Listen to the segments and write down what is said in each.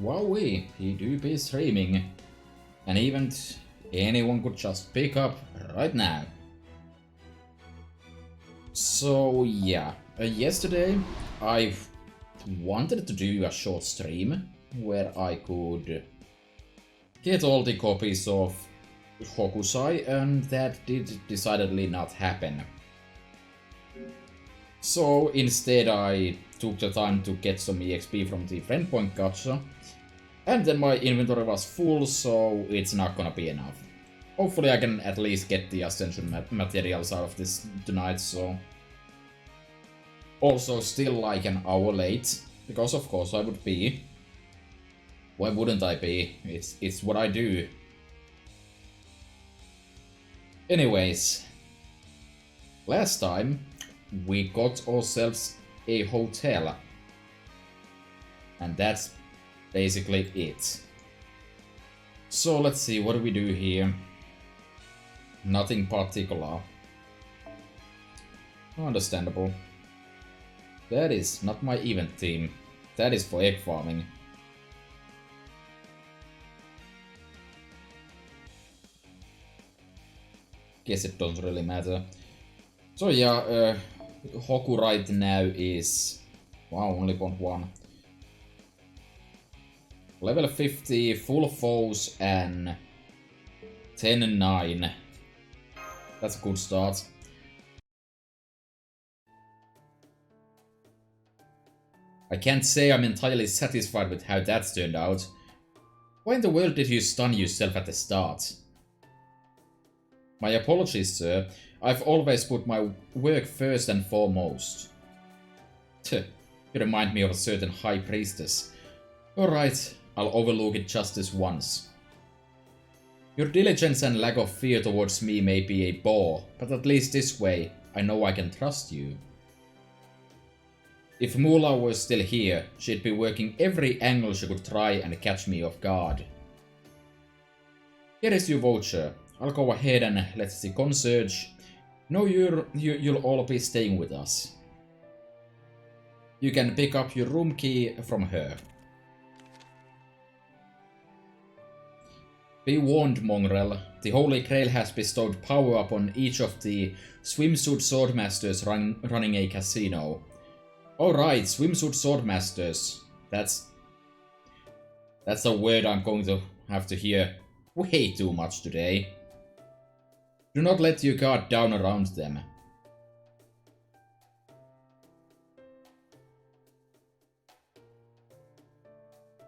Wowee, he do be streaming. An event anyone could just pick up right now. So yeah, yesterday I wanted to do a short stream where I could get all the copies of Hokusai, and that did decidedly not happen. So instead I took the time to get some EXP from the friend point gacha, and then my inventory was full, so it's not gonna be enough. Hopefully I can at least get the Ascension materials out of this tonight, so... Also still like an hour late, because of course I would be. Why wouldn't I be? It's what I do. Anyways, last time we got ourselves a hotel, and that's basically it. So let's see, what do we do here? Nothing particular. Understandable. That is not my event team. That is for egg farming. Guess it doesn't really matter. So yeah, Hoku right now is... Wow, only 0.1. Level 50, full foes, and 10 and 9. That's a good start. I can't say I'm entirely satisfied with how that's turned out. Why in the world did you stun yourself at the start? My apologies, sir. I've always put my work first and foremost. Tuh, you remind me of a certain high priestess. Alright, I'll overlook it just this once. Your diligence and lack of fear towards me may be a bore, but at least this way, I know I can trust you. If Mula was still here, she'd be working every angle she could try and catch me off guard. Here is your voucher. I'll go ahead and let the concierge know you'll all be staying with us. You can pick up your room key from her. Be warned, Mongrel. The Holy Grail has bestowed power upon each of the swimsuit swordmasters running a casino. Alright, swimsuit swordmasters. That's a word I'm going to have to hear way too much today. Do not let your guard down around them.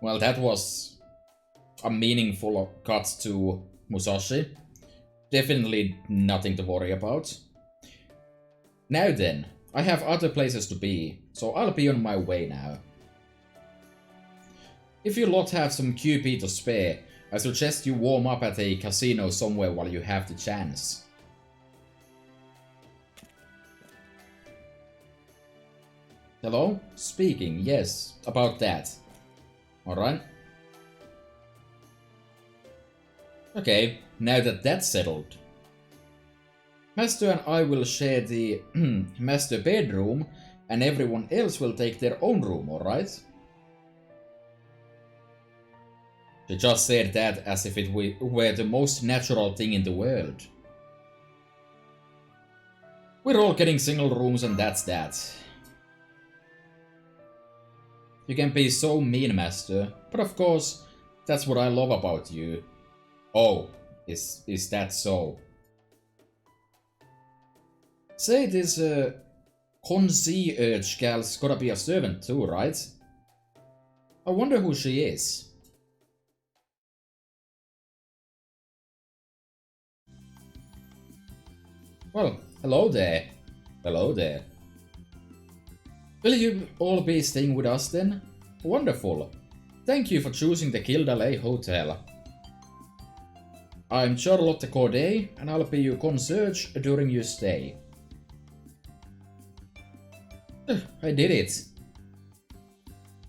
Well, that was a meaningful cut to Musashi. Definitely nothing to worry about. Now then, I have other places to be, so I'll be on my way now. If you lot have some QP to spare, I suggest you warm up at a casino somewhere while you have the chance. Hello? Speaking, yes, about that. Alright. Okay, now that that's settled. Master and I will share the master bedroom, and everyone else will take their own room, alright? She just said that as if it were the most natural thing in the world. We're all getting single rooms and that's that. You can be so mean, Master, but of course, that's what I love about you. Oh, is that so? Say this concierge gal's gotta be a servant too, right? I wonder who she is. Well, hello there. Hello there. Will you all be staying with us then? Wonderful. Thank you for choosing the Kildale Hotel. I'm Charlotte Corday, and I'll be your concierge during your stay. I did it.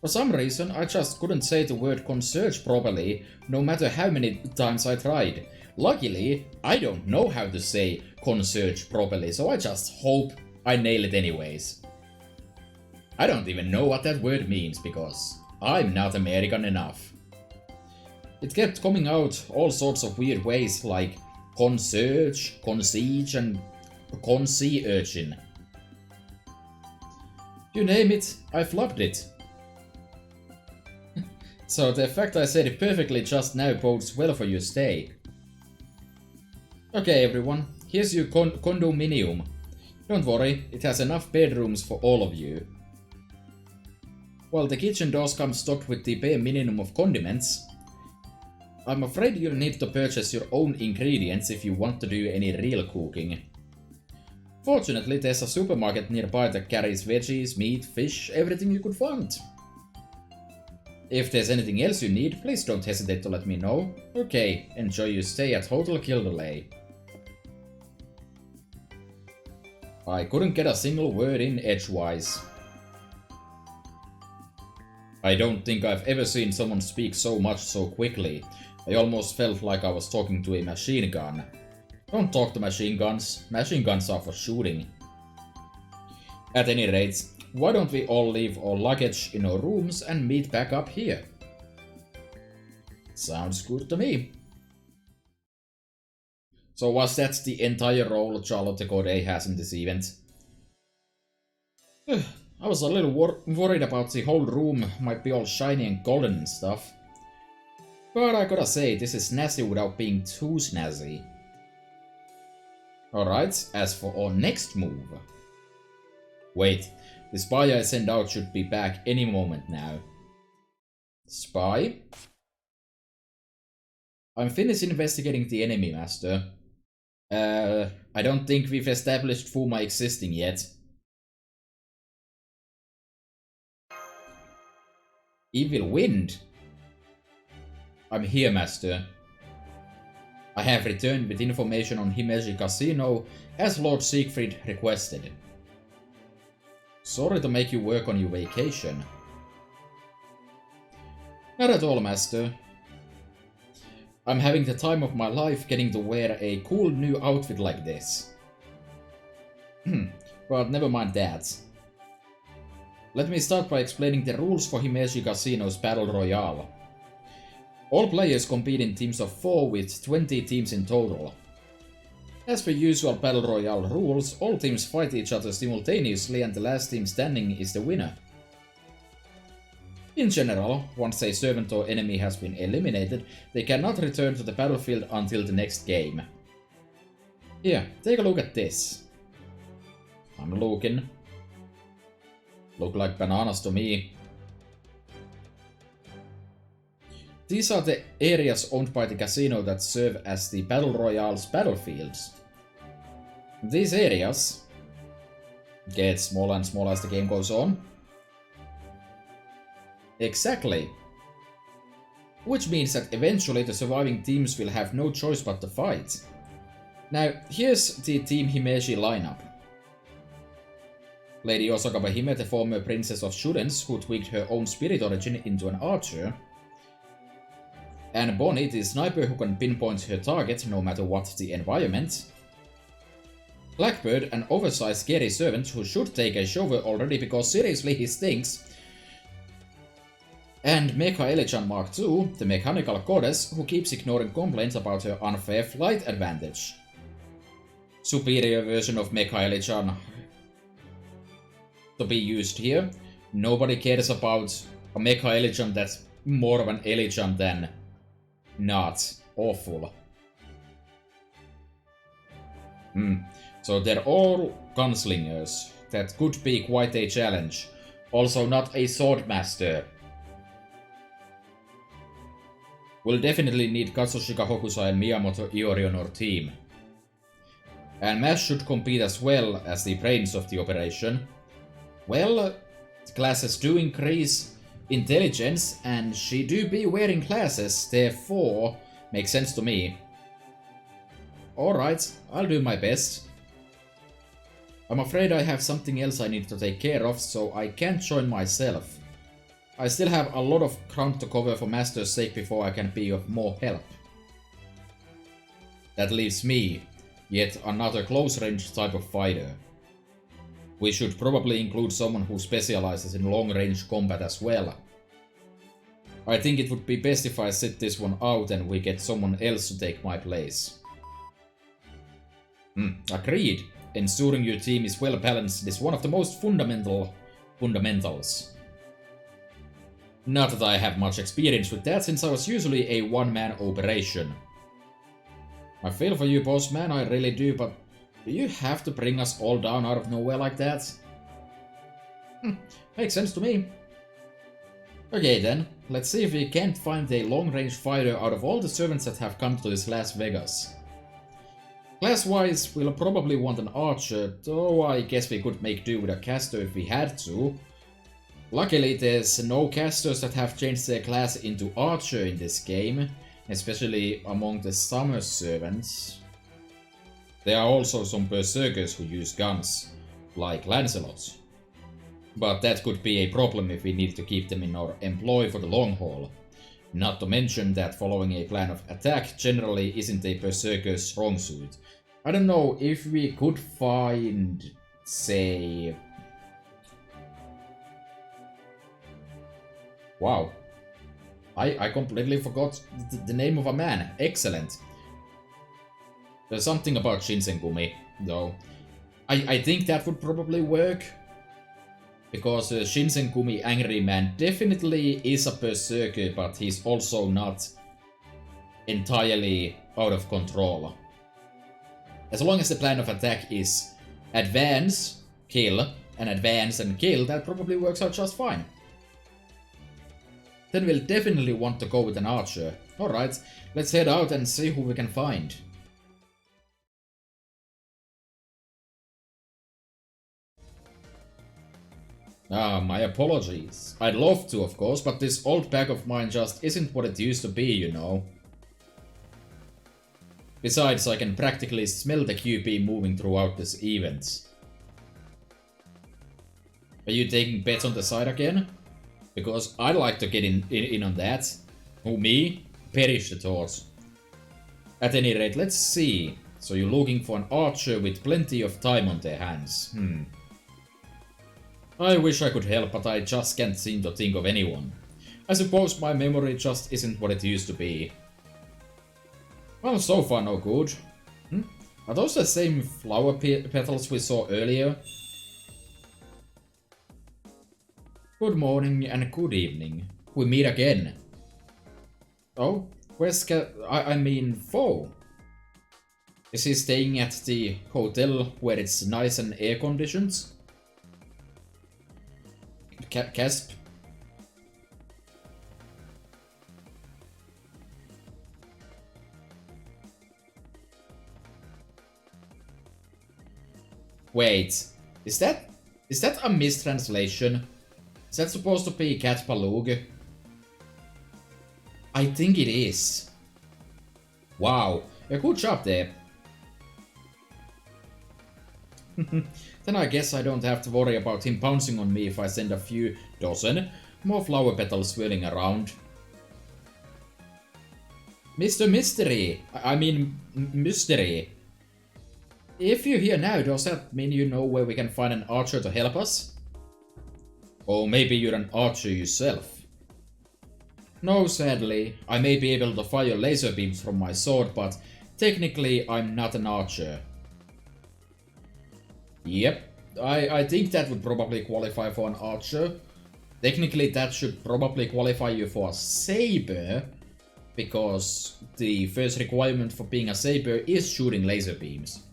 For some reason, I just couldn't say the word concierge properly, no matter how many times I tried. Luckily, I don't know how to say concierge properly, so I just hope I nail it anyways. I don't even know what that word means, because I'm not American enough. It kept coming out all sorts of weird ways like concierge, concierge, and concierge. You name it, I've loved it. So the fact I said it perfectly just now bodes well for your stay. Okay everyone, here's your condominium. Don't worry, it has enough bedrooms for all of you. Well, the kitchen does come stocked with the bare minimum of condiments. I'm afraid you'll need to purchase your own ingredients if you want to do any real cooking. Fortunately, there's a supermarket nearby that carries veggies, meat, fish, everything you could want. If there's anything else you need, please don't hesitate to let me know. Okay, enjoy your stay at Hotel Kildalay. I couldn't get a single word in edgewise. I don't think I've ever seen someone speak so much so quickly. I almost felt like I was talking to a machine gun. Don't talk to machine guns. Machine guns are for shooting. At any rate, why don't we all leave our luggage in our rooms and meet back up here? Sounds good to me. So was that the entire role Charlotte Corday has in this event? I was a little worried about the whole room might be all shiny and golden and stuff. But I gotta say, this is snazzy without being too snazzy. Alright, as for our next move. Wait, the spy I sent out should be back any moment now. Spy? I'm finished investigating the enemy, Master. I don't think we've established Fuma existing yet. Evil Wind? I'm here, Master. I have returned with information on Himeji Casino, as Lord Siegfried requested. Sorry to make you work on your vacation. Not at all, Master. I'm having the time of my life getting to wear a cool new outfit like this. But never mind that. Let me start by explaining the rules for Himeji Casino's Battle Royale. All players compete in teams of 4 with 20 teams in total. As per usual Battle Royale rules, all teams fight each other simultaneously and the last team standing is the winner. In general, once a servant or enemy has been eliminated, they cannot return to the battlefield until the next game. Here, take a look at this. I'm looking. Look like bananas to me. These are the areas owned by the casino that serve as the Battle Royale's battlefields. These areas get smaller and smaller as the game goes on. Exactly. Which means that eventually the surviving teams will have no choice but to fight. Now, here's the Team Himeji lineup. Lady Osakawa Hime, the former Princess of Shudens, who tweaked her own spirit origin into an archer. And Bonnie, the sniper who can pinpoint her target no matter what the environment. Blackbird, an oversized scary servant who should take a shower already because seriously he stinks. And Mecha Elichan Mark II, the mechanical goddess who keeps ignoring complaints about her unfair flight advantage. Superior version of Mecha Elichan to be used here. Nobody cares about a Mecha Elichan that's more of an Elichan than not awful. So they're all gunslingers. That could be quite a challenge. Also not a swordmaster. We'll definitely need Katsushika Hokusai and Miyamoto Iori on our team. And Mash should compete as well as the brains of the operation. Well, classes do increase intelligence, and she do be wearing classes, therefore makes sense to me. Alright, I'll do my best. I'm afraid I have something else I need to take care of, so I can't join myself. I still have a lot of ground to cover for Master's sake before I can be of more help. That leaves me, yet another close-range type of fighter. We should probably include someone who specializes in long-range combat as well. I think it would be best if I sit this one out and we get someone else to take my place. Agreed. Ensuring your team is well balanced is one of the most fundamentals. Not that I have much experience with that, since I was usually a one-man operation. I feel for you, boss man, I really do, but do you have to bring us all down out of nowhere like that? Makes sense to me. Okay then, let's see if we can't find a long-range fighter out of all the servants that have come to this Las Vegas. Class-wise, we'll probably want an archer, though I guess we could make do with a caster if we had to. Luckily, there's no casters that have changed their class into archer in this game, especially among the summer servants. There are also some berserkers who use guns, like Lancelot. But that could be a problem if we need to keep them in our employ for the long haul. Not to mention that following a plan of attack generally isn't a berserker's strong suit. I don't know if we could find, say... Wow. I completely forgot the name of a man. Excellent. There's something about Shinsengumi, though. I think that would probably work. Because Shinsengumi Angry Man definitely is a berserker, but he's also not entirely out of control. As long as the plan of attack is advance, kill, and advance and kill, that probably works out just fine. Then we'll definitely want to go with an archer. Alright, let's head out and see who we can find. My apologies. I'd love to, of course, but this old bag of mine just isn't what it used to be, you know. Besides, I can practically smell the QP moving throughout this event. Are you taking bets on the side again? Because I'd like to get in on that. Who, me? Perish the thought. At any rate, let's see. So you're looking for an archer with plenty of time on their hands. I wish I could help, but I just can't seem to think of anyone. I suppose my memory just isn't what it used to be. Well, so far no good. Are those the same flower petals we saw earlier? Good morning and good evening. We meet again. Oh, where's I mean, Foe? Is he staying at the hotel where it's nice and air-conditioned? Casp? Wait, is that a mistranslation? Is that supposed to be Cat Palug? I think it is. Wow, a good job there. Then I guess I don't have to worry about him pouncing on me if I send a few dozen more flower petals swirling around. Mr. Mystery! I mean, Mystery. If you're here now, does that mean you know where we can find an archer to help us? Or maybe you're an archer yourself? No, sadly. I may be able to fire laser beams from my sword, but technically I'm not an archer. Yep, I think that would probably qualify for an archer. Technically that should probably qualify you for a saber, because the first requirement for being a saber is shooting laser beams.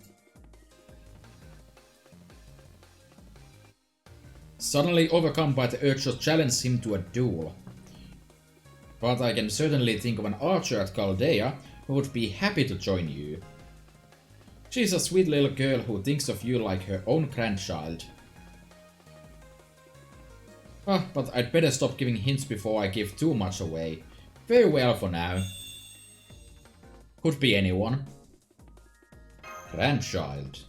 Suddenly overcome by the urge to challenge him to a duel. But I can certainly think of an archer at Chaldea who would be happy to join you. She's a sweet little girl who thinks of you like her own grandchild. But I'd better stop giving hints before I give too much away. Farewell for now. Could be anyone. Grandchild.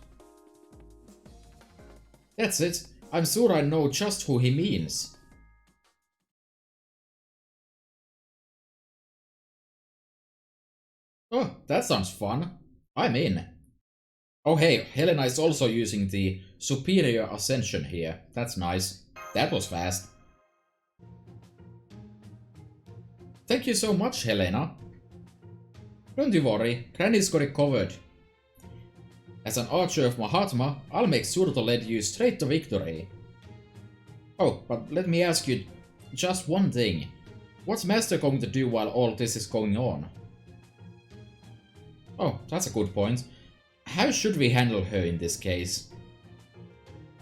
That's it. I'm sure I know just who he means. Oh, that sounds fun. I'm in. Oh hey, Helena is also using the Superior Ascension here. That's nice. That was fast. Thank you so much, Helena. Don't you worry, Granny's got it covered. As an archer of Mahatma, I'll make sure to lead you straight to victory. Oh, but let me ask you just one thing. What's Master going to do while all this is going on? Oh, that's a good point. How should we handle her in this case?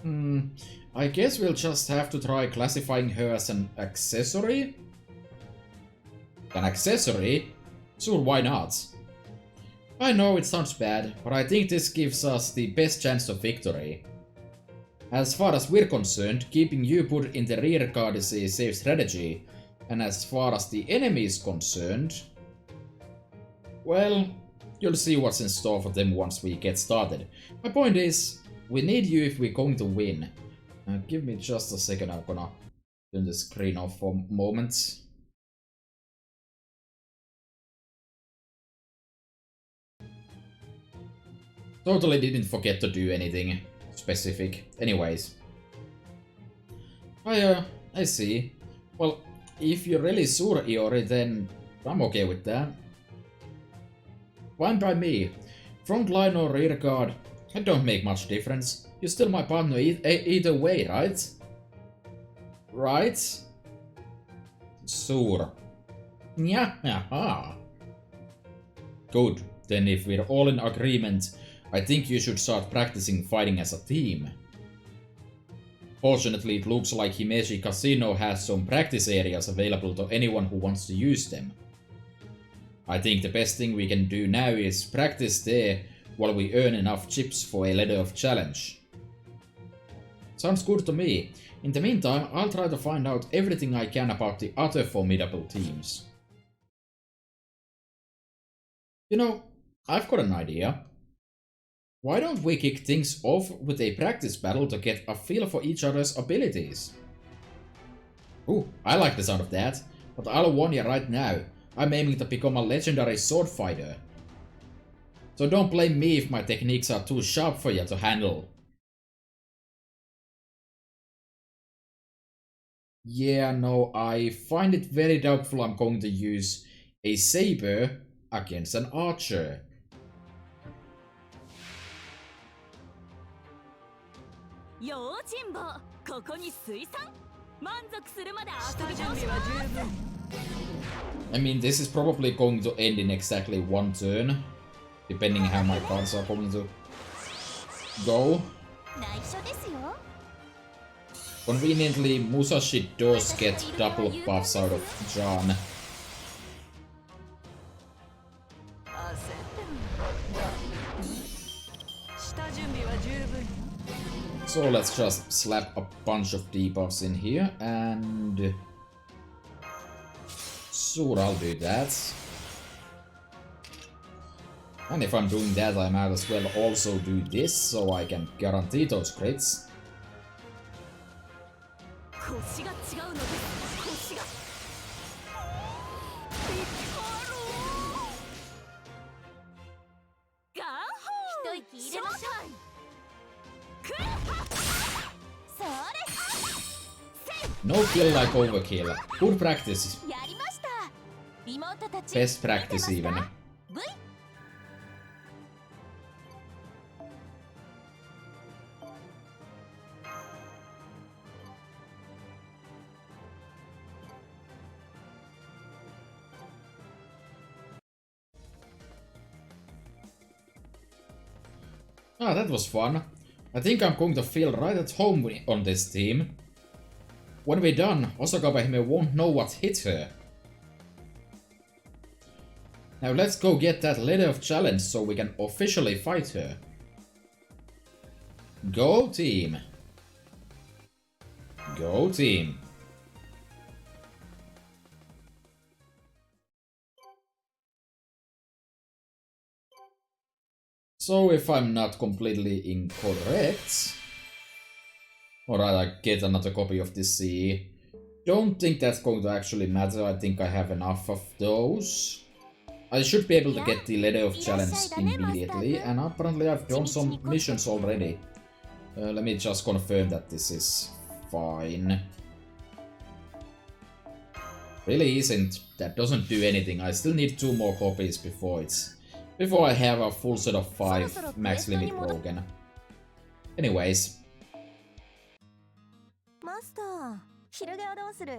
I guess we'll just have to try classifying her as an accessory? An accessory? Sure, why not? I know it sounds bad, but I think this gives us the best chance of victory. As far as we're concerned, keeping you put in the rear guard is a safe strategy, and as far as the enemy is concerned, well, you'll see what's in store for them once we get started. My point is, we need you if we're going to win. Give me just a second, I'm gonna turn the screen off for a moment. Totally didn't forget to do anything specific. Anyways. I see. Well, if you're really sure, Iori, then I'm okay with that. Fine by me. Front line or rear guard, it don't make much difference. You're still my partner either way, right? Right? Sure. Yeah. Good. Then if we're all in agreement, I think you should start practicing fighting as a team. Fortunately, it looks like Himeji Casino has some practice areas available to anyone who wants to use them. I think the best thing we can do now is practice there while we earn enough chips for a letter of challenge. Sounds good to me. In the meantime, I'll try to find out everything I can about the other formidable teams. You know, I've got an idea. Why don't we kick things off with a practice battle to get a feel for each other's abilities? Ooh, I like the sound of that, but I'll warn you right now, I'm aiming to become a legendary sword fighter. So don't blame me if my techniques are too sharp for you to handle. Yeah, no, I find it very doubtful I'm going to use a saber against an archer. I mean, this is probably going to end in exactly one turn, depending how my cards are going to go. Conveniently, Musashi does get double buffs out of Jan. So let's just slap a bunch of debuffs in here, and sure, I'll do that. And if I'm doing that, I might as well also do this, so I can guarantee those crits. No kill like overkill. Good practice. Best practice even. Ah, that was fun. I think I'm going to feel right at home on this team. When we're done, Osaka-Hime won't know what hit her. Now let's go get that letter of challenge so we can officially fight her. Go team! Go team! So if I'm not completely incorrect, alright, I get another copy of this CE. Don't think that's going to actually matter, I think I have enough of those. I should be able to get the letter of challenge immediately, and apparently I've done some missions already. Let me just confirm that this is fine. Really isn't. That doesn't do anything. I still need 2 more copies before I have a full set of 5 max limit broken. Anyways. マスター、昼寝はどうする？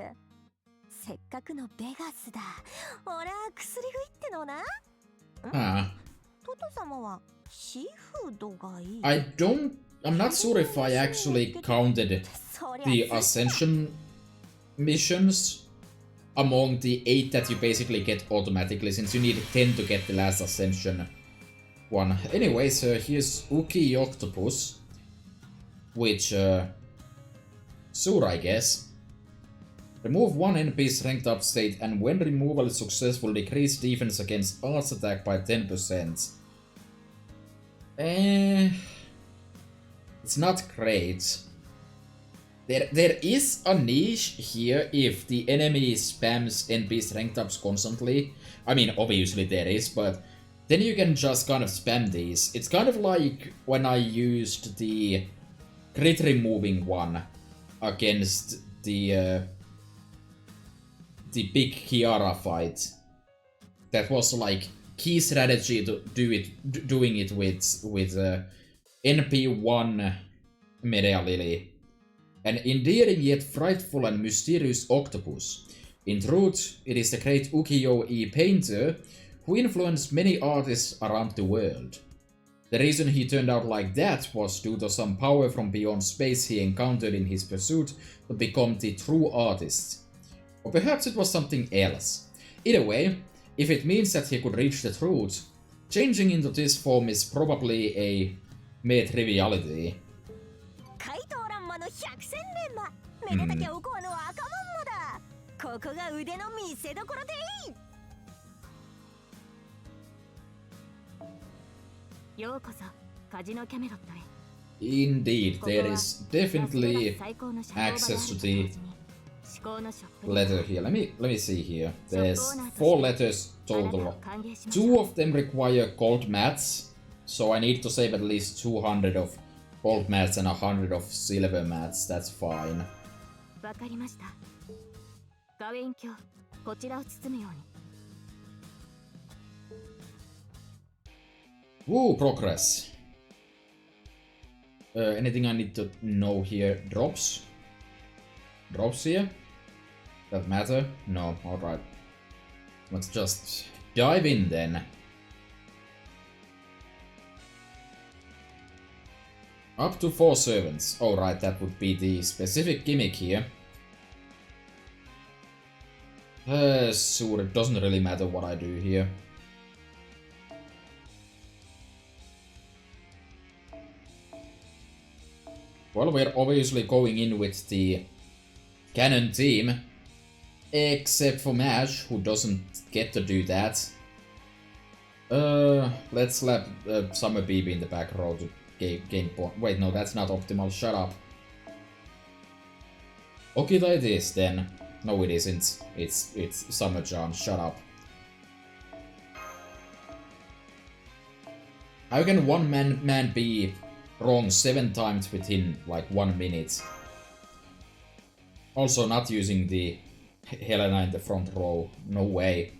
せっかくのベガスだ。ほら、薬食いってのな。トト様はシーフードがいい。I'm not sure if I actually counted the Ascension missions among the 8 that you basically get automatically, since you need 10 to get the last Ascension one. Anyways, here's Uki Octopus, which, sure, I guess. Remove 1 NP's ranked up state, and when removal is successful, decrease defense against arts attack by 10%. It's not great. There is a niche here if the enemy spams NP's ranked ups constantly. I mean, obviously there is, but then you can just kind of spam these. It's kind of like when I used the crit removing one against the big Kiara fight. That was like key strategy to doing it with NP1 Medea Lily. An endearing yet frightful and mysterious octopus. In truth, it is the great ukiyo-e painter who influenced many artists around the world. The reason he turned out like that was due to some power from beyond space he encountered in his pursuit to become the true artist. Or perhaps it was something else. Either way, if it means that he could reach the truth, changing into this form is probably a mere triviality. めでたきゃおこわの赤まんまだ。ここが腕の見せ所でいい。ようこそカジノキャメロットへ。Indeed, there is definitely access to the letter here. Let me see here. There's 4 letters total. 2 of them require gold mats, so I need to save at least 200 of gold mats and 100 of silver mats. That's fine. わかりました。ガウェイン卿、こちらを包むように。Woo, progress. Anything I need to know here? Drops? Drops here? That matter? No, alright. Let's just dive in then. Up to 4 servants. Alright, that would be the specific gimmick here. Sure, it doesn't really matter what I do here. Well, we're obviously going in with the cannon team. Except for Mash, who doesn't get to do that. Let's slap Summer BB in the back row to gain point. Wait, no, that's not optimal. Shut up. Okita it is, then. No, it isn't. It's Summer-chan. Shut up. How can one man be wrong 7 times within, like, 1 minute? Also not using the Helena in the front row. No way.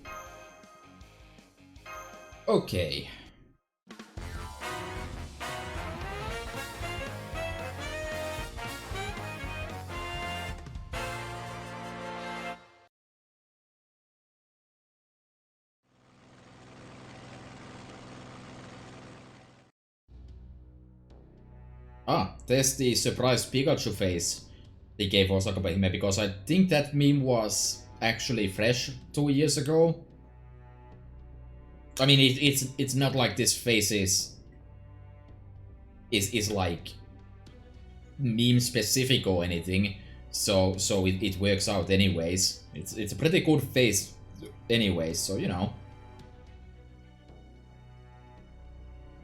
Okay. Ah, there's the surprise Pikachu face they gave Osaka Hime, because I think that meme was actually fresh 2 years ago. I mean, it's not like this face is like meme specific or anything, so it works out anyways. It's a pretty good face anyways, so you know.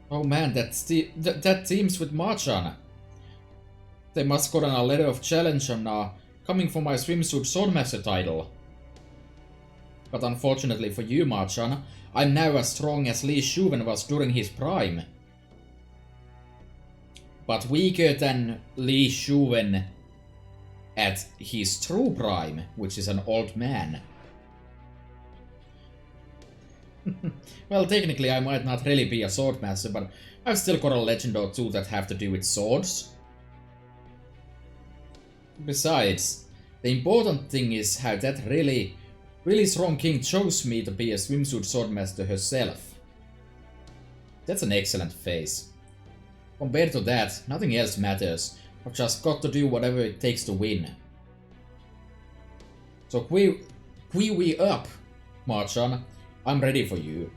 Oh man, that teams with Machan. They must gotten a letter of challenge and coming for my swimsuit swordmaster title. But unfortunately for you, Machan, I'm now as strong as Lee Shuven was during his prime. But weaker than Lee Shuven at his true prime, which is an old man. Well, technically I might not really be a swordmaster, but I've still got a legend or two that have to do with swords. Besides, the important thing is how that really strong king chose me to be a swimsuit swordmaster herself. That's an excellent face. Compared to that, nothing else matters. I've just got to do whatever it takes to win. So we up, Marchan. I'm ready for you.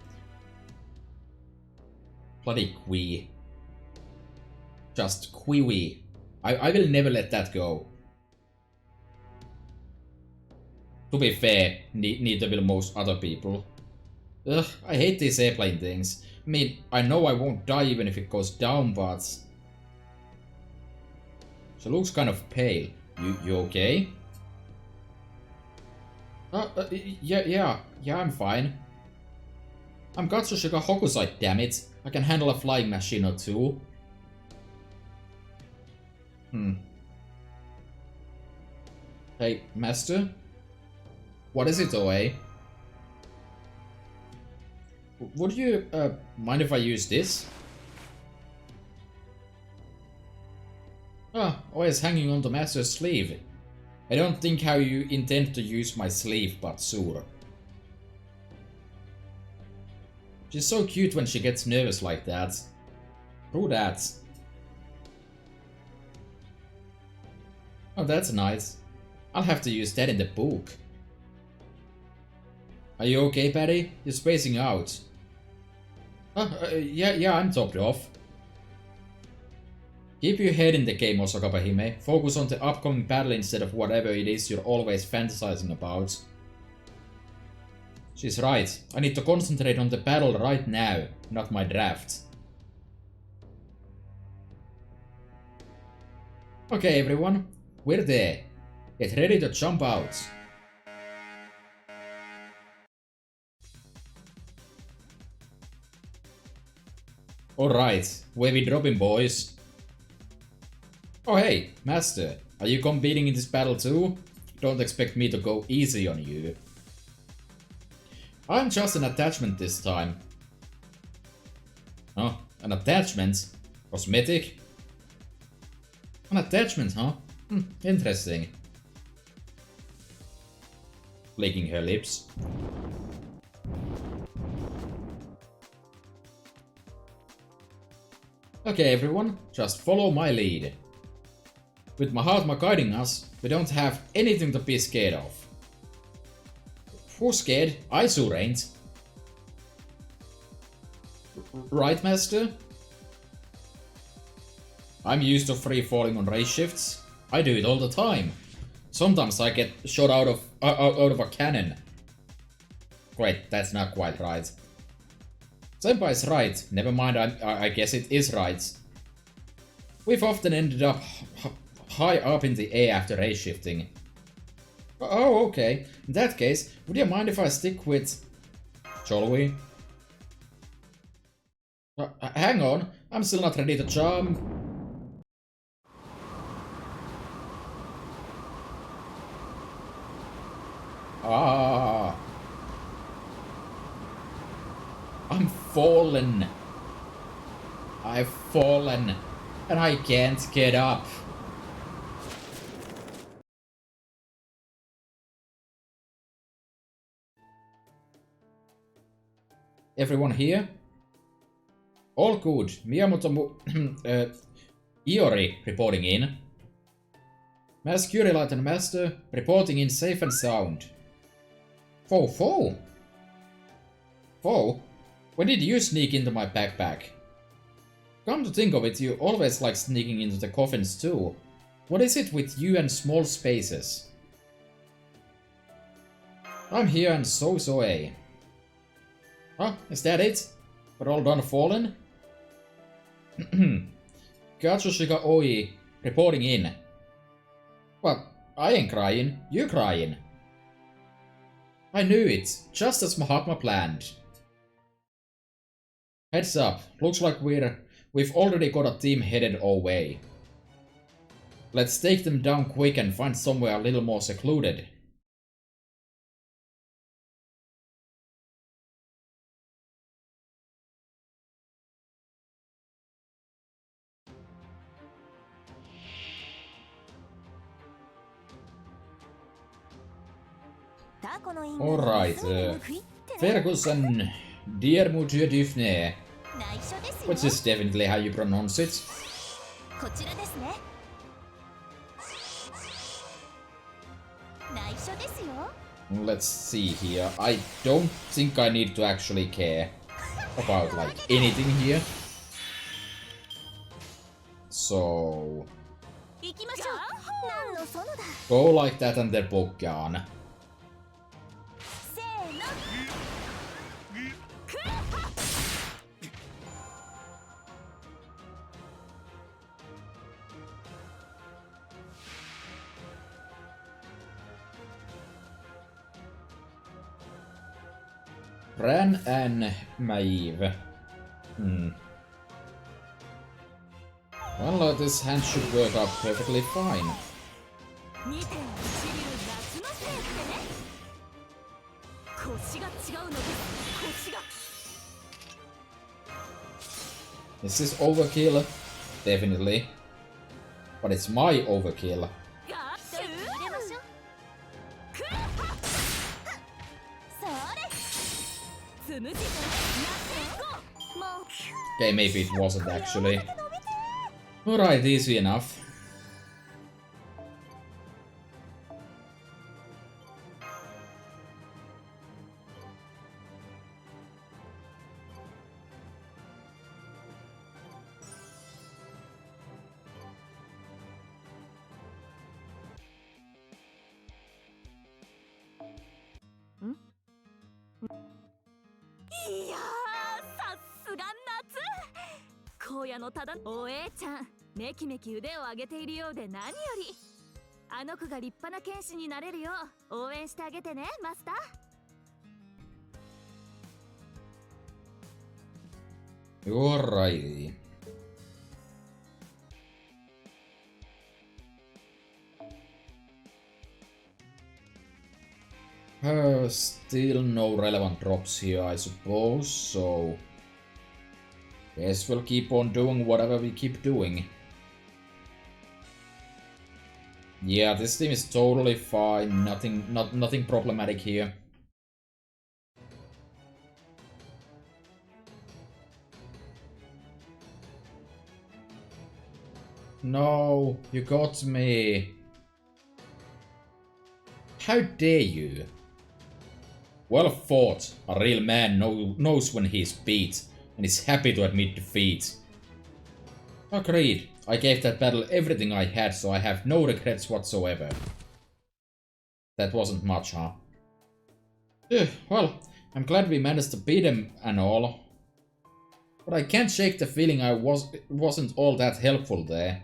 Bloody Qui. Just Qui. I will never let that go. To be fair, neither will most other people. Ugh, I hate these airplane things. I mean, I know I won't die even if it goes down, but... She looks kind of pale. You okay? Yeah, I'm fine. I'm Katsushika Hokusai, dammit. I can handle a flying machine or two. Hey, master? What is it, OA? Would you, mind if I use this? Ah, OA is hanging on the master's sleeve. I don't think how you intend to use my sleeve, but sure. She's so cute when she gets nervous like that. True that. Oh, that's nice. I'll have to use that in the book. Are you okay, Patty? You're spacing out. Yeah, I'm topped off. Keep your head in the game, Osakaba-hime. Focus on the upcoming battle instead of whatever it is you're always fantasizing about. She's right. I need to concentrate on the battle right now, not my draft. Okay, everyone. We're there. Get ready to jump out. Alright, where we dropping, boys? Oh hey, Master, are you competing in this battle too? Don't expect me to go easy on you. I'm just an attachment this time. Oh, an attachment? Cosmetic? An attachment, huh? Interesting. Licking her lips. Okay, everyone, just follow my lead. With Mahatma guiding us, we don't have anything to be scared of. Who's scared? I sure ain't. Right, Master? I'm used to free falling on race shifts. I do it all the time. Sometimes I get shot out of a cannon. Wait, that's not quite right. Senpai's right. Never mind, I guess it is right. We've often ended up high up in the air after race shifting. Oh, okay. In that case, would you mind if I stick with... Shall we? Hang on, I'm still not ready to jump. Ah. I'm fallen. I've fallen. And I can't get up. Everyone here? All good. Miyamoto Iori reporting in. Mass Curilight and Master reporting in safe and sound. Fo? When did you sneak into my backpack? Come to think of it, you always like sneaking into the coffins too. What is it with you and small spaces? I'm here and so's OA. Huh? Is that it? We're all done fallen? Katsushika Oi reporting in. What? I ain't crying. You crying. I knew it, just as Mahatma planned. Heads up, looks like we've already got a team headed our way. Let's take them down quick and find somewhere a little more secluded. Alright, Ferguson, dear Monsieur Dufnay. Which is definitely how you pronounce it. Let's see here. I don't think I need to actually care about like anything here. So go like that and then poke on. Ran and Maeve. Well, this hand should work out perfectly fine. Is this overkill? Definitely. But it's my overkill. Okay, maybe it wasn't actually. Alright, easy enough. Alrighty. Still no relevant drops here, I suppose, so guess we'll keep on doing whatever we keep doing. Yeah, this team is totally fine, nothing problematic here. No, you got me. How dare you? Well fought. A real man knows when he's beat, and is happy to admit defeat. Agreed. I gave that battle everything I had, so I have no regrets whatsoever. That wasn't much, huh? Well, I'm glad we managed to beat him and all. But I can't shake the feeling wasn't all that helpful there.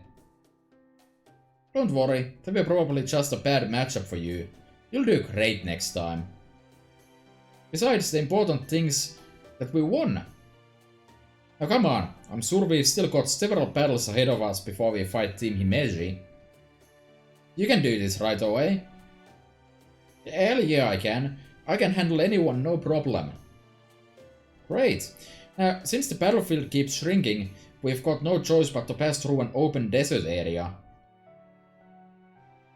Don't worry, they were probably just a bad matchup for you. You'll do great next time. Besides, the important thing's that we won. Now come on, I'm sure we've still got several battles ahead of us before we fight Team Himeji. You can do this right away. Hell yeah, I can. I can handle anyone, no problem. Great. Now, since the battlefield keeps shrinking, we've got no choice but to pass through an open desert area.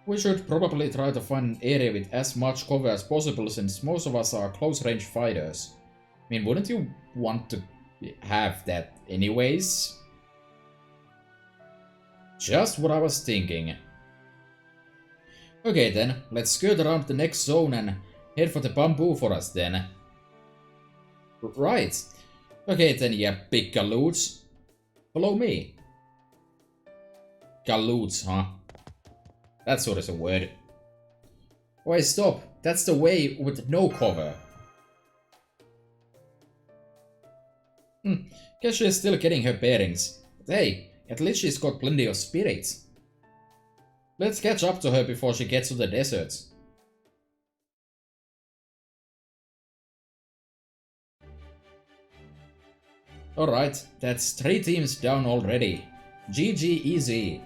We should probably try to find an area with as much cover as possible, since most of us are close-range fighters. I mean, wouldn't you want to have that anyways? Just what I was thinking. Okay then, let's skirt around the next zone and head for the bamboo forest then. Right. Okay then, yeah, big galoots. Follow me. Galoots, huh? That sort of a word. Wait, stop. That's the way with no cover. Guess she's still getting her bearings. But hey, at least she's got plenty of spirit. Let's catch up to her before she gets to the desert. Alright, that's 3 teams down already. GG easy.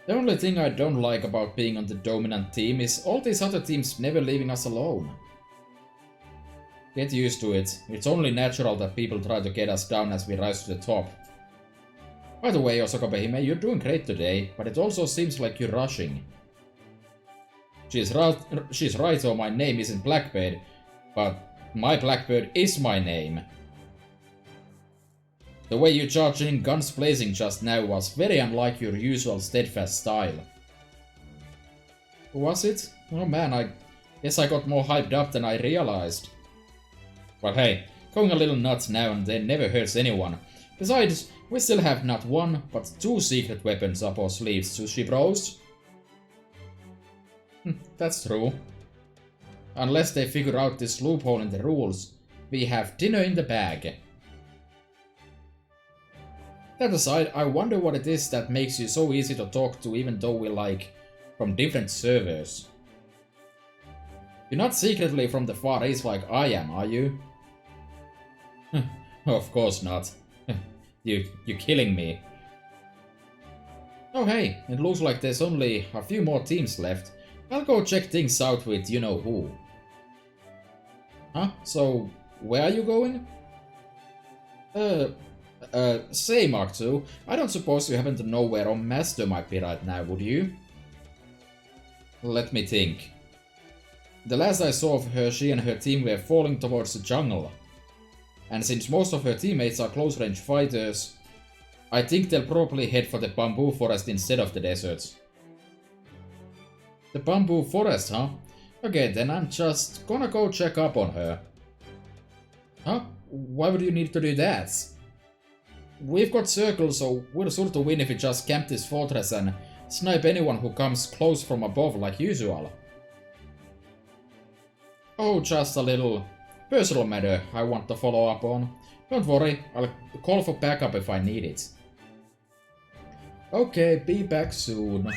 The only thing I don't like about being on the dominant team is all these other teams never leaving us alone. Get used to it. It's only natural that people try to get us down as we rise to the top. By the way, Osaka Behime, you're doing great today, but it also seems like you're rushing. She's right, or my name isn't Blackbird, but my Blackbird is my name. The way you charged in guns blazing just now was very unlike your usual steadfast style. Was it? Oh man, I guess I got more hyped up than I realized. But hey, going a little nuts now and then never hurts anyone. Besides, we still have not one, but 2 secret weapons up our sleeves, sushi bros. That's true. Unless they figure out this loophole in the rules, we have dinner in the bag. That aside, I wonder what it is that makes you so easy to talk to even though we're like from different servers. You're not secretly from the Far East like I am, are you? Of course not. You're killing me. Oh hey, it looks like there's only a few more teams left. I'll go check things out with you-know-who. Huh? So, where are you going? Say Mark II, I don't suppose you happen to know where our master might be right now, would you? Let me think. The last I saw of her, she and her team were falling towards the jungle. And since most of her teammates are close-range fighters, I think they'll probably head for the bamboo forest instead of the deserts. The bamboo forest, huh? Okay, then I'm just gonna go check up on her. Huh? Why would you need to do that? We've got circles, so we're sure to win if we just camp this fortress and snipe anyone who comes close from above like usual. Oh, just a little personal matter I want to follow up on. Don't worry, I'll call for backup if I need it. Okay, be back soon.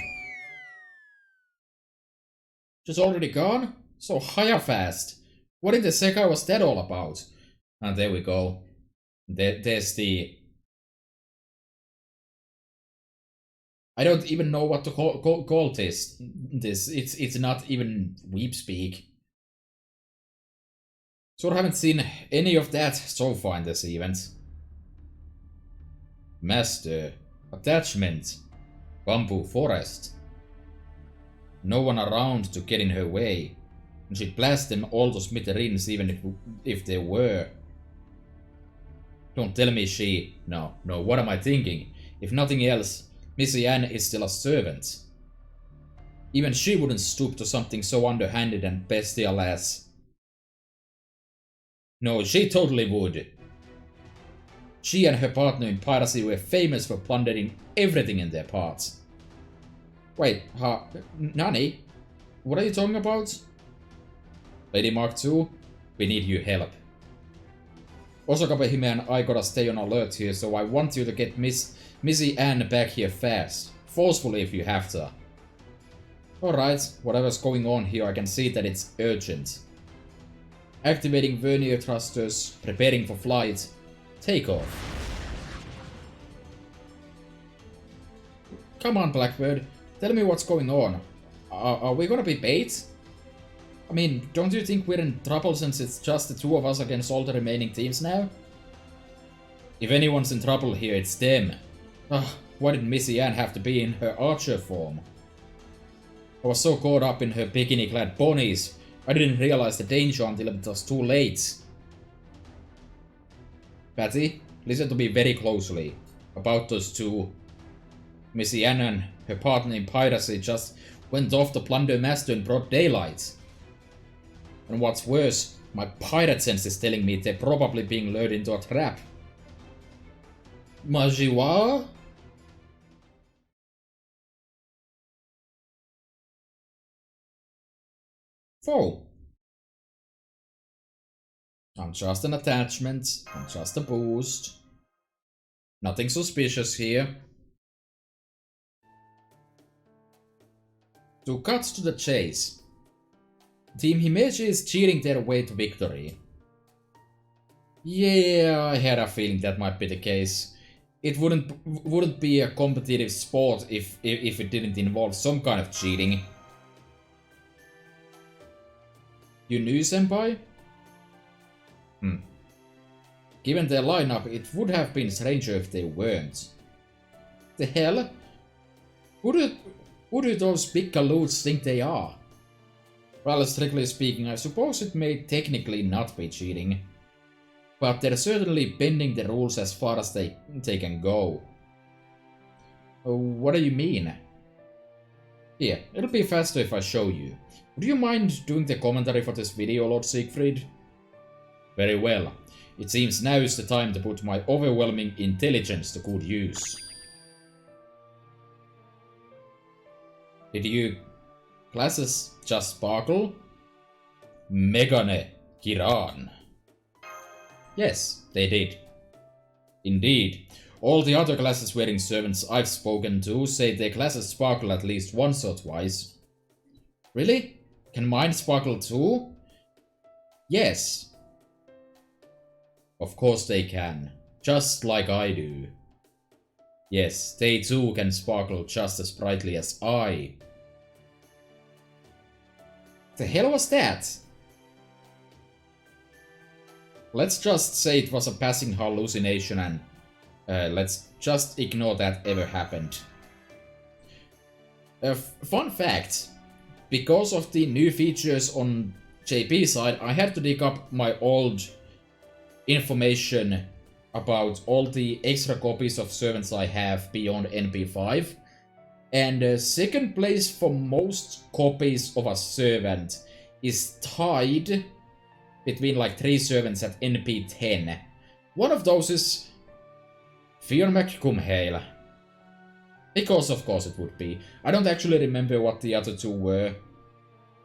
She's already gone? So higher fast. What in the Sekai was that all about? And there we go. There's the... I don't even know what to call this. It's not even weep speak. So I haven't seen any of that so far in this event. Master. Attachment. Bamboo forest. No one around to get in her way. And she'd blast them all to smithereens even if there were. Don't tell me she... No, what am I thinking? If nothing else, Missy Ann is still a servant. Even she wouldn't stoop to something so underhanded and bestial as... No, she totally would. She and her partner in piracy were famous for plundering everything in their paths. Wait, Nani? What are you talking about? Lady Mark II, we need your help. Osakabe-hime and I gotta stay on alert here, so I want you to get Missy Ann back here fast. Forcefully if you have to. Alright, whatever's going on here, I can see that it's urgent. Activating vernier thrusters, preparing for flight. Take off. Come on, Blackbird. Tell me what's going on. Are we gonna be bait? I mean, don't you think we're in trouble since it's just the 2 of us against all the remaining teams now? If anyone's in trouble here, it's them. Why did Missy Ann have to be in her archer form? I was so caught up in her bikini-clad ponies, I didn't realize the danger until it was too late. Patty, listen to me very closely. About those 2. Missy Ann and her partner in piracy just went off to plunder Master in broad daylight. And what's worse, my pirate sense is telling me they're probably being lured into a trap. Majiwa? Oh. I'm just an attachment. I'm just a boost. Nothing suspicious here. To cut to the chase. Team Himeji is cheating their way to victory. Yeah, I had a feeling that might be the case. It wouldn't be a competitive sport if it didn't involve some kind of cheating. You knew, Senpai? Given their lineup, it would have been stranger if they weren't. The hell? Who do those big galoots think they are? Well, strictly speaking, I suppose it may technically not be cheating. But they're certainly bending the rules as far as they can go. What do you mean? Here, it'll be faster if I show you. Would you mind doing the commentary for this video, Lord Siegfried? Very well. It seems now is the time to put my overwhelming intelligence to good use. Did you classes just sparkle? Megane Kiran. Yes, they did. Indeed. All the other classes wearing servants I've spoken to say their classes sparkle at least once or twice. Really? Can mine sparkle too? Yes. Of course they can. Just like I do. Yes, they too can sparkle just as brightly as I. The hell was that? Let's just say it was a passing hallucination and let's just ignore that ever happened. Fun fact. Because of the new features on JP side, I had to dig up my old information about all the extra copies of servants I have beyond NP5. And second place for most copies of a servant is tied between like 3 servants at NP10. One of those is Fionmac Kumheil. Because of course it would be. I don't actually remember what the other 2 were.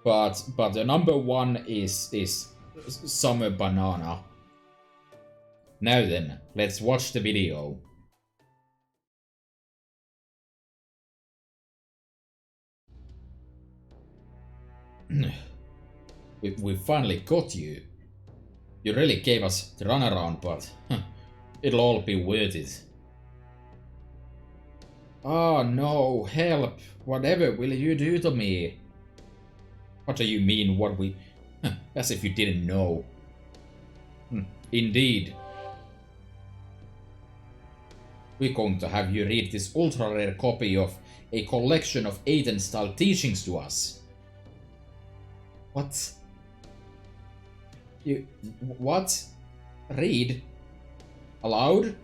But the number 1 is Summer Banana. Now then, let's watch the video. We finally got you. You really gave us the runaround, but it'll all be worth it. Oh no, help! Whatever will you do to me? What do you mean, what we... As if you didn't know. Indeed. We're going to have you read this ultra-rare copy of a collection of Aiden-style teachings to us. What? What? Read? Aloud?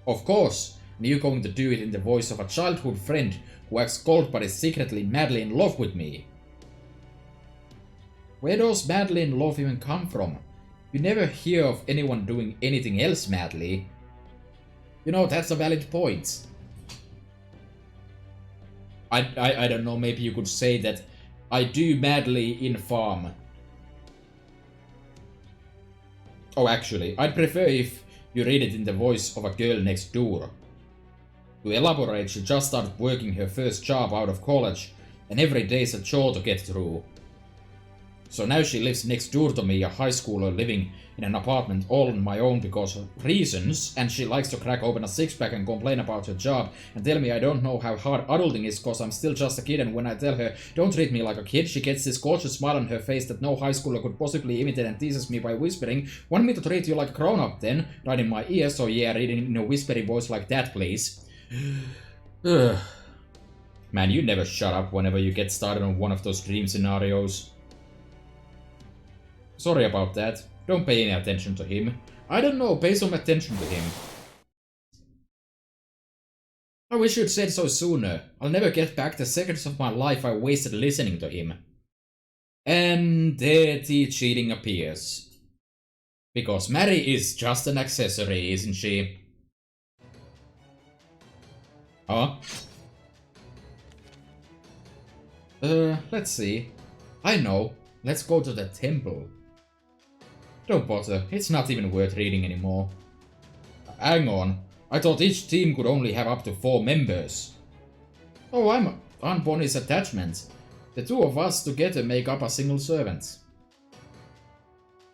Of course, and you're going to do it in the voice of a childhood friend who acts cold but is secretly madly in love with me. Where does madly in love even come from? You never hear of anyone doing anything else madly. You know, that's a valid point. I don't know, maybe you could say that I do madly in farm. Oh, actually, I'd prefer if you read it in the voice of a girl next door. To elaborate, she just started working her first job out of college, and every day's a chore to get through. So now she lives next door to me, a high schooler living in an apartment all on my own because of reasons, and she likes to crack open a six-pack and complain about her job and tell me I don't know how hard adulting is cause I'm still just a kid, and when I tell her don't treat me like a kid, she gets this gorgeous smile on her face that no high schooler could possibly imitate and teases me by whispering, "Want me to treat you like a grown-up then?" right in my ear, so yeah, reading in a whispery voice like that, please. Man, you never shut up whenever you get started on one of those dream scenarios. Sorry about that. Don't pay any attention to him. I don't know, pay some attention to him. I wish you'd said so sooner. I'll never get back the seconds of my life I wasted listening to him. And there the cheating appears. Because Mary is just an accessory, isn't she? Huh? Let's see. I know. Let's go to the temple. Don't bother, it's not even worth reading anymore. Hang on, I thought each team could only have up to 4 members. Oh, I'm on Bonnie's attachment. The 2 of us together make up a single servant.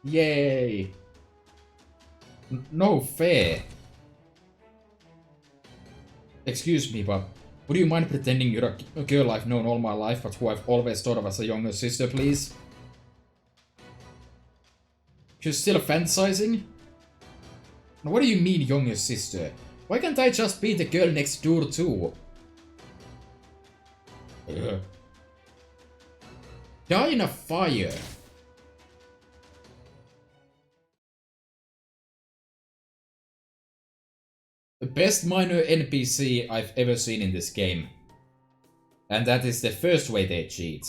Yay! No fair. Excuse me, but would you mind pretending you're a girl I've known all my life but who I've always thought of as a younger sister, please? You're still fantasizing? What do you mean, younger sister? Why can't I just be the girl next door too? Die in a fire. The best minor NPC I've ever seen in this game. And that is the first way they cheat.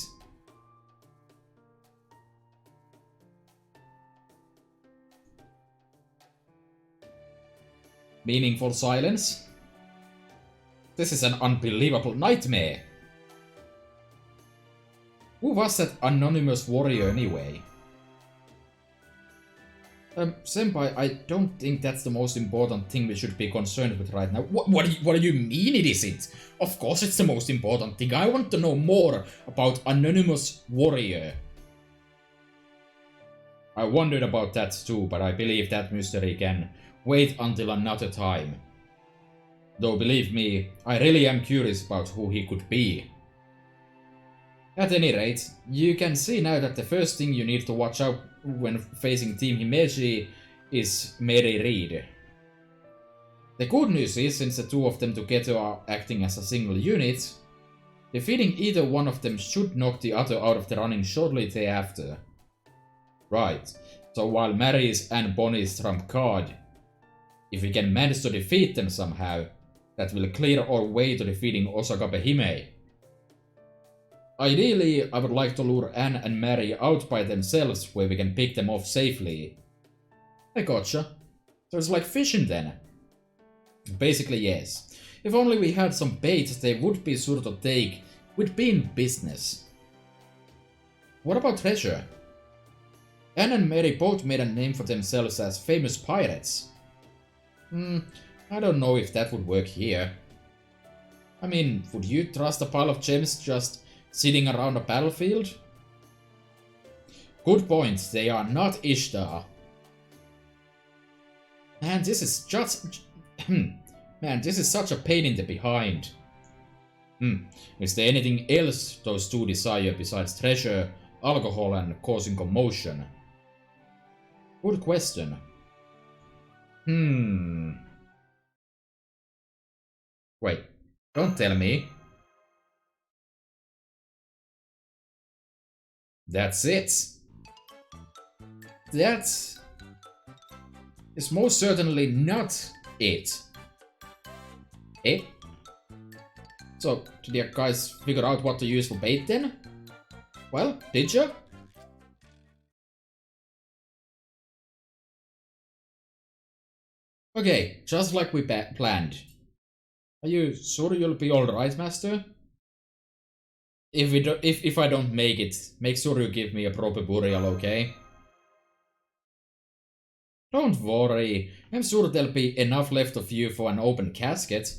Meaningful silence. This is an unbelievable nightmare. Who was that anonymous warrior anyway? Senpai, I don't think that's the most important thing we should be concerned with right now. What do you mean it isn't? Of course it's the most important thing. I want to know more about anonymous warrior. I wondered about that too, but I believe that mystery can wait until another time. Though believe me, I really am curious about who he could be. At any rate, you can see now that the first thing you need to watch out when facing Team Himeji is Mary Reed. The good news is, since the two of them together are acting as a single unit, defeating either one of them should knock the other out of the running shortly thereafter. Right, so while Mary is Anne Bonny's trump card, if we can manage to defeat them somehow, that will clear our way to defeating Osakabe Hime. Ideally, I would like to lure Anne and Mary out by themselves where we can pick them off safely. I gotcha. So it's like fishing then. Basically yes. If only we had some bait they would be sure to take, we'd be in business. What about treasure? Anne and Mary both made a name for themselves as famous pirates. I don't know if that would work here. I mean, would you trust a pile of gems just sitting around a battlefield? Good point, they are not Ishtar. Man, this is just... Man, this is such a pain in the behind. Is there anything else those two desire besides treasure, alcohol and causing commotion? Good question. Wait, don't tell me. That's it. That is most certainly not it. Eh? So, did you guys figure out what to use for bait then? Well, did you? Okay, just like we planned. Are you sure you'll be alright, Master? If I don't make it, make sure you give me a proper burial, okay? Don't worry, I'm sure there'll be enough left of you for an open casket.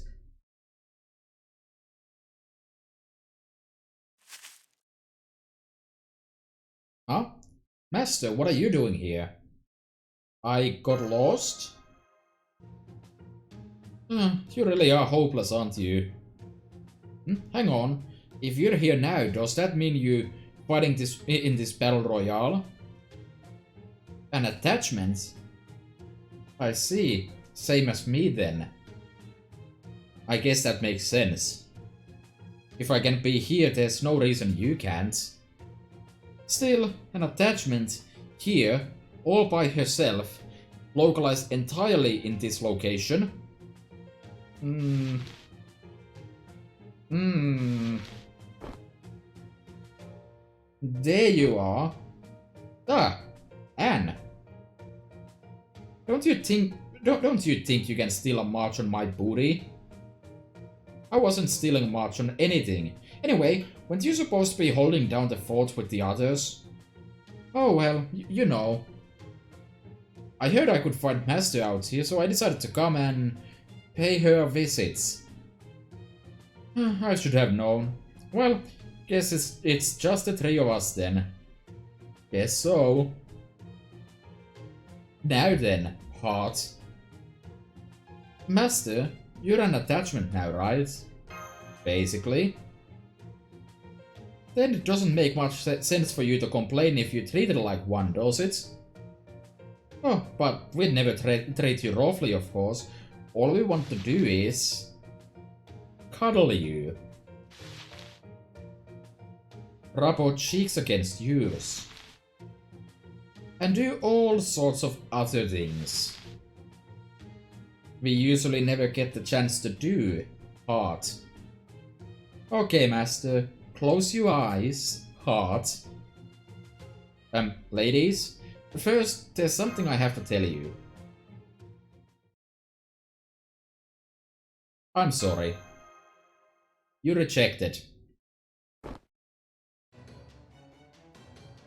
Huh? Master, what are you doing here? I got lost? You really are hopeless, aren't you? Hang on. If you're here now, does that mean you fighting in this battle royale? An attachment? I see. Same as me then. I guess that makes sense. If I can be here, there's no reason you can't. Still, an attachment here, all by herself, localized entirely in this location. There you are. Ah, Anne. Don't you think you can steal a march on my booty? I wasn't stealing a march on anything. Anyway, weren't you supposed to be holding down the fort with the others? Oh well, you know. I heard I could find Master out here, so I decided to come and pay her a visit. I should have known. Well, guess it's just the three of us then. Guess so. Now then, heart. Master, you're an attachment now, right? Basically. Then it doesn't make much sense for you to complain if you treat it like one, does it? Oh, but we'd never treat you roughly, of course. All we want to do is... cuddle you. rub our cheeks against yours. And do all sorts of other things we usually never get the chance to do, heart. Okay, master, close your eyes, heart. Ladies, first, there's something I have to tell you. I'm sorry. You're rejected.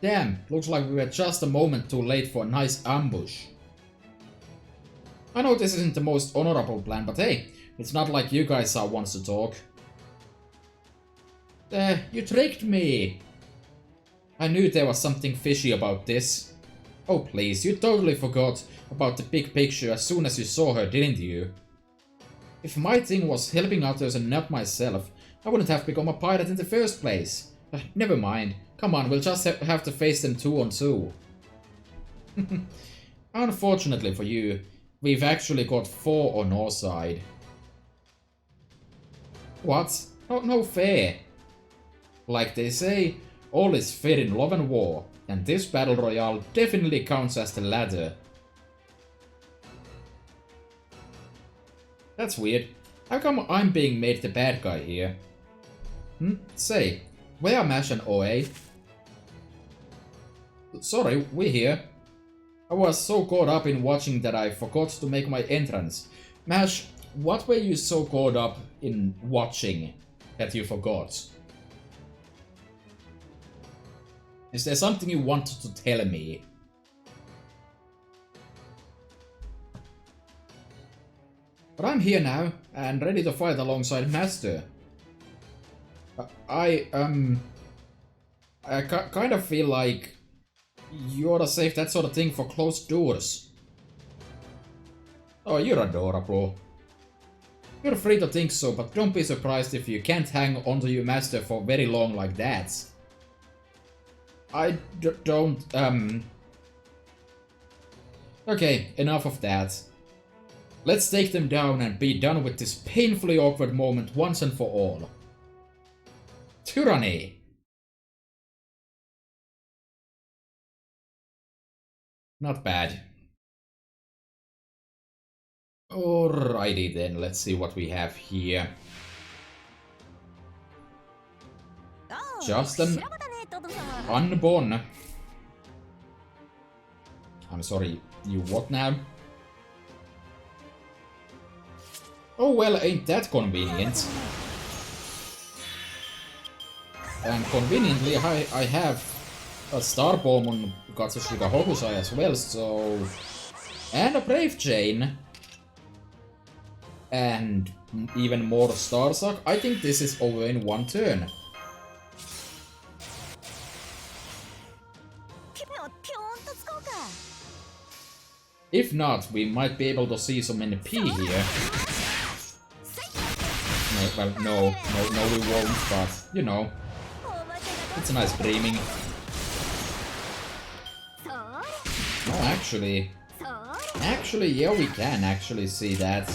Damn, looks like we were just a moment too late for a nice ambush. I know this isn't the most honorable plan, but hey, it's not like you guys are ones to talk. You tricked me! I knew there was something fishy about this. Oh please, you totally forgot about the big picture as soon as you saw her, didn't you? If my thing was helping others and not myself, I wouldn't have become a pirate in the first place. Never mind. Come on, we'll just have to face them 2 on 2. Unfortunately for you, we've actually got 4 on our side. What? No fair. Like they say, all is fair in love and war, and this battle royale definitely counts as the latter. That's weird. How come I'm being made the bad guy here? Say, where are Mash and OA? Sorry, we're here. I was so caught up in watching that I forgot to make my entrance. Mash, what were you so caught up in watching that you forgot? Is there something you wanted to tell me? But I'm here now, and ready to fight alongside Master. I kind of feel like you ought to save that sort of thing for closed doors. Oh, you're adorable. You're free to think so, but don't be surprised if you can't hang onto your master for very long like that. Don't, Okay, enough of that. Let's take them down and be done with this painfully awkward moment once and for all. Tyranny! Not bad. Alrighty then, let's see what we have here. Just an unborn. I'm sorry, you what now? Oh well, ain't that convenient. And conveniently, I have a Star Bomb on Katsushika Hokusai as well, so... And a Brave Chain. And even more Star Suck. I think this is over in one turn. If not, we might be able to see some NP here. No, well, no, we won't, but, you know. It's a nice dreaming. No, actually, yeah, we can actually see that.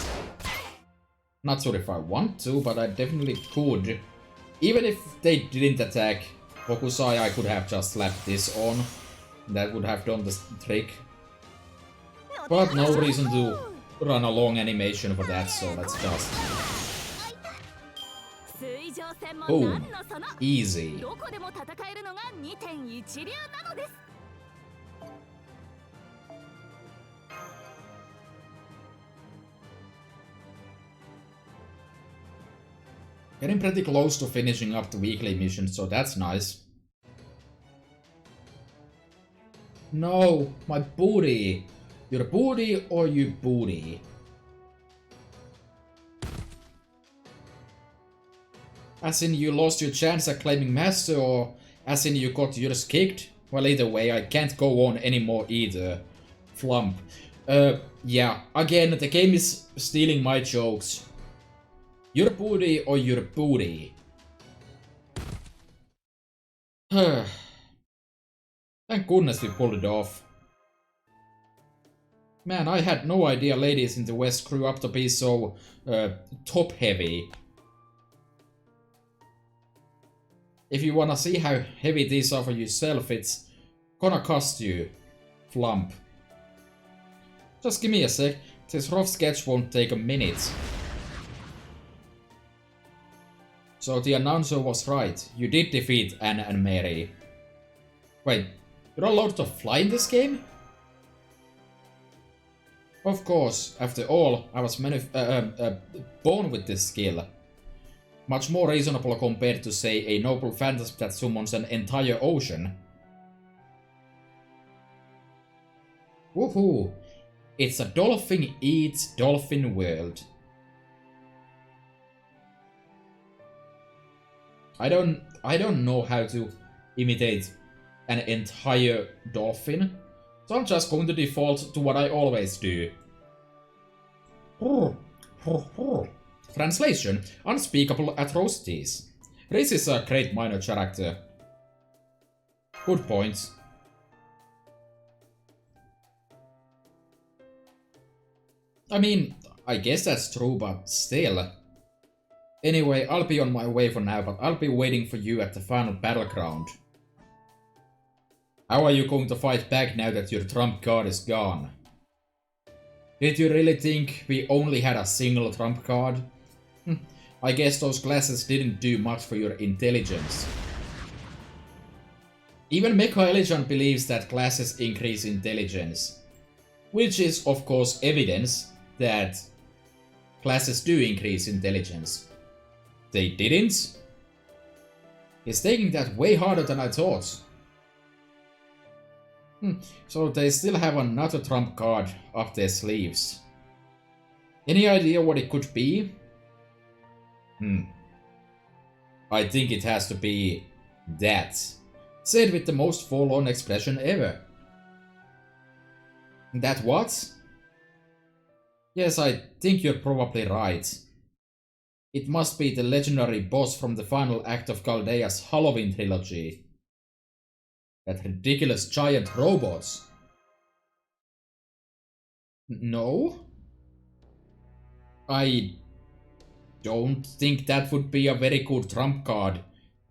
Not sure if I want to, but I definitely could. Even if they didn't attack Hokusai, I could have just slapped this on. That would have done the trick. But no reason to run a long animation for that, so let's just... Boom. Easy. Getting pretty close to finishing up the weekly mission, so that's nice. No, my booty. Your booty or you booty? As in you lost your chance at claiming master, or as in you got yours kicked? Well, either way, I can't go on anymore either. Flump. Yeah, again, the game is stealing my jokes. Your booty or your booty? Thank goodness we pulled it off. Man, I had no idea ladies in the West grew up to be so top-heavy. if you wanna see how heavy these are for yourself, it's gonna cost you. Flump. Just give me a sec. This rough sketch won't take a minute. So the announcer was right. You did defeat Anne and Mary. Wait, you're allowed to fly in this game? Of course, after all, I was born with this skill. Much more reasonable compared to, say, a noble phantasm that summons an entire ocean. Woohoo! It's a dolphin eats dolphin world. I don't know how to imitate an entire dolphin, so I'm just going to default to what I always do. Translation: unspeakable atrocities. Riz is a great minor character. Good point. I mean, I guess that's true, but still. Anyway, I'll be on my way for now, but I'll be waiting for you at the final battleground. How are you going to fight back now that your trump card is gone? Did you really think we only had a single trump card? I guess those glasses didn't do much for your intelligence. Even Mecha Elijan believes that glasses increase intelligence. Which is, of course, evidence that glasses do increase intelligence. They didn't? He's taking that way harder than I thought. So they still have another trump card up their sleeves. Any idea what it could be? I think it has to be that. Said with the most forlorn expression ever. That what? Yes, I think you're probably right. It must be the legendary boss from the final act of Chaldea's Halloween trilogy. That ridiculous giant robot. No? I don't think that would be a very good trump card,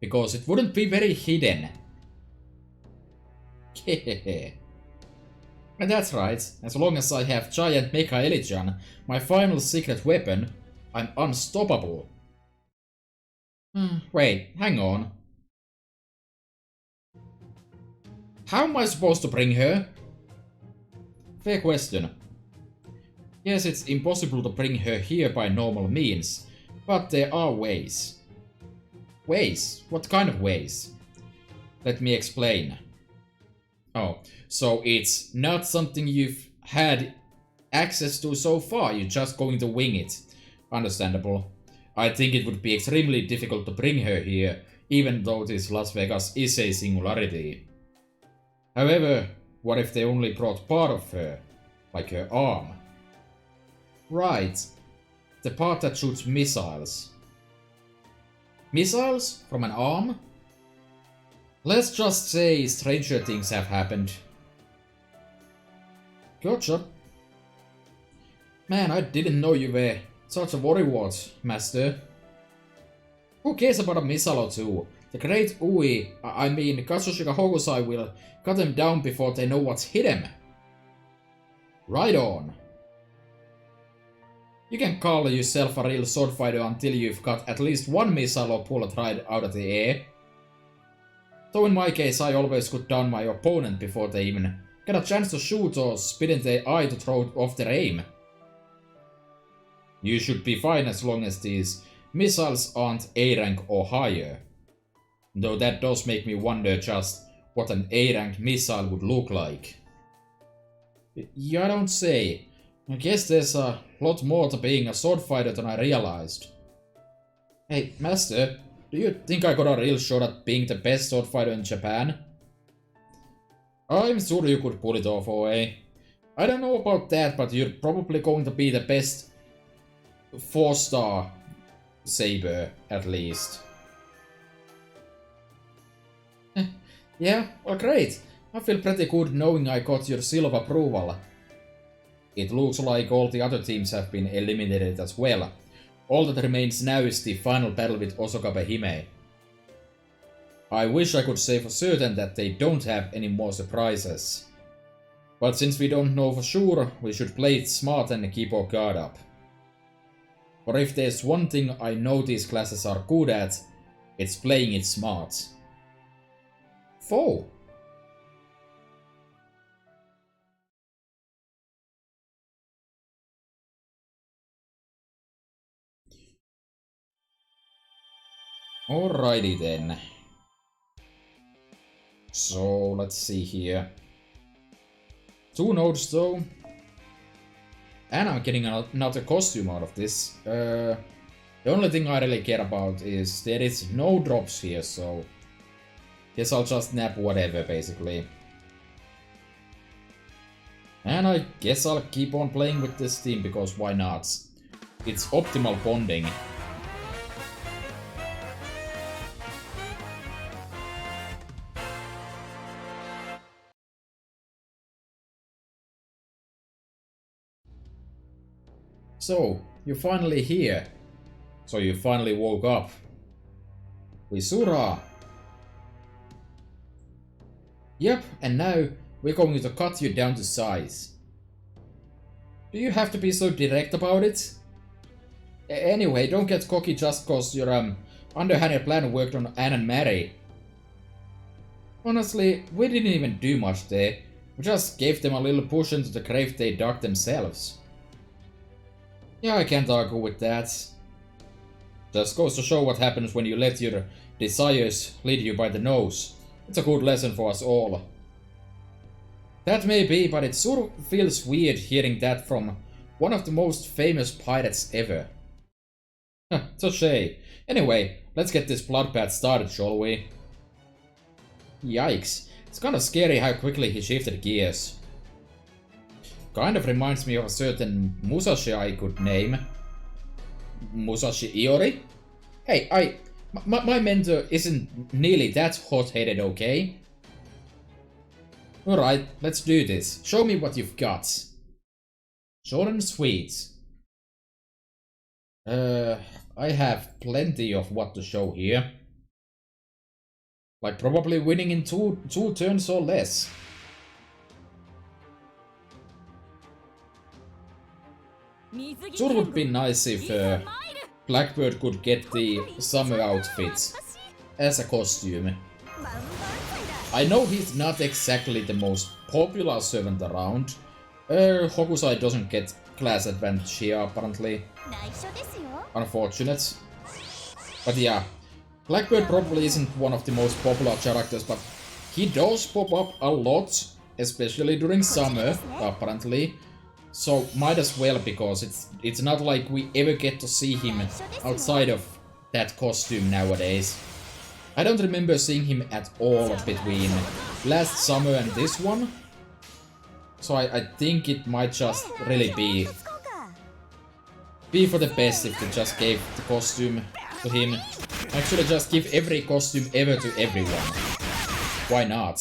because it wouldn't be very hidden. And that's right, as long as I have giant Mecha Elijan, my final secret weapon, I'm unstoppable. Wait, hang on. How am I supposed to bring her? Fair question. Yes, it's impossible to bring her here by normal means, but there are ways. Ways? What kind of ways? Let me explain. Oh, so it's not something you've had access to so far, you're just going to wing it. Understandable. I think it would be extremely difficult to bring her here, even though this Las Vegas is a singularity. However, what if they only brought part of her? Like her arm? Right. The part that shoots missiles. Missiles? From an arm? Let's just say stranger things have happened. Gotcha. Man, I didn't know you were such a worrywart, master. Who cares about a missile or two? The great Ui, I mean Katsushika Hokusai, will cut them down before they know what's hit them. Right on. You can call yourself a real sword fighter until you've got at least one missile or bullet right out of the air. Though in my case I always cut down my opponent before they even get a chance to shoot or spit in their eye to throw off their aim. You should be fine as long as these missiles aren't A rank or higher. Though that does make me wonder just what an A-ranked missile would look like. You don't say. I guess there's a lot more to being a sword fighter than I realized. Hey, master, do you think I got a real shot at being the best sword fighter in Japan? I'm sure you could pull it off, OA. I don't know about that, but you're probably going to be the best 4-star saber, at least. Yeah, well great. I feel pretty good knowing I got your seal of approval. It looks like all the other teams have been eliminated as well. All that remains now is the final battle with Osokabe Hime. I wish I could say for certain that they don't have any more surprises. But since we don't know for sure, we should play it smart and keep our guard up. For if there's one thing I know these classes are good at, it's playing it smart. 4. Alrighty then. So, let's see here. 2 nodes though. And I'm getting another costume out of this. The only thing I really care about is there is no drops here, so... guess I'll just nab whatever, basically. And I guess I'll keep on playing with this team, because why not? It's optimal bonding. So, you're finally here. So you finally woke up. Wisura! Yep, and now we're going to cut you down to size. Do you have to be so direct about it? Anyway, don't get cocky just cause your underhanded plan worked on Anne and Mary. Honestly, we didn't even do much there. We just gave them a little push into the grave they dug themselves. Yeah, I can't argue with that. Just goes to show what happens when you let your desires lead you by the nose. It's a good lesson for us all. That may be, but it sort of feels weird hearing that from one of the most famous pirates ever. Touché. Anyway, let's get this bloodbath started, shall we? Yikes. It's kind of scary how quickly he shifted gears. Kind of reminds me of a certain Musashi I could name. Musashi Iori? Hey, my mentor isn't nearly that hot-headed, okay? Alright, let's do this. Show me what you've got. Short and sweet. I have plenty of what to show here. Like probably winning in two turns or less. Sure would be nice if Blackbird could get the summer outfit as a costume. I know he's not exactly the most popular servant around. Hokusai doesn't get class advantage here apparently. Unfortunate. But yeah, Blackbird probably isn't one of the most popular characters, but he does pop up a lot, especially during summer, apparently. So might as well, because it's not like we ever get to see him outside of that costume nowadays. I don't remember seeing him at all between last summer and this one. So I think it might just really be for the best if they just gave the costume to him. Actually just give every costume ever to everyone. Why not?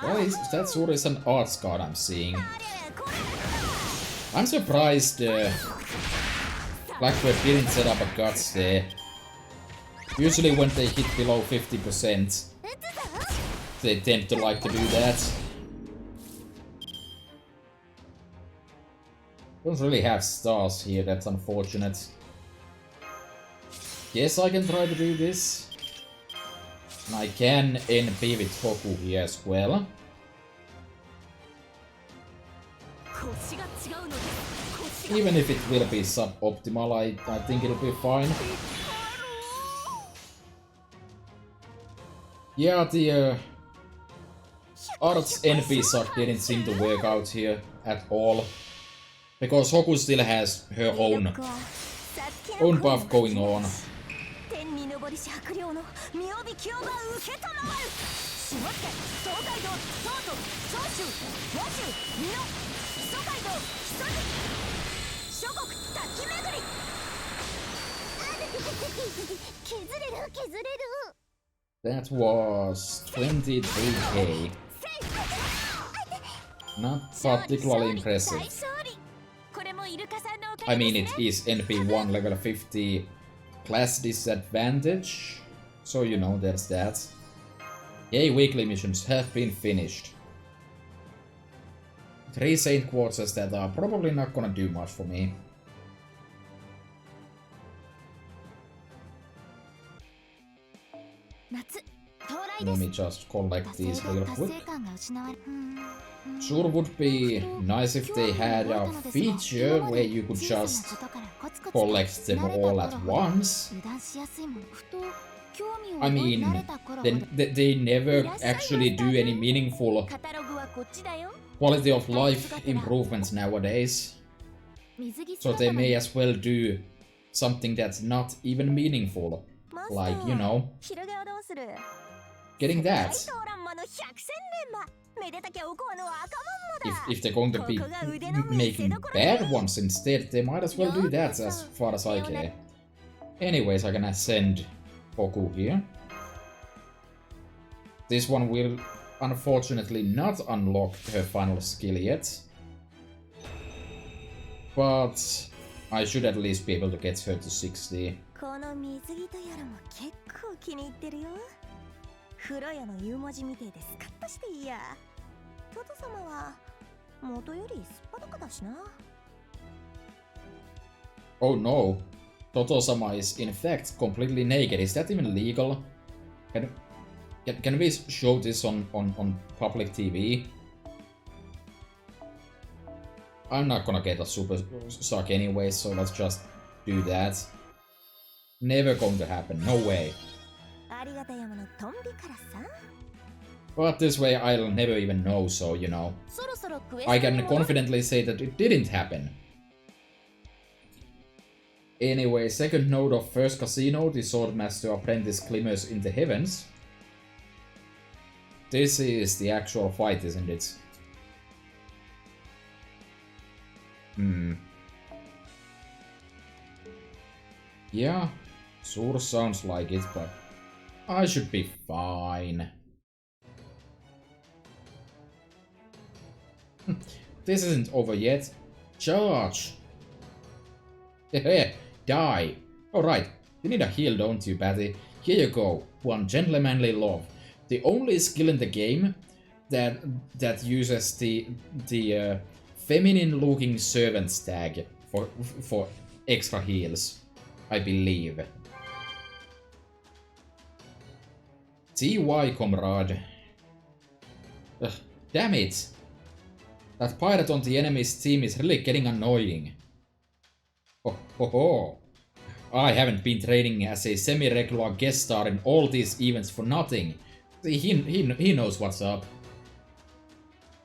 Well, that sort is an arts card I'm seeing. I'm surprised Blackbird didn't set up a guts there. Usually when they hit below 50%, they tend to like to do that. Don't really have stars here, that's unfortunate. Yes, I can try to do this. And I can NP with Hoku here as well. Even if it will be suboptimal, I think it'll be fine. Yeah, the Arts NP suck didn't seem to work out here at all. Because Hoku still has her own buff going on. That was 23k. Not particularly impressive. I mean, it is NP1 level 50 class disadvantage, so you know, there's that. Yay, weekly missions have been finished. 3 Saint Quarters that are probably not gonna do much for me. Let me just collect these real quick. Sure would be nice if they had a feature where you could just collect them all at once. I mean, they never actually do any meaningful quality of life improvements nowadays. So they may as well do something that's not even meaningful. Like, you know, getting that. If they're going to be making bad ones instead, they might as well do that as far as I care. Anyways, I can ascend Hoku here. This one will unfortunately not unlock her final skill yet. But I should at least be able to get her to 60. Oh no, Toto-sama is in fact completely naked. Is that even legal? Can we show this on public TV? I'm not gonna get a super suck anyway, so let's just do that. Never going to happen, no way. But this way I'll never even know, so you know. I can confidently say that it didn't happen. Anyway, second node of first casino, the Swordmaster Apprentice glimmers in the heavens. This is the actual fight, isn't it? Yeah, sort of sounds like it, but I should be fine. This isn't over yet. Charge! Hehe, die! Alright, you need a heal, don't you, Patty? Here you go, one gentlemanly love. The only skill in the game that uses the feminine-looking servant's tag for extra heals, I believe. TY, comrade. Ugh, damn it! That pirate on the enemy's team is really getting annoying. Oh, ho, ho. I haven't been training as a semi-regular guest star in all these events for nothing. He knows what's up.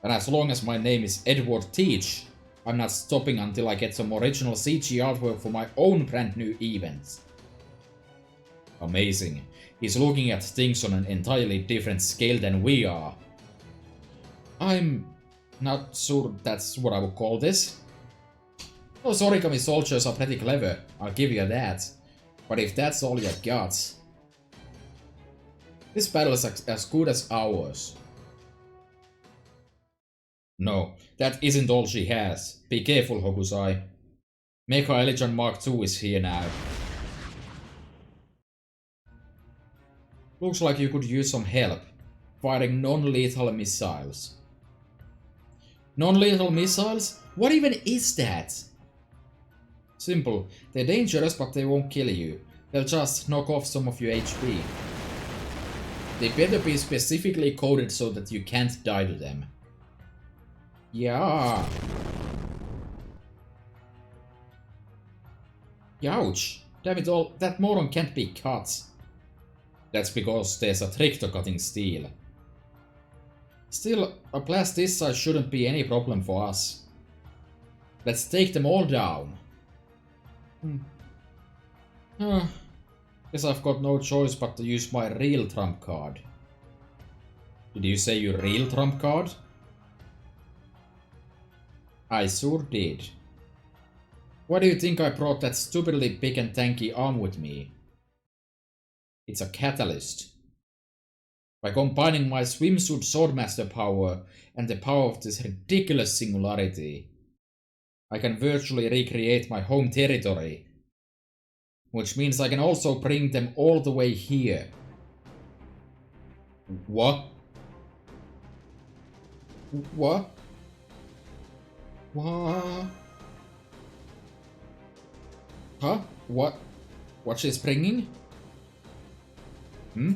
And as long as my name is Edward Teach, I'm not stopping until I get some original CG artwork for my own brand new events. Amazing. He's looking at things on an entirely different scale than we are. I'm not sure that's what I would call this. Those origami soldiers are pretty clever, I'll give you that. But if that's all you got... This battle is as good as ours. No, that isn't all she has. Be careful, Hokusai. Mecha Elijan Mark II is here now. Looks like you could use some help. Firing non-lethal missiles. Non-lethal missiles? What even is that? Simple. They're dangerous, but they won't kill you. They'll just knock off some of your HP. They better be specifically coded so that you can't die to them. Yeah. Ouch. Damn it all, that moron can't be cut. That's because there's a trick to cutting steel. Still, a blast this size shouldn't be any problem for us. Let's take them all down. Guess I've got no choice but to use my real trump card. Did you say your real trump card? I sure did. Why do you think I brought that stupidly big and tanky arm with me? It's a catalyst. By combining my swimsuit swordmaster power and the power of this ridiculous singularity, I can virtually recreate my home territory. Which means I can also bring them all the way here. What? What? What? Huh? What? What she's bringing? Hmm?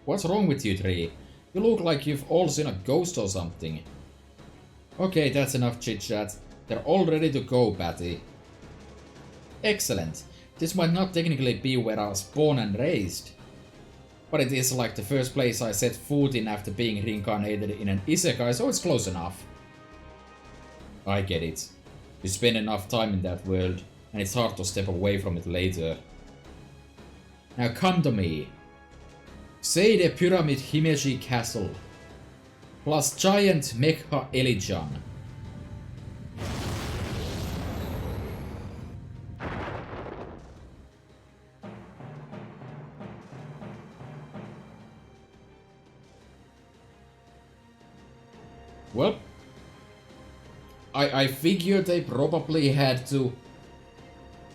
What's wrong with you three? You look like you've all seen a ghost or something. Okay, that's enough chit-chat. They're all ready to go, Patty. Excellent. This might not technically be where I was born and raised, but it is like the first place I set foot in after being reincarnated in an isekai, so it's close enough. I get it. You spend enough time in that world, and it's hard to step away from it later. Now come to me. Say the Pyramid Himeji Castle, plus giant Mecha Elijan. Well, I figured they probably had to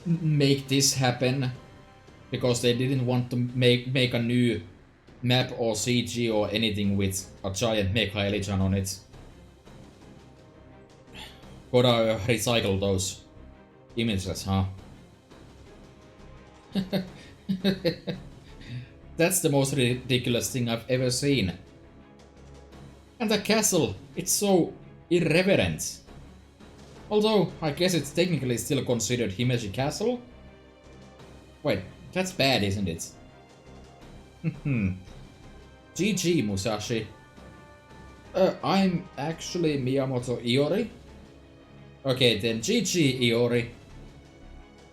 make this happen because they didn't want to make a new map or CG or anything with a giant Mecha Elijan on it. Gotta recycle those images, huh? That's the most ridiculous thing I've ever seen. And the castle, it's so irreverent. Although, I guess it's technically still considered Himeji Castle? Wait, that's bad, isn't it? GG, Musashi. I'm actually Miyamoto Iori. Okay, then GG, Iori.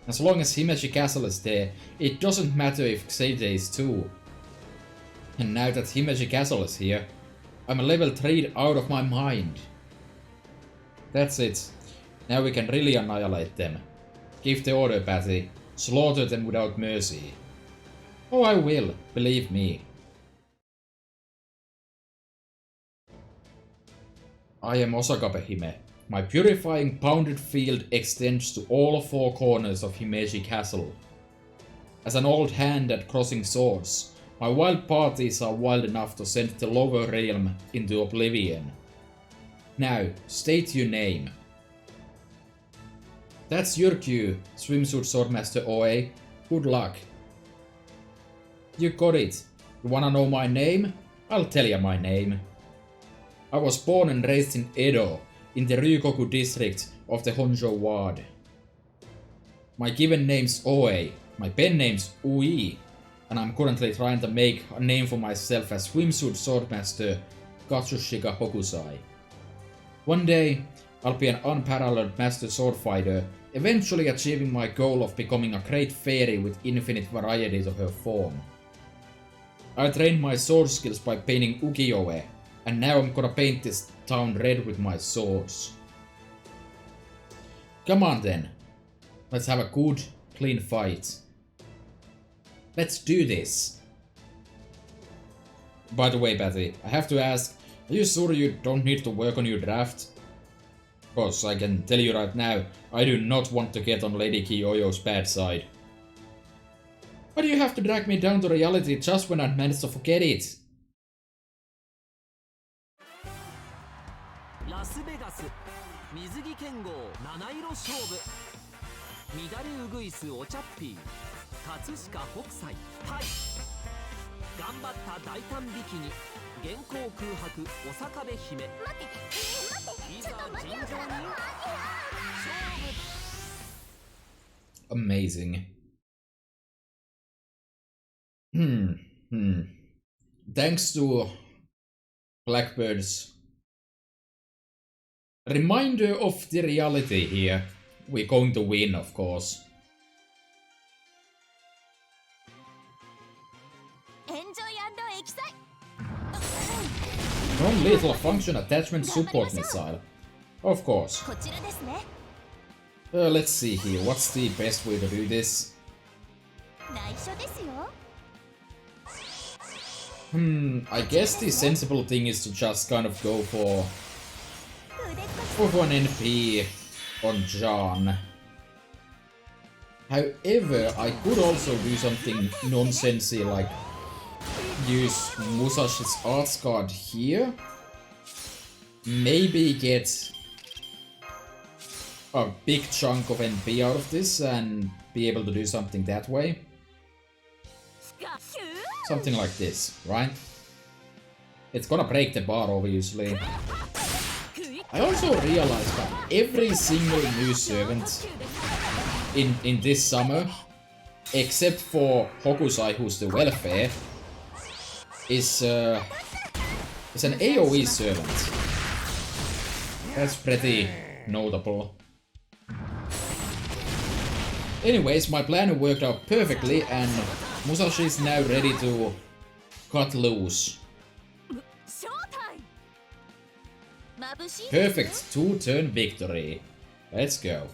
As long as Himeji Castle is there, it doesn't matter if Xayde is too. And now that Himeji Castle is here, I'm a level 3 out of my mind. That's it. Now we can really annihilate them. Give the order, Patty. Slaughter them without mercy. Oh, I will, believe me. I am Osakabe Hime. My purifying pounded field extends to all four corners of Himeji Castle. As an old hand at crossing swords, my wild parties are wild enough to send the lower realm into oblivion. Now, state your name. That's your cue, Swimsuit Swordmaster OA. Good luck. You got it. You wanna know my name? I'll tell you my name. I was born and raised in Edo, in the Ryukoku district of the Honjo Ward. My given name's OA, my pen name's UI, and I'm currently trying to make a name for myself as Swimsuit Swordmaster Katsushika Hokusai. One day, I'll be an unparalleled master swordfighter, eventually achieving my goal of becoming a great fairy with infinite variety to her form. I trained my sword skills by painting ukiyo-e, and now I'm gonna paint this town red with my swords. Come on then, let's have a good, clean fight. Let's do this. By the way, Patty, I have to ask, are you sure you don't need to work on your draft? Cause I can tell you right now, I do not want to get on Lady Kiyoyo's bad side. Why do you have to drag me down to reality just when I managed to forget it? Las Vegas, 水着剣豪七色勝負。乱れうぐいすお茶っぴー、葛飾北斎対。頑張った大胆ビキニ、現行空白お坂部姫。待って、ちょっと待ってよ。勝負。Amazing. Thanks to Blackbird's reminder of the reality here. We're going to win, of course. Non-lethal function attachment support missile. Of course. Let's see here. What's the best way to do this? I guess the sensible thing is to just kind of go for an NP on John. However, I could also do something nonsensy like use Musashi's Arts card here. Maybe get a big chunk of NP out of this and be able to do something that way. Something like this, right? It's gonna break the bar, obviously. I also realized that every single new servant in this summer, except for Hokusai, who's the welfare, is an AoE servant. That's pretty notable. Anyways, my plan worked out perfectly and Musashi is now ready to cut loose. Perfect 2-turn victory. Let's go.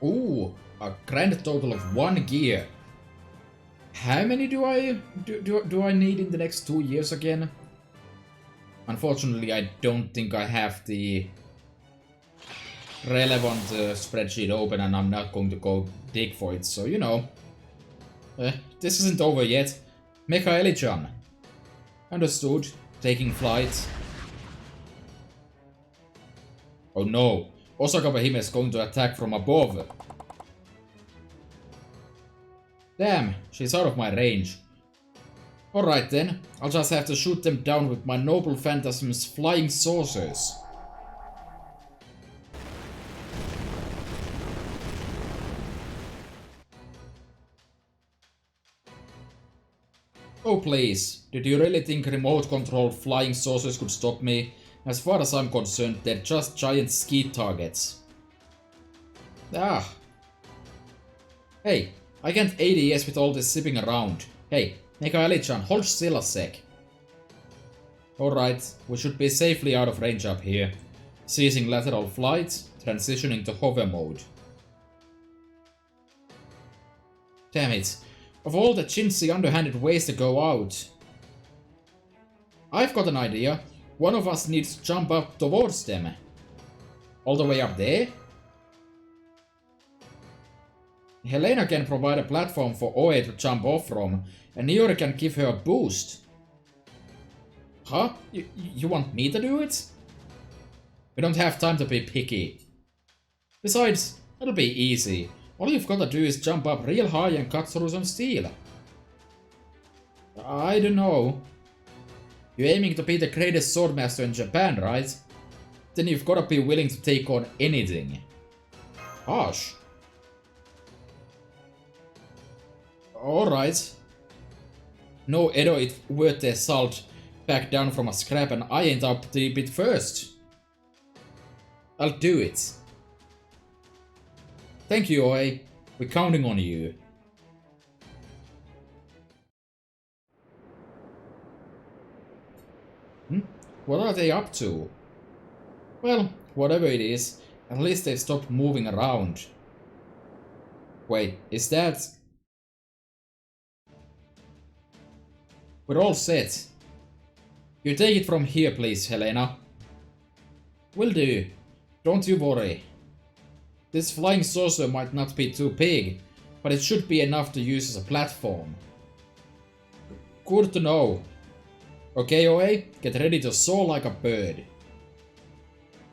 Ooh, a grand total of 1 gear. How many do I need in the next 2 years again? Unfortunately, I don't think I have the relevant spreadsheet open and I'm not going to go dig for it, so you know. This isn't over yet. Mecha Eli-chan. Understood. Taking flight. Oh no. Osaka Hime is going to attack from above. Damn, she's out of my range. Alright then, I'll just have to shoot them down with my Noble Phantasm's flying saucers. Oh please, did you really think remote-controlled flying saucers could stop me? As far as I'm concerned, they're just giant skeet targets. Ah. Hey, I can't ADS with all this zipping around. Hey, Mecha Eli-chan, hold still a sec. Alright, we should be safely out of range up here. Ceasing lateral flight, transitioning to hover mode. Damn it. Of all the chintzy underhanded ways to go out. I've got an idea. One of us needs to jump up towards them. All the way up there? Helena can provide a platform for Oe to jump off from, and Niori can give her a boost. Huh? You want me to do it? We don't have time to be picky. Besides, it'll be easy. All you've got to do is jump up real high and cut through some steel. I don't know. You're aiming to be the greatest swordmaster in Japan, right? Then you've got to be willing to take on anything. Harsh. Alright. No Edo it worth their salt back down from a scrap and I ain't up the bit first. I'll do it. Thank you, Oe. We're counting on you. What are they up to? Well, whatever it is, at least they've stopped moving around. Wait, is that... We're all set. You take it from here, please, Helena. Will do. Don't you worry. This flying saucer might not be too big, but it should be enough to use as a platform. Good to know. Okay, Oe, get ready to soar like a bird.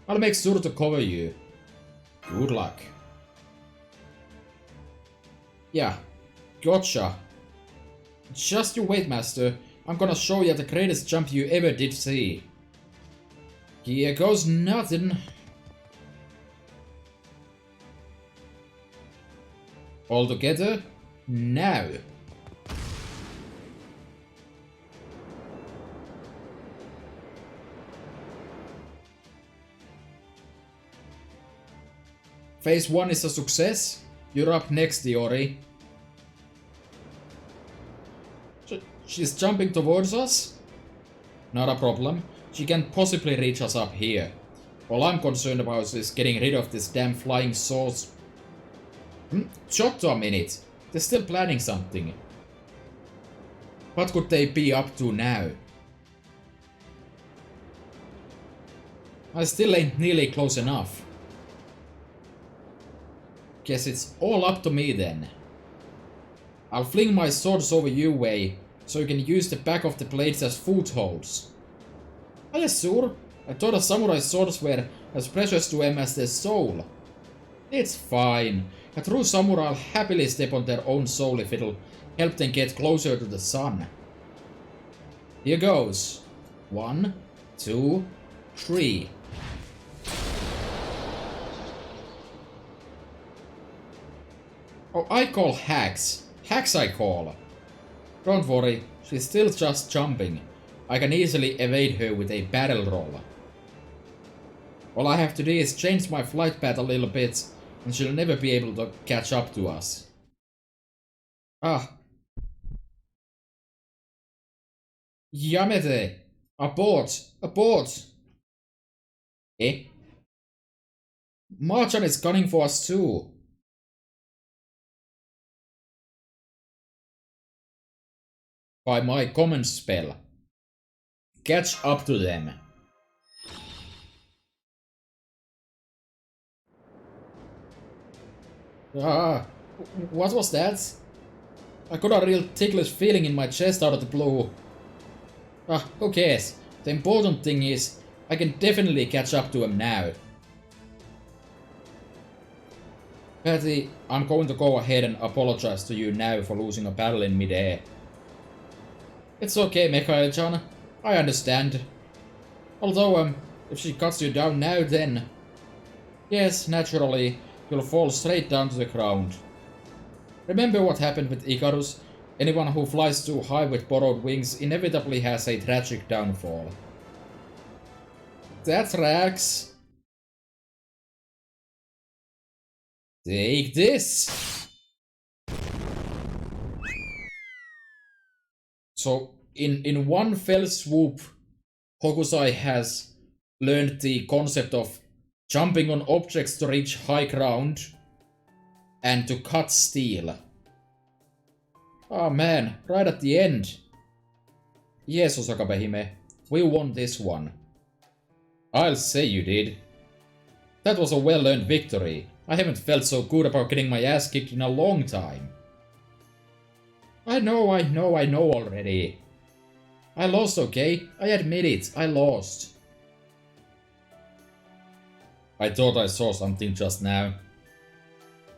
I'll make sure to cover you. Good luck. Yeah, gotcha. Just you wait, Master. I'm gonna show you the greatest jump you ever did see. Here goes nothing. All together, now. Phase 1 is a success. You're up next, Iori. She's jumping towards us? Not a problem. She can't possibly reach us up here. All I'm concerned about is getting rid of this damn flying sauce. Shut a minute. They're still planning something. What could they be up to now? I still ain't nearly close enough. Guess it's all up to me then. I'll fling my swords over your way, so you can use the back of the blades as footholds. Are you sure? I thought the samurai swords were as precious to them as their soul. It's fine. A true samurai will happily step on their own soul if it'll help them get closer to the sun. Here goes. 1, 2, 3. Oh, I call hacks. Hacks I call. Don't worry, she's still just jumping. I can easily evade her with a barrel roll. All I have to do is change my flight path a little bit, and she'll never be able to catch up to us. Ah. Yamete! Abort! Abort! Eh? Marchan is gunning for us too. By my command spell. Catch up to them. Ah, what was that? I got a real ticklish feeling in my chest out of the blue. Ah, who cares? The important thing is, I can definitely catch up to him now. Patty, I'm going to go ahead and apologize to you now for losing a battle in midair. It's okay, Mikhail-chan. I understand. Although, if she cuts you down now, then... Yes, naturally, you'll fall straight down to the ground. Remember what happened with Icarus? Anyone who flies too high with borrowed wings inevitably has a tragic downfall. That tracks. Take this! So, in one fell swoop, Hokusai has learned the concept of jumping on objects to reach high ground and to cut steel. Oh man, right at the end. Yes, Osakabe-hime, we won this one. I'll say you did. That was a well-earned victory. I haven't felt so good about getting my ass kicked in a long time. I know already. I lost, okay? I admit it, I lost. I thought I saw something just now.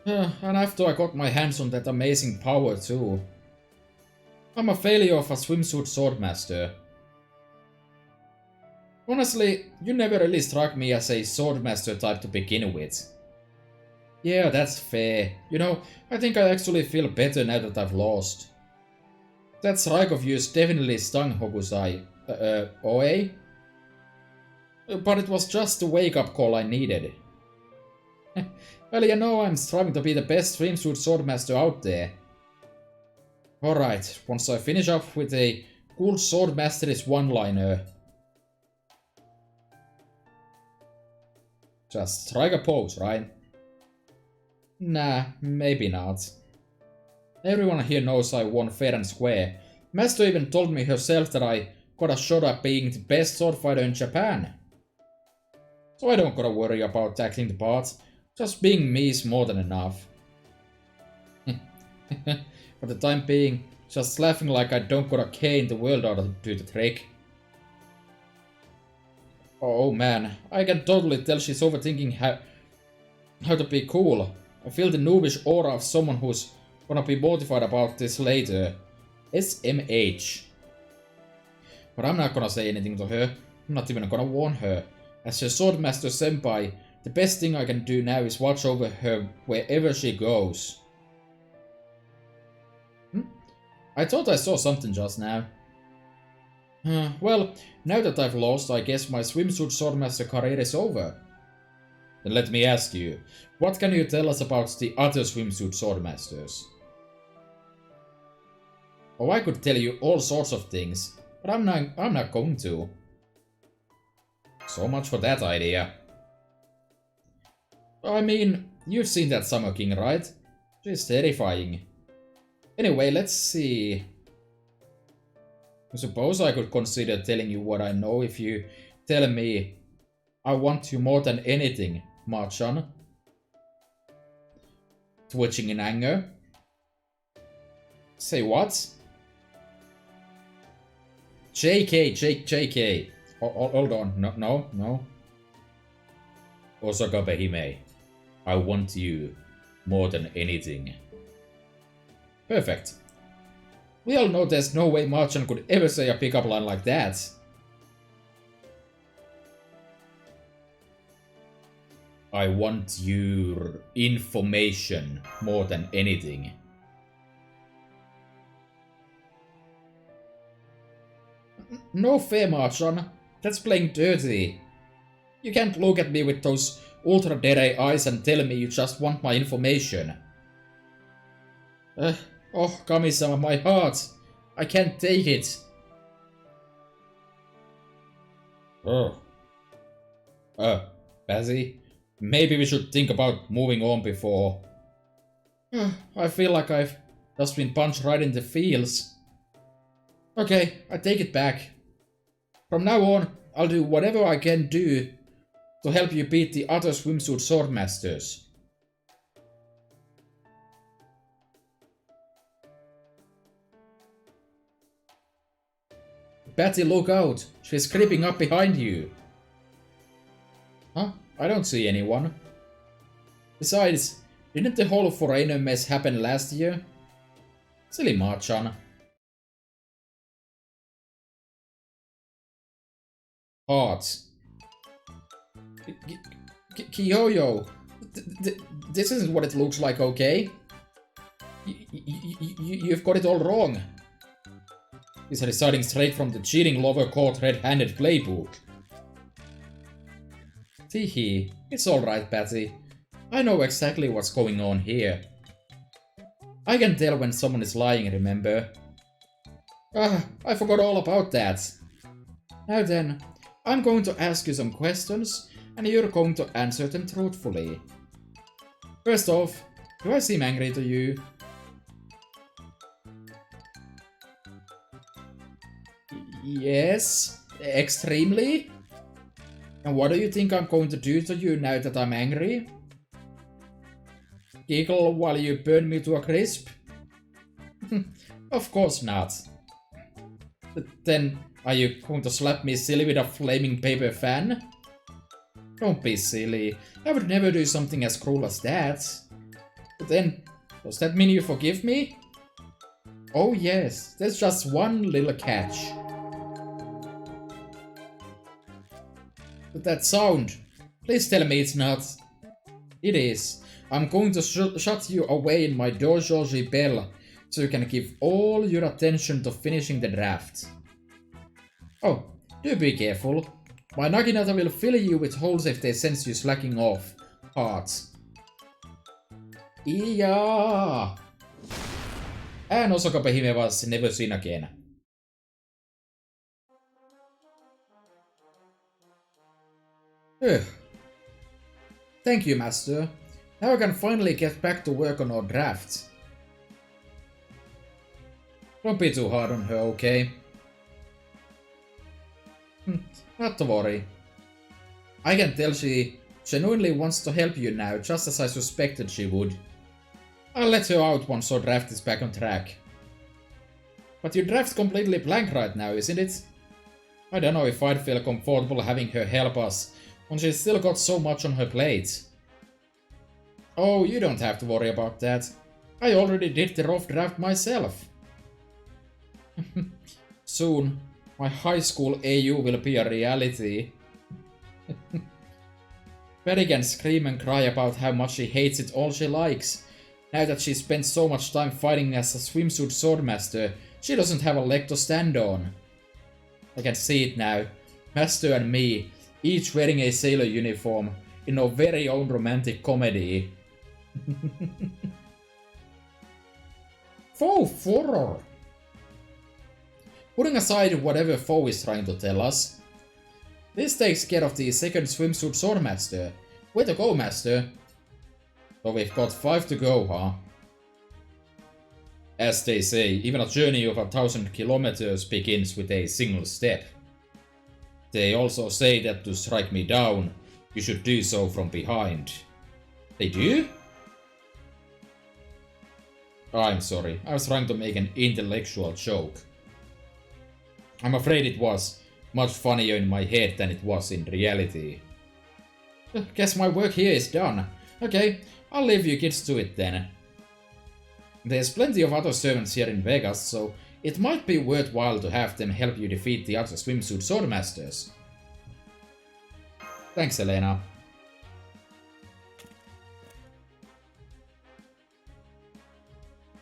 And after I got my hands on that amazing power too. I'm a failure of a swimsuit swordmaster. Honestly, you never really struck me as a swordmaster type to begin with. Yeah, that's fair. You know, I think I actually feel better now that I've lost. That strike of yours definitely stung, Hokusai. OA? But it was just the wake-up call I needed. Well, you know, I'm striving to be the best swimsuit swordmaster out there. Alright, once I finish up with a cool swordmaster's one-liner. Just strike a pose, right? Nah, maybe not. Everyone here knows I won fair and square. Master even told me herself that I got a shot at being the best sword fighter in Japan. So I don't gotta worry about acting the part. Just being me is more than enough. For the time being, just laughing like I don't got a care in the world out to do the trick. Oh man, I can totally tell she's overthinking how to be cool. I feel the noobish aura of someone who's gonna be mortified about this later. SMH. But I'm not gonna say anything to her. I'm not even gonna warn her. As her swordmaster senpai, the best thing I can do now is watch over her wherever she goes. I thought I saw something just now. Well, now that I've lost, I guess my swimsuit swordmaster career is over. Then let me ask you, what can you tell us about the other swimsuit swordmasters? Oh, I could tell you all sorts of things, but I'm not going to. So much for that idea. I mean, you've seen that Summer King, right? She's terrifying. Anyway, let's see. I suppose I could consider telling you what I know if you tell me I want you more than anything, Marchan. Twitching in anger. Say what? JK. Hold on. No. Osaka Behime. I want you more than anything. Perfect. We all know there's no way Marchan could ever say a pickup line like that. I want your information more than anything. No fair, Marchan. That's playing dirty. You can't look at me with those ultra dead eyes and tell me you just want my information. Oh, Kami-sama, my heart. I can't take it. Bazzy, maybe we should think about moving on before. I feel like I've just been punched right in the feels. Okay, I take it back. From now on, I'll do whatever I can do to help you beat the other swimsuit swordmasters. Patty, look out! She's creeping up behind you. Huh? I don't see anyone. Besides, didn't the whole foreigner mess happen last year? Silly Marchan. Hearts. Kiyoyo, this isn't what it looks like, okay? You've got it all wrong. He's reciting straight from the cheating lover caught red-handed playbook. Teehee, it's alright, Patty. I know exactly what's going on here. I can tell when someone is lying, remember? I forgot all about that. Now then, I'm going to ask you some questions, and you're going to answer them truthfully. First off, do I seem angry to you? Yes, extremely. And what do you think I'm going to do to you now that I'm angry? Giggle while you burn me to a crisp? Of course not. Then, are you going to slap me silly with a flaming paper fan? Don't be silly. I would never do something as cruel as that. But then, does that mean you forgive me? Oh yes, there's just one little catch. But that sound, please tell me it's not. It is. I'm going to shut you away in my dojo bell so you can give all your attention to finishing the draft. Oh, do be careful. My Naginata will fill you with holes if they sense you slacking off. Hearts. Yeah. And Osaka Behime was never seen again. Thank you, Master. Now I can finally get back to work on our draft. Don't be too hard on her, okay? Not to worry. I can tell she genuinely wants to help you now, just as I suspected she would. I'll let her out once our draft is back on track. But your draft's completely blank right now, isn't it? I don't know if I'd feel comfortable having her help us when she's still got so much on her plate. Oh, you don't have to worry about that. I already did the rough draft myself. Soon, my high school AU will be a reality. Betty can scream and cry about how much she hates it all she likes. Now that she spent so much time fighting as a swimsuit swordmaster, she doesn't have a leg to stand on. I can see it now. Master and me, each wearing a sailor uniform, in our very own romantic comedy. Faux horror! Putting aside whatever Foe is trying to tell us, this takes care of the second swimsuit swordmaster. Way to go, master! So we've got 5 to go, huh? As they say, even a journey of 1,000 kilometers begins with a single step. They also say that to strike me down, you should do so from behind. They do? I'm sorry, I was trying to make an intellectual joke. I'm afraid it was much funnier in my head than it was in reality. Guess my work here is done. Okay, I'll leave you kids to it then. There's plenty of other servants here in Vegas, so it might be worthwhile to have them help you defeat the other swimsuit swordmasters. Thanks, Elena.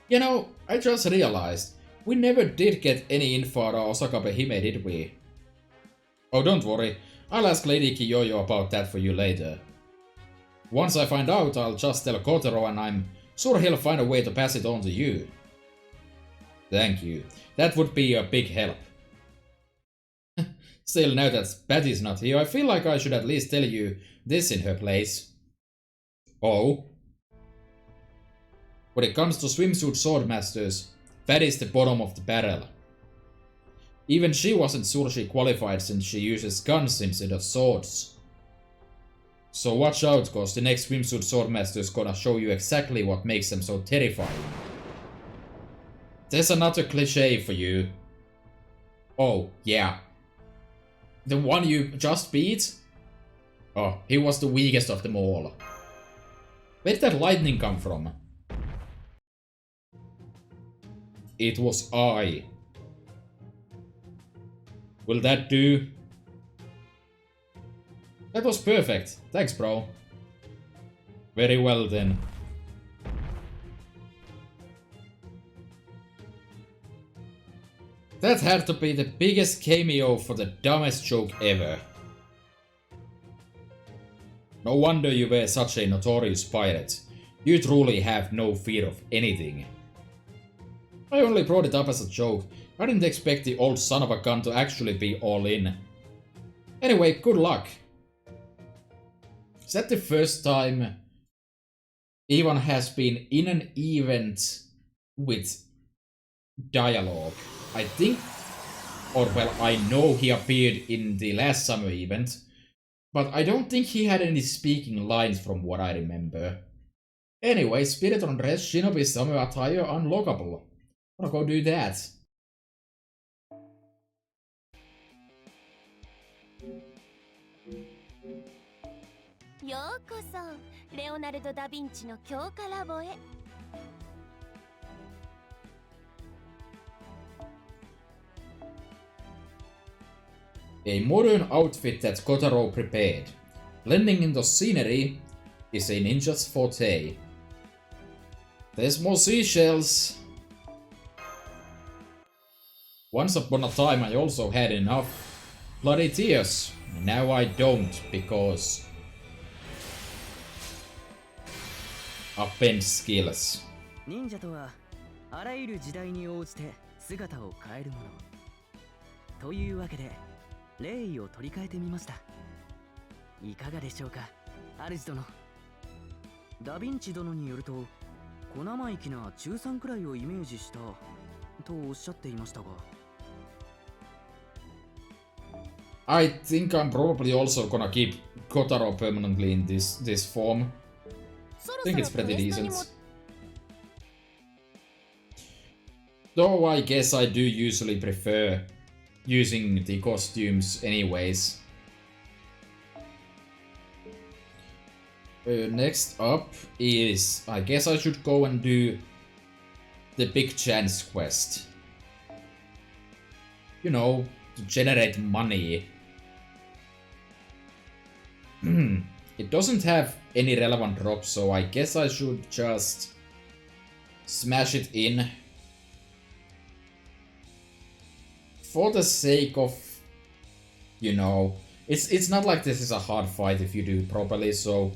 You know, I just realized, we never did get any info on Osakabe Hime, did we? Oh, don't worry, I'll ask Lady Kiyoyo about that for you later. Once I find out, I'll just tell Kotaro and I'm sure he'll find a way to pass it on to you. Thank you, that would be a big help. Still, now that Patty's not here, I feel like I should at least tell you this in her place. Oh? When it comes to swimsuit swordmasters, Patty's the bottom of the barrel. Even she wasn't sure she qualified since she uses guns instead of swords. So watch out, cause the next swimsuit swordmaster's gonna show you exactly what makes them so terrifying. There's another cliché for you. Oh, yeah. The one you just beat? Oh, he was the weakest of them all. Where did that lightning come from? It was I. Will that do? That was perfect. Thanks, bro. Very well then. That had to be the biggest cameo for the dumbest joke ever. No wonder you were such a notorious pirate. You truly have no fear of anything. I only brought it up as a joke. I didn't expect the old son of a gun to actually be all in. Anyway, good luck. Is that the first time Ivan has been in an event with dialogue? I think, or well, I know he appeared in the last summer event, but I don't think he had any speaking lines from what I remember. Anyway, Spiritron Dress Shinobi Summer Attire unlockable. Wanna go do that. Yokoso, Leonardo da Vinci no Kyoka Labo e. A modern outfit that Kotaro prepared. Blending into scenery is a ninja's forte. There's more seashells. Once upon a time I also had enough bloody tears. Now I don't, because append skills. 忍者とはあらゆる時代に応じて姿を変えるもの。というわけで礼儀を取り替えてみました。いかがでしょうか、主殿。ダヴィンチ殿によると、小生意気な中3くらいをイメージしたとおっしゃっていましたが。I think I'm probably also gonna keep Kotaro permanently in this form. I think it's pretty decent. Though I guess I do usually prefer using the costumes anyways. Next up is, I guess I should go and do the Big Chance quest. You know, to generate money. It doesn't have any relevant drops, so I guess I should just smash it in. For the sake of, you know, It's not like this is a hard fight if you do it properly, so...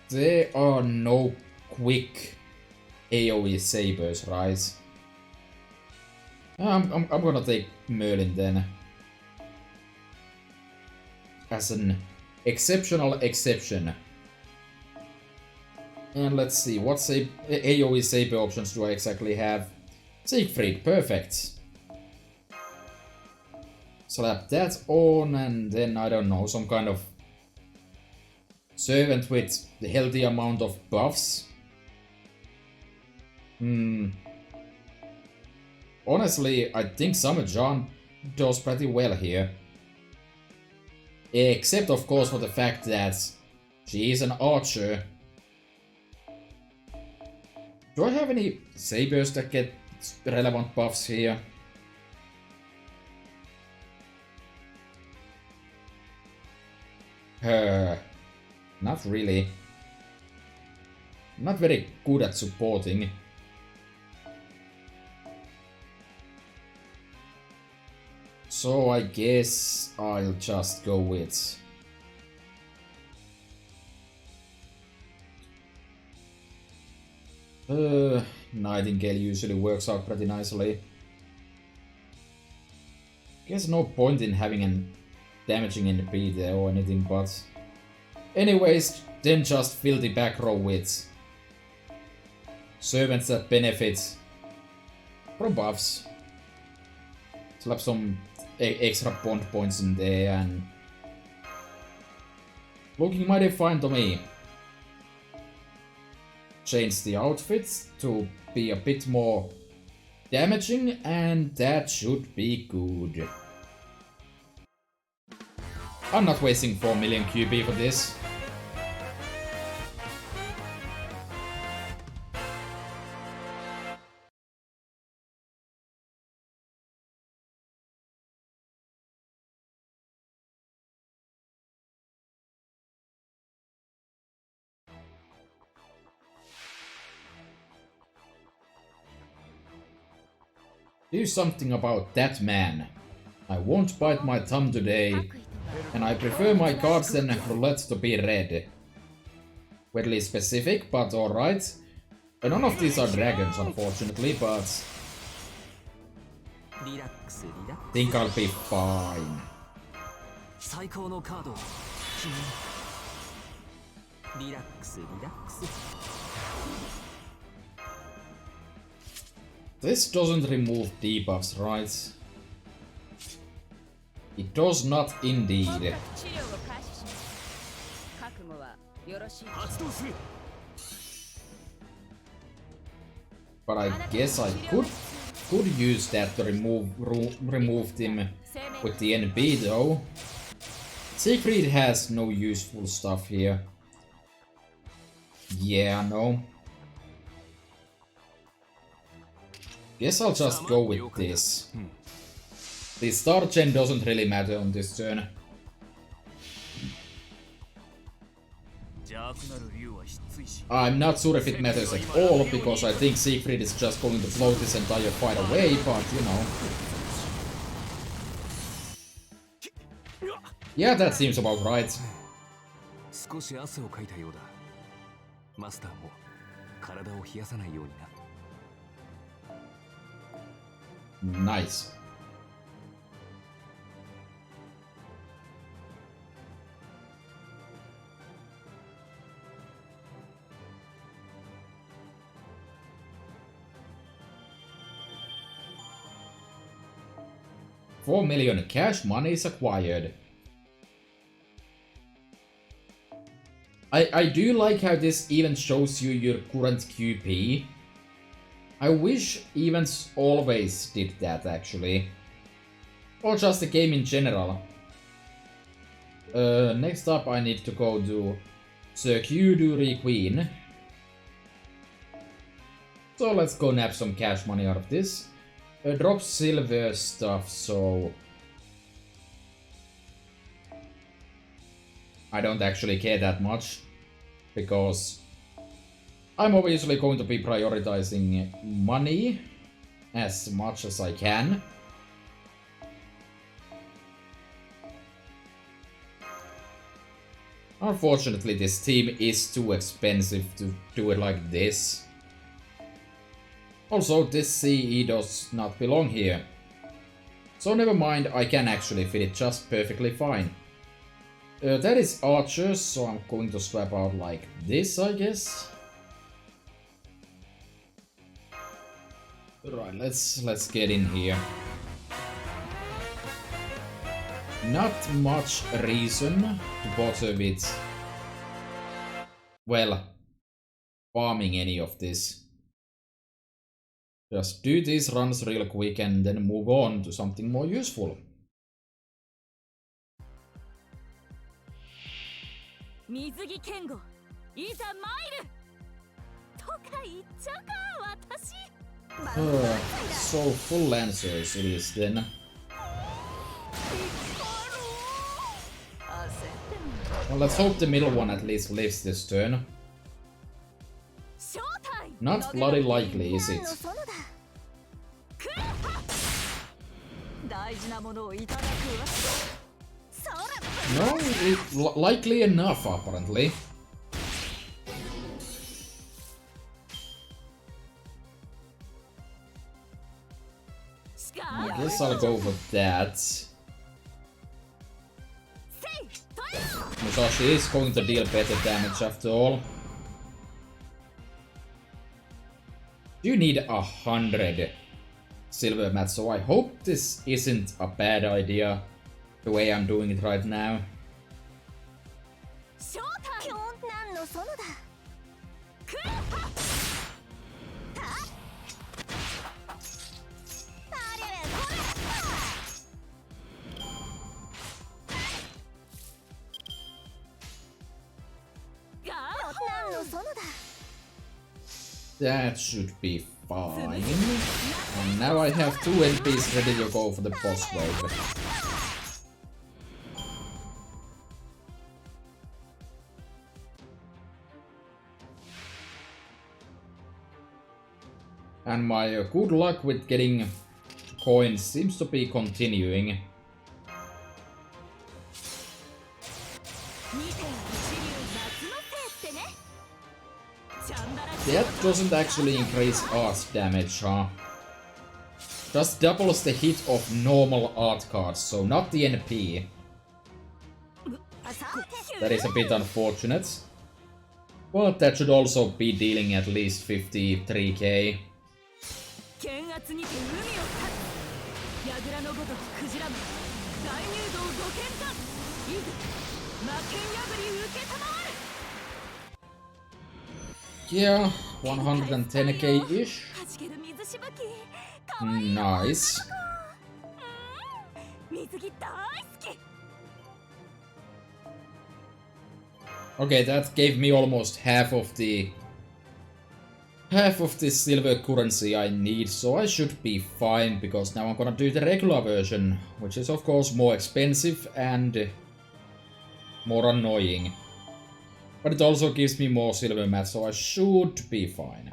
There are no quick AoE sabers, right? I'm gonna take Merlin then. As an exceptional exception. And let's see, what AoE saber options do I exactly have? Siegfried, perfect. Slap that on, and then, I don't know, some kind of servant with the healthy amount of buffs. Honestly, I think Summer John does pretty well here. Except, of course, for the fact that she is an archer. Do I have any sabers that get relevant buffs here? Not really. Not very good at supporting. So I guess I'll just go with... Nightingale usually works out pretty nicely. Guess no point in having an damaging NP there or anything, but... Anyways, then just fill the back row with servants that benefit from buffs. Slap some extra bond points in there and... Looking mighty fine to me. Change the outfits to be a bit more damaging, and that should be good. I'm not wasting 4 million QP for this. Do something about that man. I won't bite my thumb today, and I prefer my cards and roulette to be red. Weirdly specific, but alright. None of these are dragons, unfortunately, but... think I'll be fine. This doesn't remove debuffs, right? It does not indeed. But I guess I could use that to remove them with the NB though. Siegfried has no useful stuff here. Yeah, no. Guess I'll just go with this. The star gen doesn't really matter on this turn. I'm not sure if it matters at all, because I think Siegfried is just going to blow this entire fight away, but you know. Yeah, that seems about right. Nice. $4 million cash money is acquired. I do like how this even shows you your current QP. I wish events always did that, actually. Or just the game in general. Next up I need to go to Circuit du Queen. So let's go nab some cash money out of this. Drop silver stuff, so... I don't actually care that much. Because I'm obviously going to be prioritizing money. as much as I can. Unfortunately, this team is too expensive to do it like this. Also, this CE does not belong here. So never mind, I can actually fit it just perfectly fine. That is archers, so I'm going to swap out like this, I guess. Right, let's get in here. Not much reason to bother with, well, farming any of this. Just do these runs real quick and then move on to something more useful. So full lancers it is then. Well, let's hope the middle one at least lives this turn. Not bloody likely, is it? No, likely enough, apparently. I guess I'll go for that. Musashi is going to deal better damage after all. You need 100 silver mats, so I hope this isn't a bad idea the way I'm doing it right now. That should be fine. And now I have 2 NPs ready to go for the boss wave. And my good luck with getting coins seems to be continuing. That doesn't actually increase art damage, huh? Just doubles the hit of normal art cards, so not the NP. That is a bit unfortunate. But that should also be dealing at least 53k. Yeah, 110k-ish. Nice. Okay, that gave me almost half of the silver currency I need, so I should be fine, because now I'm gonna do the regular version, which is of course more expensive and more annoying. But it also gives me more silver mats, so I should be fine.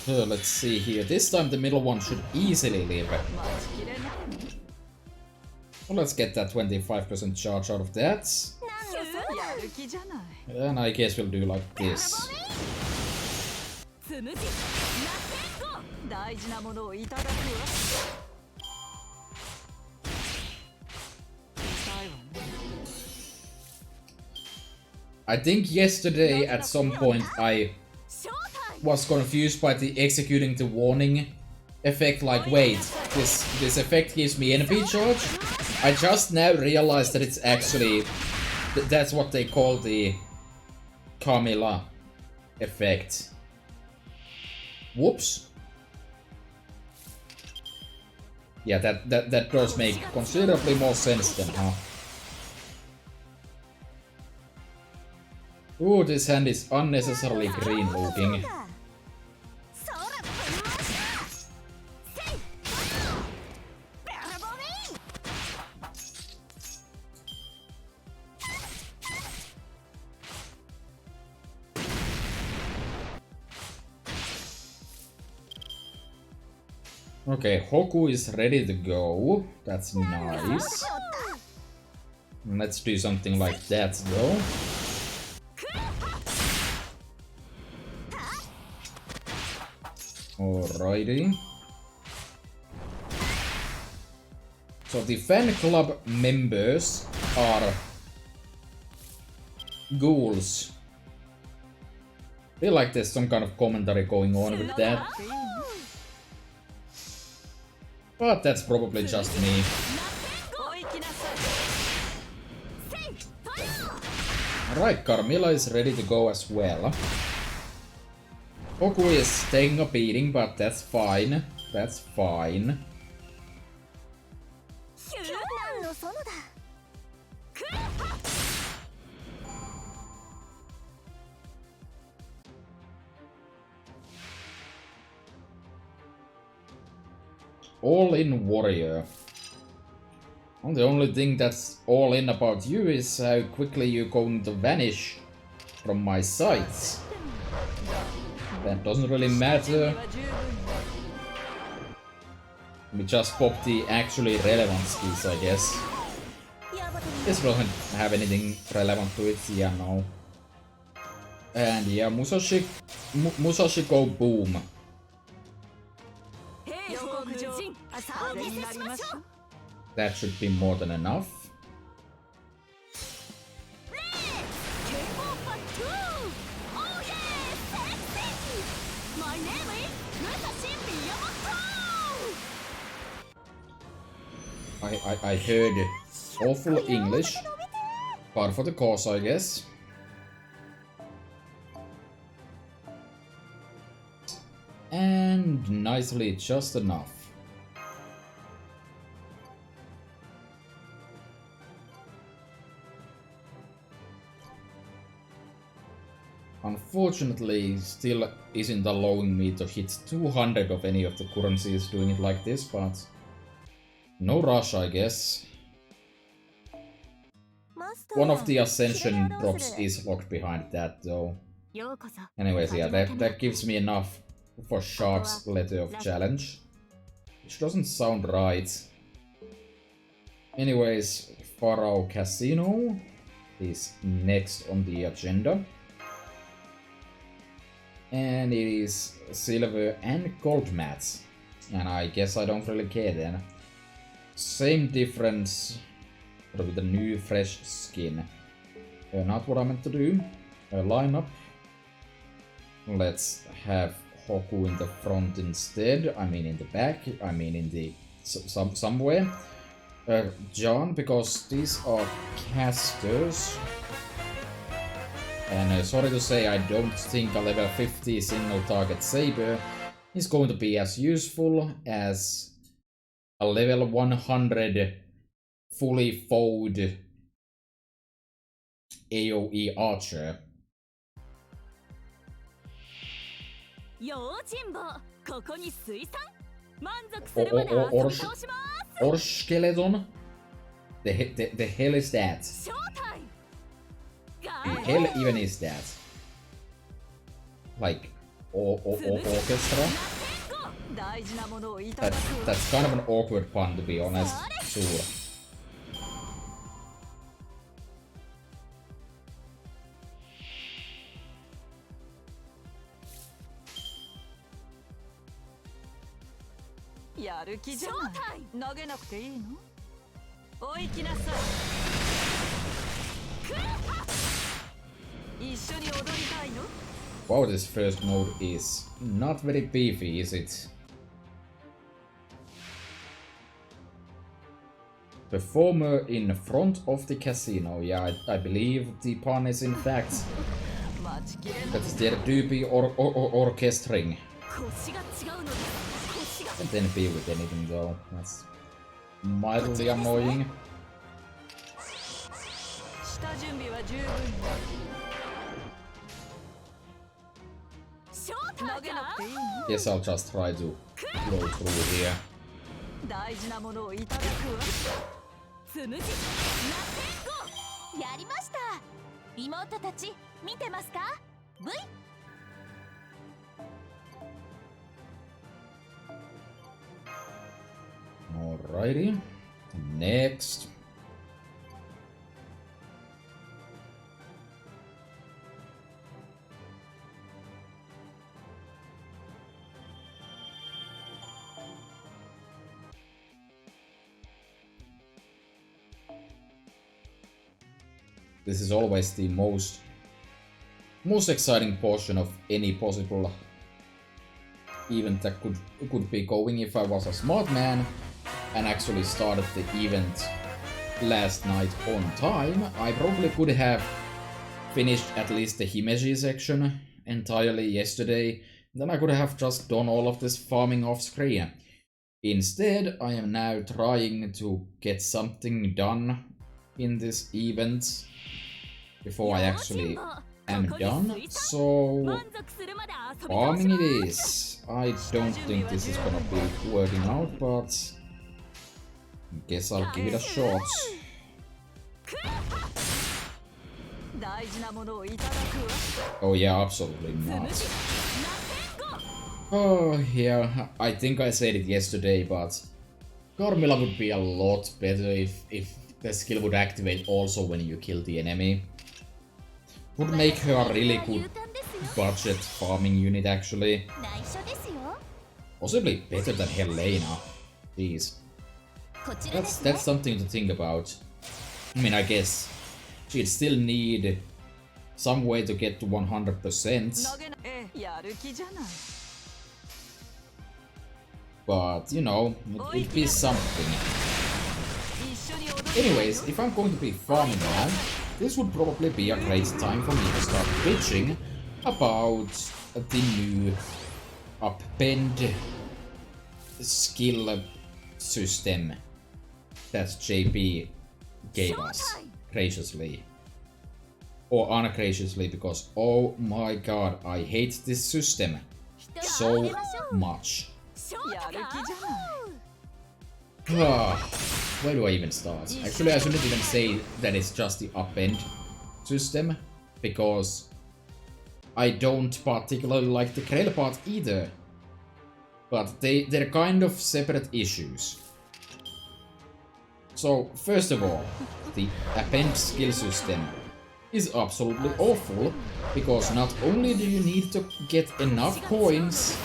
Let's see here. This time the middle one should easily live. Well, let's get that 25% charge out of that. And I guess we'll do like this. I think yesterday at some point I was confused by the executing the warning effect, like wait, this effect gives me NP charge? I just now realized that it's actually, that's what they call the Camilla effect. Whoops. Yeah, that does make considerably more sense then, huh? Ooh, this hand is unnecessarily green looking. Okay, Hoku is ready to go. That's nice. Let's do something like that though. Alrighty. So the fan club members are ghouls. Feel like there's some kind of commentary going on with that. But that's probably just me. Alright, Carmilla is ready to go as well. Hoku is taking a beating, but that's fine. That's fine. All-in warrior. Well, the only thing that's all-in about you is how quickly you're going to vanish from my sights. That doesn't really matter. We just pop the actually relevant skills, I guess. This doesn't have anything relevant to it, yeah, no. And yeah, Musashi go boom. That should be more than enough. I heard awful English. Par for the course, I guess. And nicely just enough. Unfortunately, still isn't allowing me to hit 200 of any of the currencies doing it like this, but no rush, I guess. One of the Ascension drops is locked behind that, though. Anyways, yeah, that gives me enough for Shark's Letter of Challenge. Which doesn't sound right. Anyways, Pharaoh Casino is next on the agenda. And it is silver and gold mats. And I guess I don't really care then. Same difference, but with a new fresh skin. Not what I meant to do. Line up. Let's have Hoku in the front instead. I mean in the back. I mean in the somewhere. John, because these are casters. And sorry to say, I don't think a level 50 single target saber is going to be as useful as a level 100 fully fold AoE archer. Or skeleton? The hell is that? The hell even is that? Like, orchestra? That's kind of an awkward pun, to be honest. Sure. Wow, this first mode is not very beefy, is it? Performer in front of the casino. Yeah, I believe the pun is in fact That's their doobie or orchestring. Can't then be with anything though. That's mildly annoying. Guess I'll just try to blow through here. 大事なものをいただくわ。スムジナテンゴやりました。妹たち見てますか V Alrighty. Next. This is always the most exciting portion of any possible event that could be going. If I was a smart man and actually started the event last night on time, I probably could have finished at least the Himeji section entirely yesterday. Then I could have just done all of this farming off screen. Instead, I am now trying to get something done in this event before I actually am done, so farming it is. I don't think this is gonna be working out, but guess I'll give it a shot. Oh yeah, absolutely not. Oh yeah, I think I said it yesterday, but Carmilla would be a lot better if the skill would activate also when you kill the enemy. Would make her a really good budget farming unit actually. Possibly better than Helena. Jeez. That's something to think about. I mean, I guess she'd still need some way to get to 100%. But, you know, it'd be something. Anyways, if I'm going to be farming now, this would probably be a great time for me to start bitching about the new upend skill system that JP gave us graciously. Or ungraciously, because oh my god, I hate this system so much. Where do I even start? Actually, I shouldn't even say that it's just the upend system, because I don't particularly like the Grail part either. But they're kind of separate issues. So, first of all, the append skill system is absolutely awful, because not only do you need to get enough coins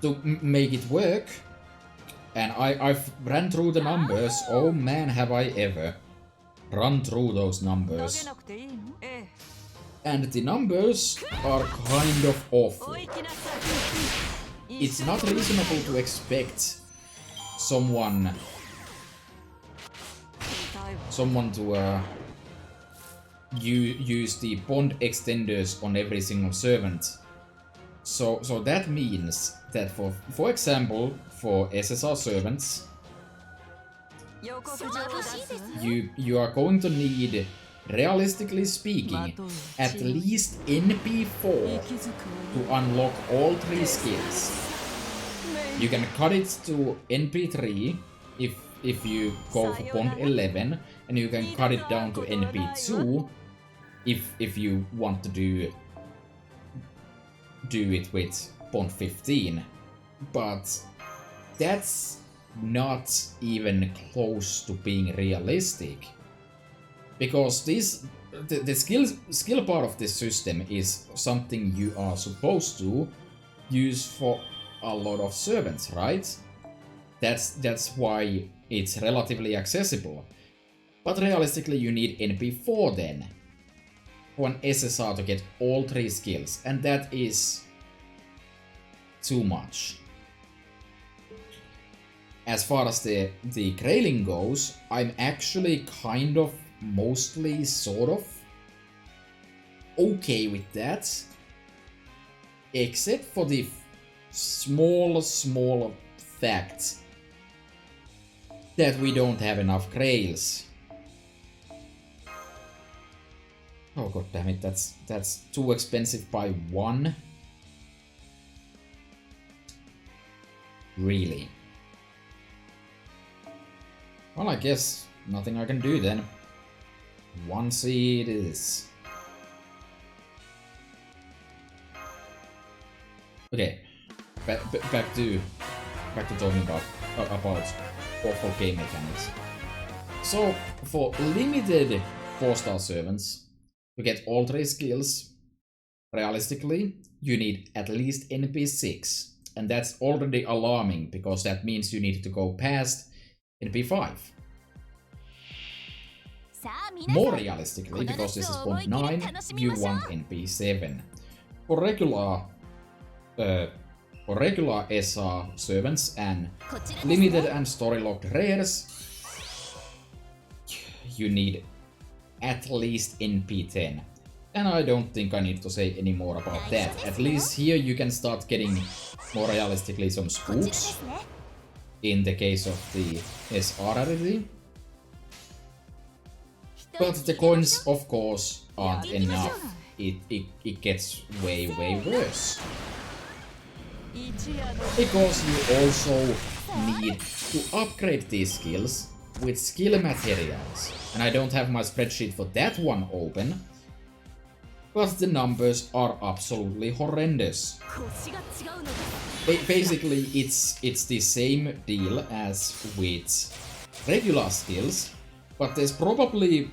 to make it work, and I've ran through the numbers, oh man have I ever run through those numbers. And the numbers are kind of awful. It's not reasonable to expect someone to use the bond extenders on every single servant. So that means that for example, for SSR servants, you are going to need, realistically speaking, at least NP4 to unlock all 3 skills. You can cut it to NP3 if you go for Bond 11, and you can cut it down to NP2 if you want to do it with Bond 15. But that's not even close to being realistic, because the skill part of this system is something you are supposed to use for a lot of servants, right? That's why it's relatively accessible. But realistically, you need NP4 then for an SSR to get all 3 skills, and that is too much. As far as the grailing goes, I'm actually kind of, mostly, sort of okay with that. Except for the small fact that we don't have enough grails. Oh god damn it, that's too expensive by 1. Really? Well, I guess nothing I can do then. 1 seed is. Okay, back to talking about awful game mechanics. So for limited 4-star servants to get all 3 skills, realistically, you need at least NP6. And that's already alarming, because that means you need to go past NP5. More realistically, because this is point 9, you want NP7. For regular SR servants and limited and story-locked rares, you need at least NP10. And I don't think I need to say any more about that. At least here you can start getting more realistically some spooks. In the case of the SR rarity. But the coins, of course, aren't enough. It gets way worse. Because you also need to upgrade these skills with skill materials. And I don't have my spreadsheet for that one open. But the numbers are absolutely horrendous. Basically, it's the same deal as with regular skills, but there's probably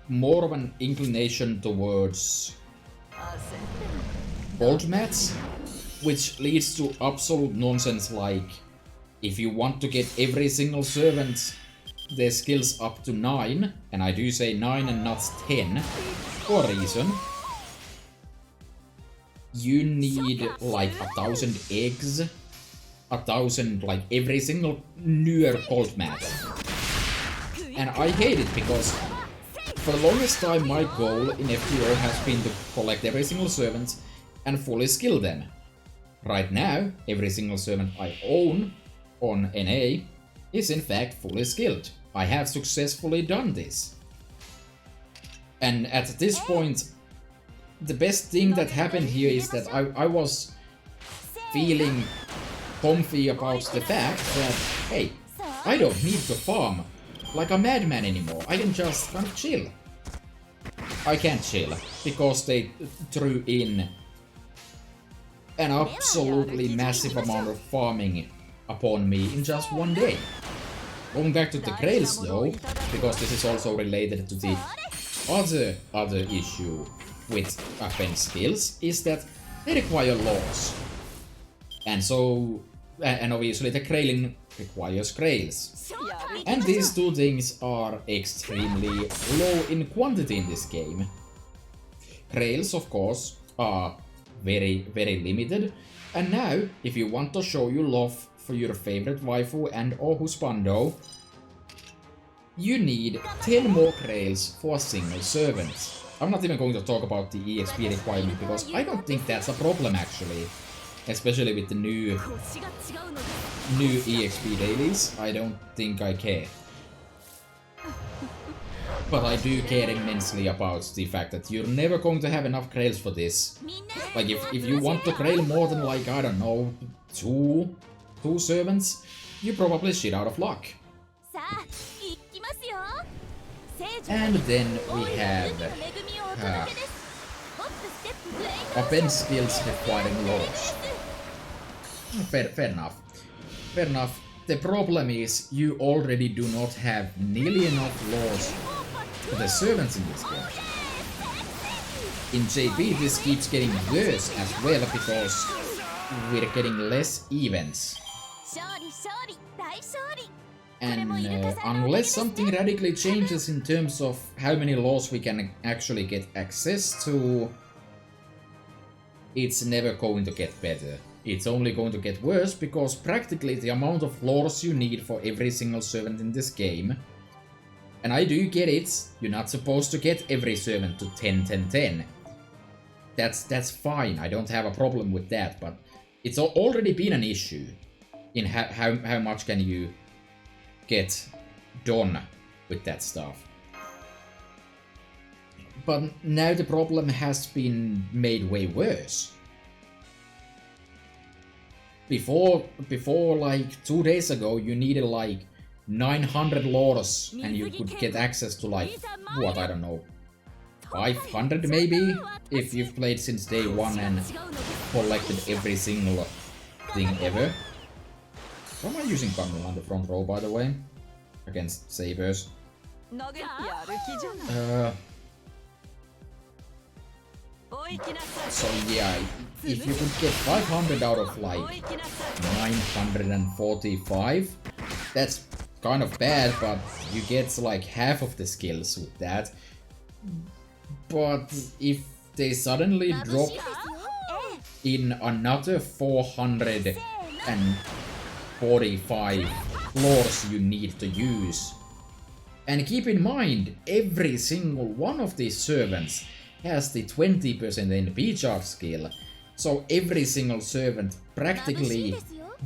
more of an inclination towards gold mats, which leads to absolute nonsense like, if you want to get every single servant their skills up to 9, and I do say 9 and not 10, for a reason, you need like 1,000 eggs, 1,000 like every single newer gold mat. And I hate it because for the longest time my goal in FGO has been to collect every single servant and fully skill them. Right now, every single servant I own on NA is in fact fully skilled. I have successfully done this. And at this point, the best thing that happened here is that I was feeling comfy about the fact that, hey, I don't need to farm like a madman anymore. I can just kind of chill. I can't chill because they threw in an absolutely massive amount of farming upon me in just one day. Going back to the grails though, because this is also related to the other issue with offense skills, is that they require laws. And so, and obviously the grailing requires grails. And these two things are extremely low in quantity in this game. Grails, of course, are very limited. And now, if you want to show your love for your favorite waifu and or husbando, you need 10 more grails for a single servant. I'm not even going to talk about the EXP requirement because I don't think that's a problem actually. Especially with the new EXP dailies, I don't think I care. But I do care immensely about the fact that you're never going to have enough grails for this. Like if you want to grail more than like, I don't know, two servants, you probably shit out of luck. And then we have offense skills requiring laws. Fair enough. Fair enough. The problem is you already do not have nearly enough laws for the servants in this game. In JP this keeps getting worse as well because we're getting less events. And unless something radically changes in terms of how many laws we can actually get access to, it's never going to get better. It's only going to get worse because practically the amount of laws you need for every single servant in this game, and I do get it, you're not supposed to get every servant to 10-10-10. that's fine. I don't have a problem with that, but it's already been an issue in how much can you get done with that stuff. But now the problem has been made way worse. Before like 2 days ago, you needed like 900 lores and you could get access to like, what, I don't know, 500 maybe? If you've played since day one and collected every single thing ever. Why am I using Gunnel on the front row, by the way? Against Sabers. So yeah, if you could get 500 out of like 945, that's kind of bad, but you get like half of the skills with that. But if they suddenly drop in another 445 floors you need to use, and keep in mind, every single one of these servants has the 20% NP charge skill, so every single servant practically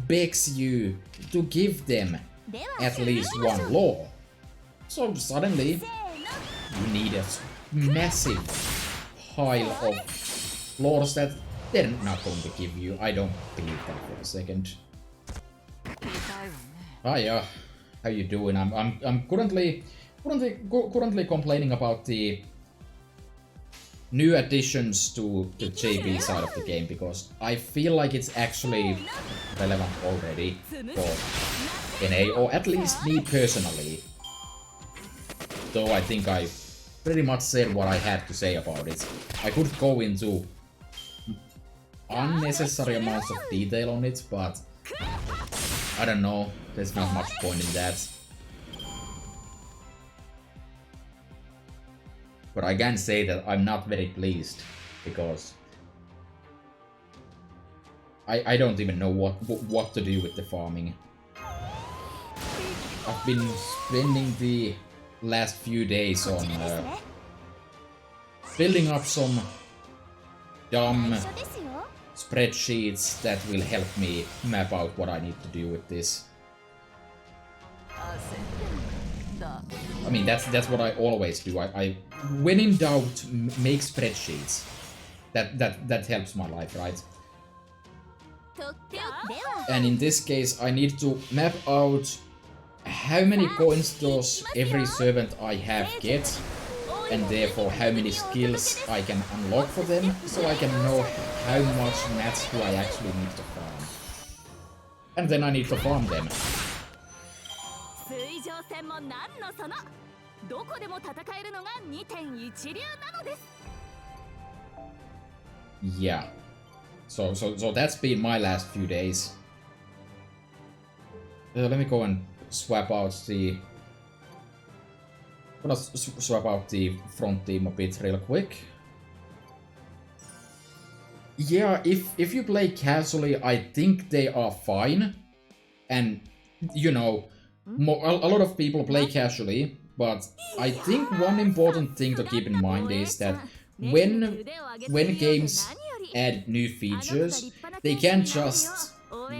begs you to give them at least one lore. So suddenly you need a massive pile of lores that they're not going to give you. I don't believe that for a second. Hiya, how you doing? I'm currently complaining about the new additions to the JB side of the game, because I feel like it's actually relevant already for NA, or at least me personally. Though I think I pretty much said what I had to say about it. I could go into unnecessary amounts of detail on it, but I don't know, there's not much point in that. But I can say that I'm not very pleased, because I don't even know what to do with the farming. I've been spending the last few days on building up some dumb spreadsheets that will help me map out what I need to do with this. I mean, that's what I always do. I when in doubt, make spreadsheets. That helps my life, right? And in this case, I need to map out how many coins does every servant I have get, and therefore how many skills I can unlock for them, so I can know how much mats do I actually need to farm. And then I need to farm them. Yeah. So that's been my last few days. Let me go and swap out the... I'm gonna swap out the front team a bit real quick. Yeah, if you play casually, I think they are fine. And, you know, a lot of people play casually, but I think one important thing to keep in mind is that when games add new features, they can't just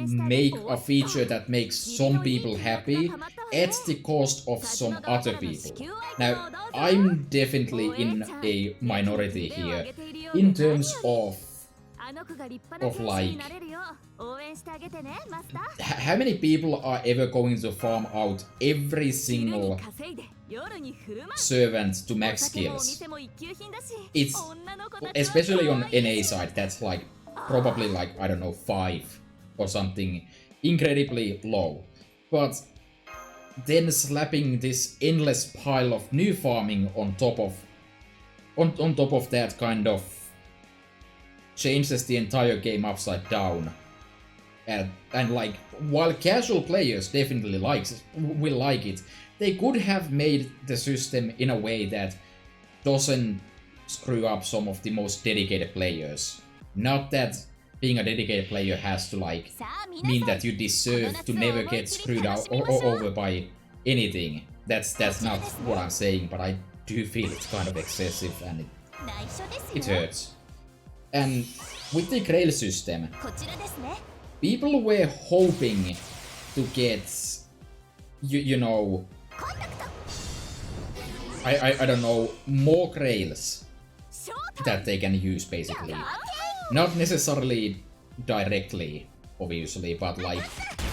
make a feature that makes some people happy at the cost of some other people. Now, I'm definitely in a minority here in terms of like, how many people are ever going to farm out every single servant to max skills? It's, especially on NA side, that's like probably like, I don't know, 5 or something incredibly low. But then slapping this endless pile of new farming on top of that kind of changes the entire game upside down. And like, while casual players definitely will like it, they could have made the system in a way that doesn't screw up some of the most dedicated players. Not that being a dedicated player has to like mean that you deserve to never get screwed out or over by anything. That's not what I'm saying, but I do feel it's kind of excessive and it hurts. And with the Grail system, people were hoping to get, you know, I don't know, more Grails that they can use basically. Not necessarily directly, obviously, but like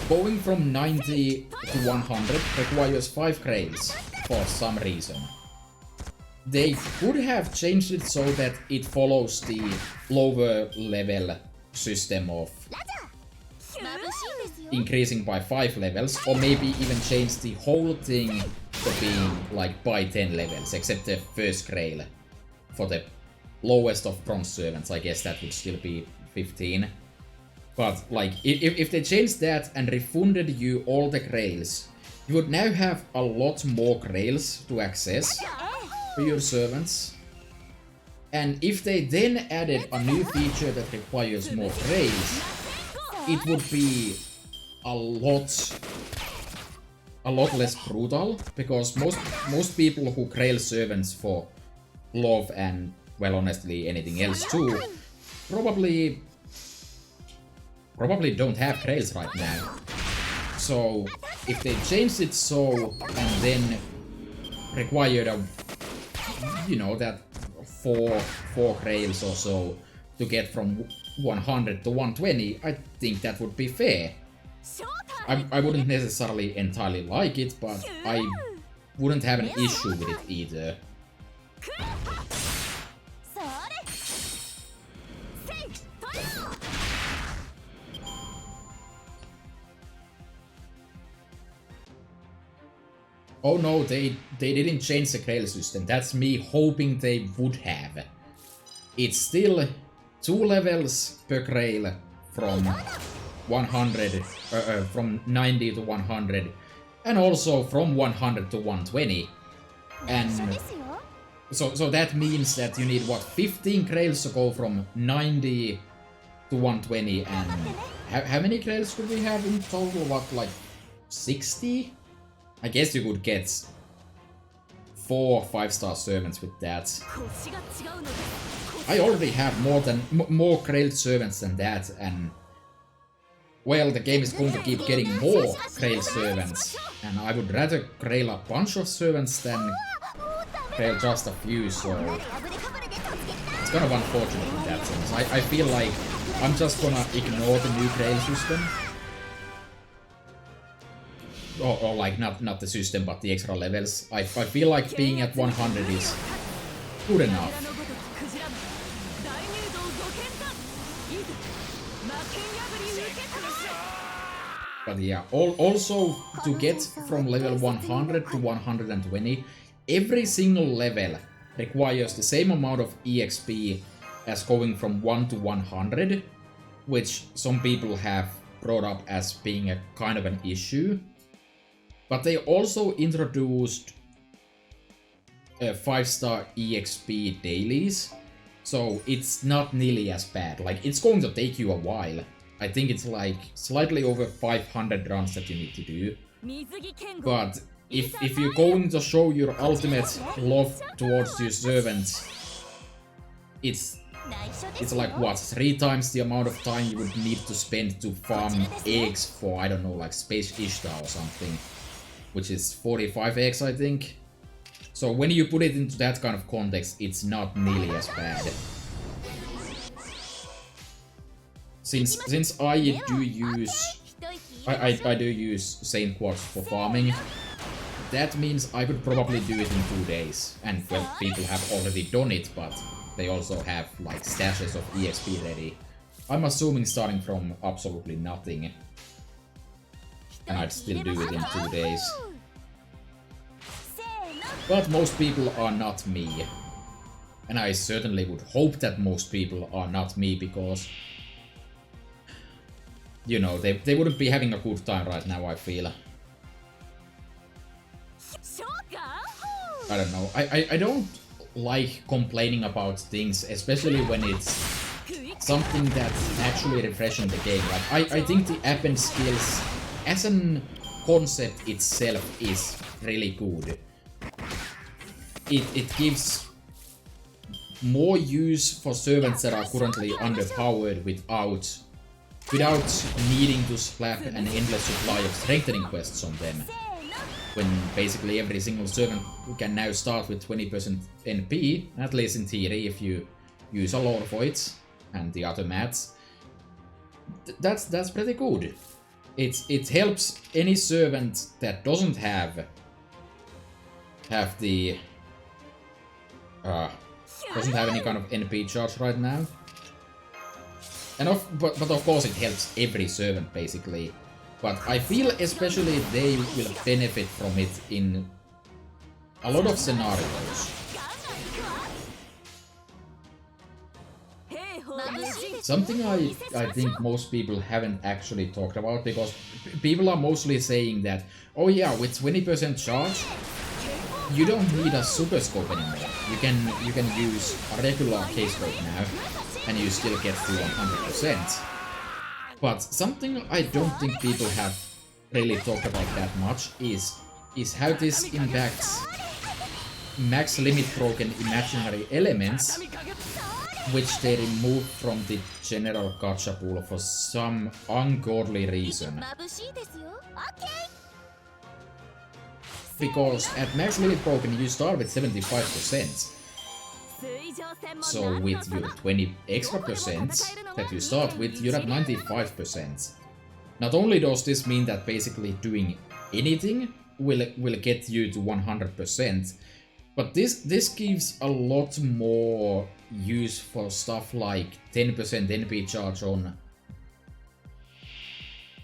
going from 90 to 100 requires 5 Grails for some reason. They could have changed it so that it follows the lower level system of increasing by 5 levels, or maybe even change the whole thing to being like by 10 levels, except the first Grail. For the lowest of bronze servants, I guess that would still be 15. But like, if they changed that and refunded you all the Grails, you would now have a lot more Grails to access for your servants. And if they then added a new feature that requires more Grails, it would be a lot less brutal, because most people who Grail servants for love and, well, honestly, anything else too, probably don't have Grails right now. So if they changed it so and then required a, you know, that four Grails or so to get from 100 to 120, I think that would be fair. I wouldn't necessarily entirely like it, but I wouldn't have an issue with it either. Oh no, they didn't change the Grail system. That's me hoping they would have. It's still 2 levels per Grail from 100, from 90 to 100, and also from 100 to 120. And so that means that you need, what, 15 Grails to go from 90 to 120, and how many Grails could we have in total? What, like 60? I guess you could get 4 5-star servants with that. I already have more Grail servants than that, and well, the game is going to keep getting more Grail servants, and I would rather Grail a bunch of servants than Grail just a few, so it's kind of unfortunate in that sense. I feel like I'm just gonna ignore the new Grail system. Or like, not the system, but the extra levels. I feel like being at 100 is good enough. But yeah, also to get from level 100 to 120, every single level requires the same amount of EXP as going from 1 to 100, which some people have brought up as being a kind of an issue. But they also introduced 5-star EXP dailies, so it's not nearly as bad. Like, it's going to take you a while. I think it's like slightly over 500 runs that you need to do. But if you're going to show your ultimate love towards your servants, it's like, what, 3 times the amount of time you would need to spend to farm eggs for, I don't know, like Space Ishtar or something. Which is 45 eggs, I think. So when you put it into that kind of context, it's not nearly as bad. Since I do use Saint Quartz for farming, that means I could probably do it in 2 days. And well, people have already done it, but they also have like stashes of EXP ready. I'm assuming starting from absolutely nothing. And I'd still do it in 2 days. But most people are not me. And I certainly would hope that most people are not me, because, you know, they wouldn't be having a good time right now, I feel. I don't know. I don't like complaining about things, especially when it's something that's actually refreshing the game. Like, I think the append skills as an concept itself is really good. It gives more use for servants that are currently underpowered without needing to slap an endless supply of strengthening quests on them. When basically every single servant can now start with 20% NP, at least in theory, if you use a lore for it and the other mats. That's pretty good. It helps any servant that doesn't have the doesn't have any kind of NP charge right now. And but of course it helps every servant basically. But I feel especially they will benefit from it in a lot of scenarios. Something I think most people haven't actually talked about, because people are mostly saying that, oh yeah, with 20% charge, you don't need a super scope anymore. You can use a regular K-scope now, and you still get to 100%. But something I don't think people have really talked about that much is how this impacts max limit broken imaginary elements, which they remove from the general gacha pool for some ungodly reason. Because at max limit broken you start with 75%. So with your 20 extra percent that you start with, you're at 95%. Not only does this mean that basically doing anything will get you to 100%, but this gives a lot more use for stuff like 10% NP charge on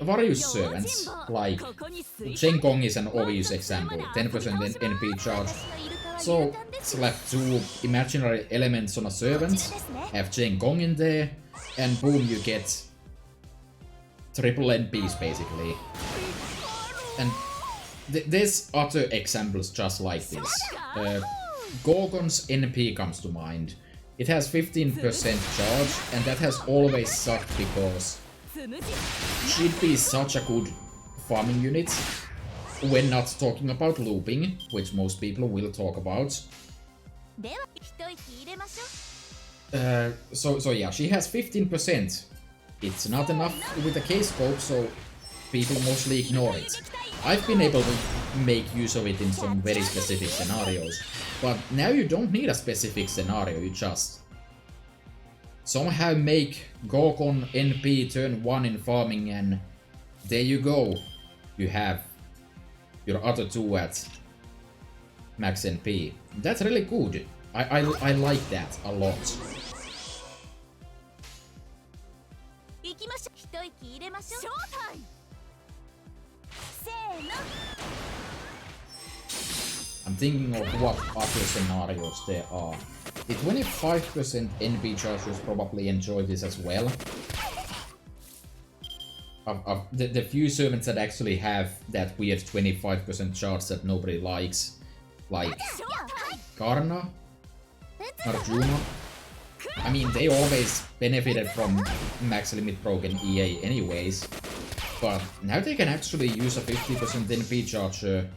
various servants, like Zhengong is an obvious example, 10% NP charge. So slap 2 imaginary elements on a servant, have Zhengong in there, and boom, you get triple NPs basically. And there's other examples just like this. Gorgon's NP comes to mind. It has 15% charge, and that has always sucked because she'd be such a good farming unit. When not talking about looping, which most people will talk about. So yeah, she has 15%. It's not enough with the K-scope, so people mostly ignore it. I've been able to make use of it in some very specific scenarios, but now you don't need a specific scenario, you just somehow make Gorgon NP turn 1 in farming, and there you go. You have your other 2 at max NP. That's really good. I like that a lot. I'm thinking of what other scenarios there are. The 25% NP chargers probably enjoy this as well. The few servants that actually have that weird 25% charge that nobody likes, like Karna, Arjuna. I mean, they always benefited from max limit broken EA anyways, but now they can actually use a 50% NP charger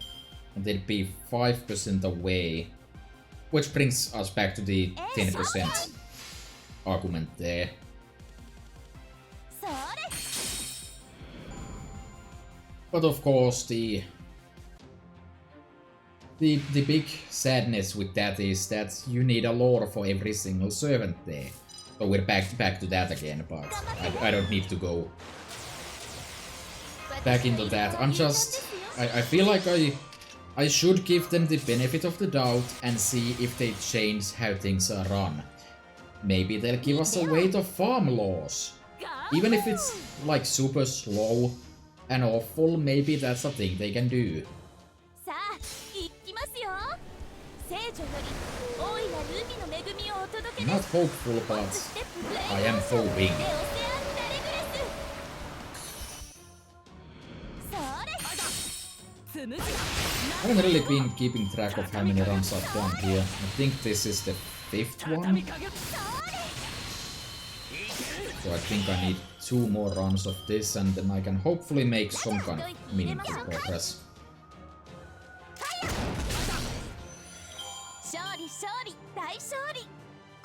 and they'd be 5% away, which brings us back to the 10% argument there. But of course, the big sadness with that is that you need a lore for every single servant there. So we're back to that again, but I don't need to go back into that. I feel like I should give them the benefit of the doubt and see if they change how things are run. Maybe they'll give us a way to farm laws. Even if it's like super slow and awful, maybe that's a thing they can do. I'm not hopeful, but I am hoping. I haven't really been keeping track of how many runs I've done here. I think this is the 5th one. So I think I need 2 more runs of this, and then I can hopefully make some kind of meaningful progress.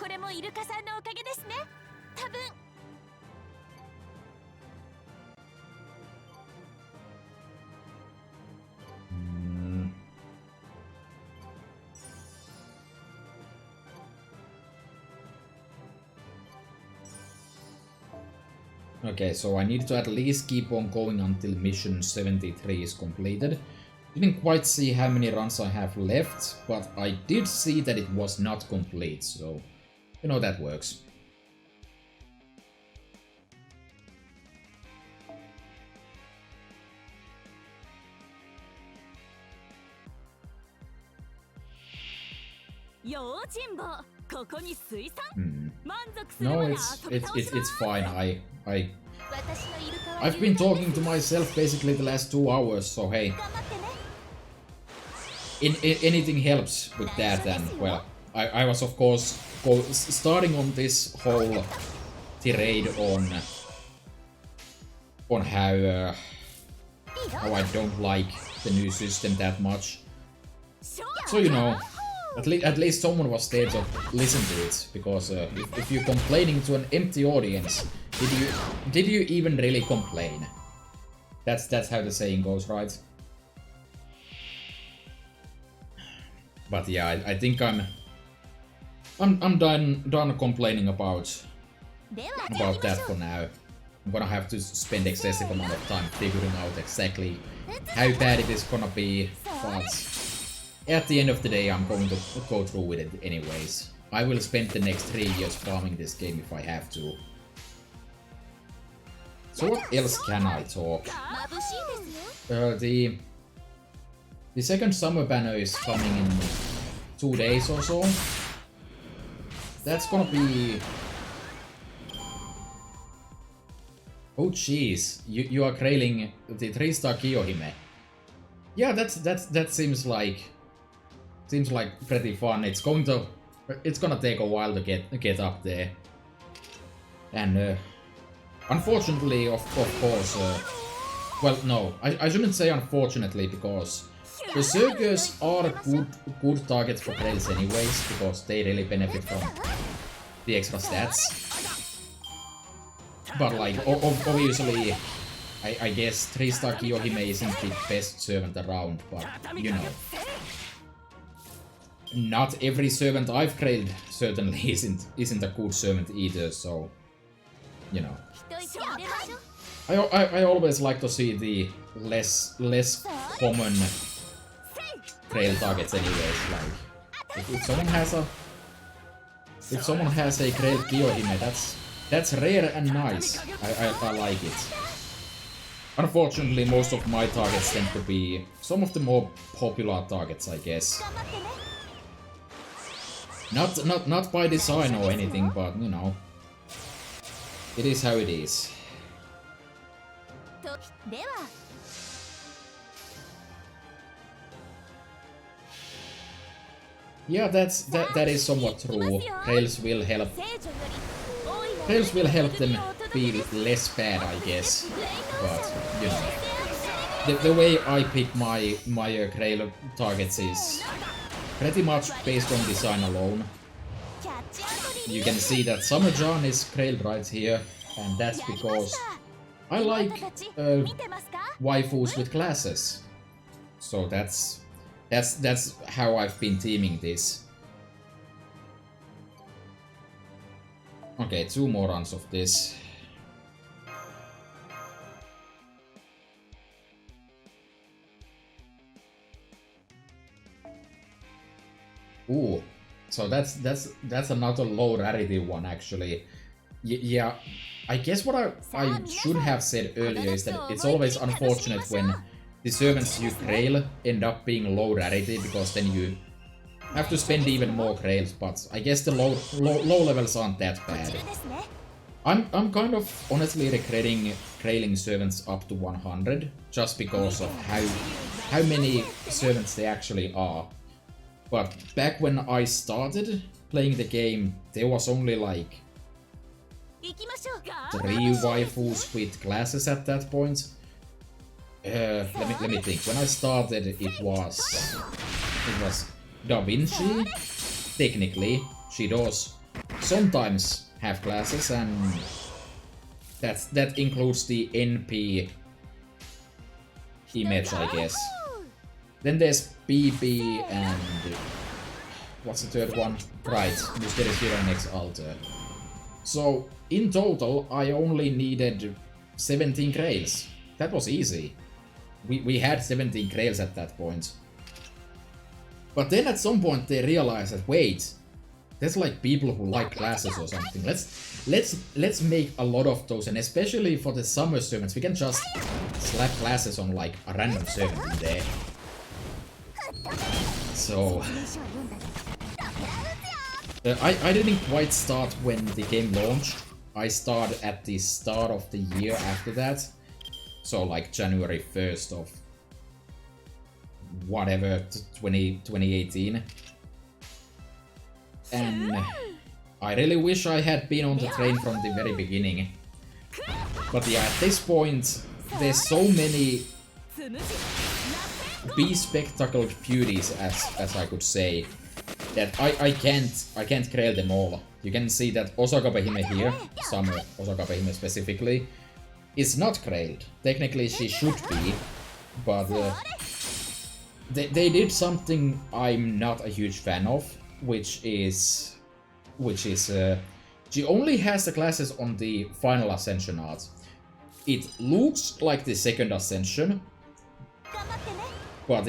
これもイルカさんのおかげですね。多分。Okay, so I need to at least keep on going until mission 73 is completed. Didn't quite see how many runs I have left, but I did see that it was not complete, so you know that works. No, it's fine. I've been talking to myself basically the last 2 hours, so hey. Anything helps with that, and well, I was of course starting on this whole tirade on how I don't like the new system that much. So you know, at least someone was there to listen to it, because if you're complaining to an empty audience, did you even really complain? That's how the saying goes, right? But yeah, I think I'm done complaining about that for now. I'm gonna have to spend excessive amount of time figuring out exactly how bad it is gonna be, but at the end of the day I'm going to go through with it anyways. I will spend the next 3 years farming this game if I have to. So what else can I talk? The second summer banner is coming in 2 days or so. That's gonna be... Oh jeez, you are trailing the 3-star Kiyohime. Yeah, that seems like pretty fun. It's gonna take a while to get up there. And unfortunately, of course, well, no, I shouldn't say unfortunately, because Berserkers are good targets for trails anyways, because they really benefit from the extra stats. But like, obviously, I guess 3-star Kiyohime isn't the best servant around, but you know. Not every servant I've trailed certainly isn't a good servant either, so you know. I always like to see the less common trail targets anyways. Like if someone has a trail Kiyohime, that's rare and nice. I like it. Unfortunately, most of my targets tend to be some of the more popular targets, I guess. Not by design or anything, but you know, it is how it is. Yeah, that is somewhat true. Trails will help them be less bad, I guess. But you know, the way I pick my trail targets is pretty much based on design alone. You can see that Summer-Jan is trailed right here, and that's because I like waifus with classes. So that's how I've been teaming this. Okay, 2 more runs of this. Ooh, so that's another low rarity one actually. Yeah, I guess what I should have said earlier is that it's always unfortunate when the servants you trail end up being low rarity, because then you have to spend even more trails, but I guess the low levels aren't that bad. I'm kind of honestly regretting trailing servants up to 100, just because of how many servants they actually are. But back when I started playing the game, there was only like 3 waifus with classes at that point. Let me think. When I started, it was Da Vinci, technically, Shido's sometimes have classes, and that includes the NP image, I guess. Then there's BB and what's the third one? Right, Mysterious Hero Next Alter. So in total, I only needed 17 grails. That was easy. We had 17 grails at that point. But then at some point they realized that wait, there's like people who like classes or something. Let's make a lot of those, and especially for the summer servants, we can just slap classes on like a random servant in there. So I didn't quite start when the game launched. I started at the start of the year after that. So like January 1st of whatever, 2018. And I really wish I had been on the train from the very beginning. But yeah, at this point, there's so many B-spectacle beauties, as I could say, that I can't grail them all. You can see that Osaka Behime here, Summer Osaka Behime specifically, is not grailed. Technically she should be, but they did something I'm not a huge fan of, which is she only has the classes on the final ascension art. It looks like the second ascension, but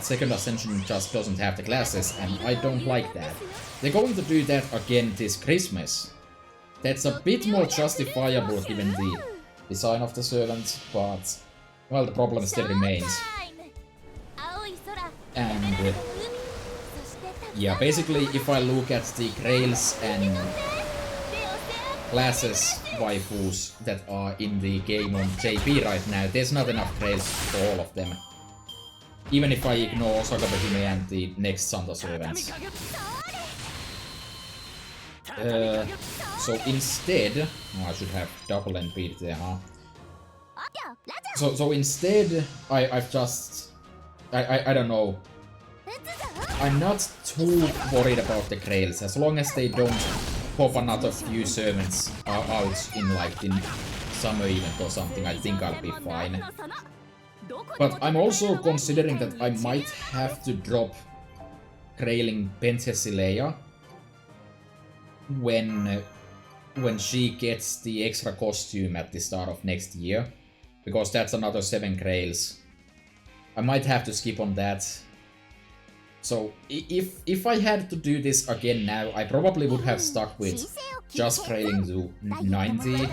second ascension just doesn't have the classes, and I don't like that. They're going to do that again this Christmas. That's a bit more justifiable given the design of the servant, but well, the problem still remains. And yeah, basically if I look at the grails and classes waifus that are in the game on JP right now, there's not enough grails for all of them. Even if I ignore Osaka Behime and the next Santa servants. So instead, I should have double and beat there, huh? So instead, I don't know. I'm not too worried about the grails, as long as they don't pop another few servants out in like the summer event or something. I think I'll be fine. But I'm also considering that I might have to drop grailing Princess Leia when she gets the extra costume at the start of next year, because that's another 7 grails. I might have to skip on that. So if I had to do this again now, I probably would have stuck with just grailing to 90.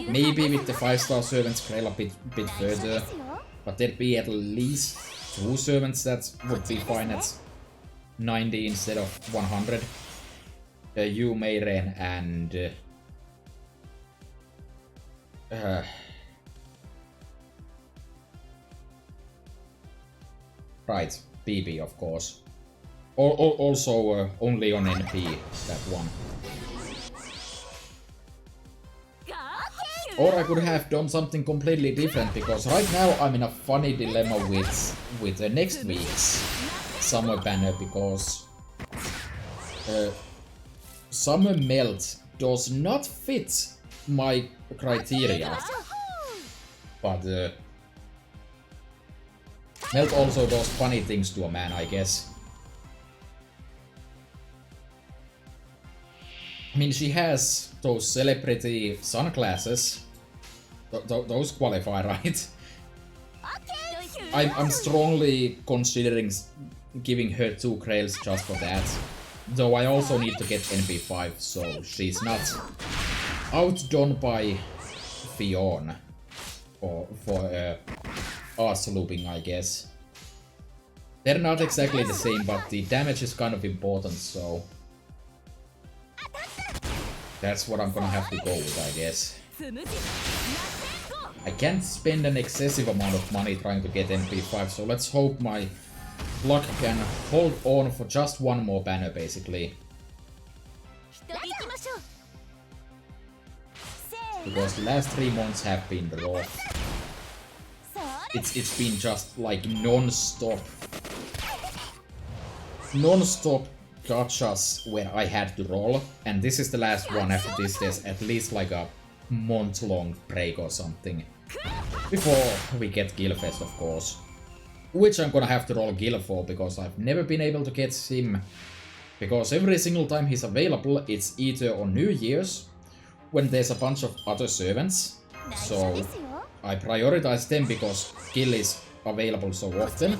Maybe with the 5-star servants grail a bit further. But there'd be at least 2 servants that would be fine at 90 instead of 100. Yu Meiren and right, BB of course. Also only on NP, that one. Or I could have done something completely different, because right now I'm in a funny dilemma with the next week's summer banner, because Summer Melt does not fit my criteria. But Melt also does funny things to a man, I guess. I mean, she has those celebrity sunglasses. Those qualify, right? I'm strongly considering giving her 2 grails just for that. Though I also need to get NP5, so she's not outdone by Fionn for arts looping, I guess. They're not exactly the same, but the damage is kind of important, so that's what I'm gonna have to go with, I guess. I can't spend an excessive amount of money trying to get NP5, so let's hope my luck can hold on for just one more banner, basically. Because the last 3 months have been rough. It's been just like non-stop gachas where I had to roll, and this is the last one. After this, there's at least like a month-long break or something. Before we get Gilfest, of course. Which I'm gonna have to roll Gil for, because I've never been able to get him. Because every single time he's available, it's either on New Year's, when there's a bunch of other servants. So I prioritize them because Gil is available so often.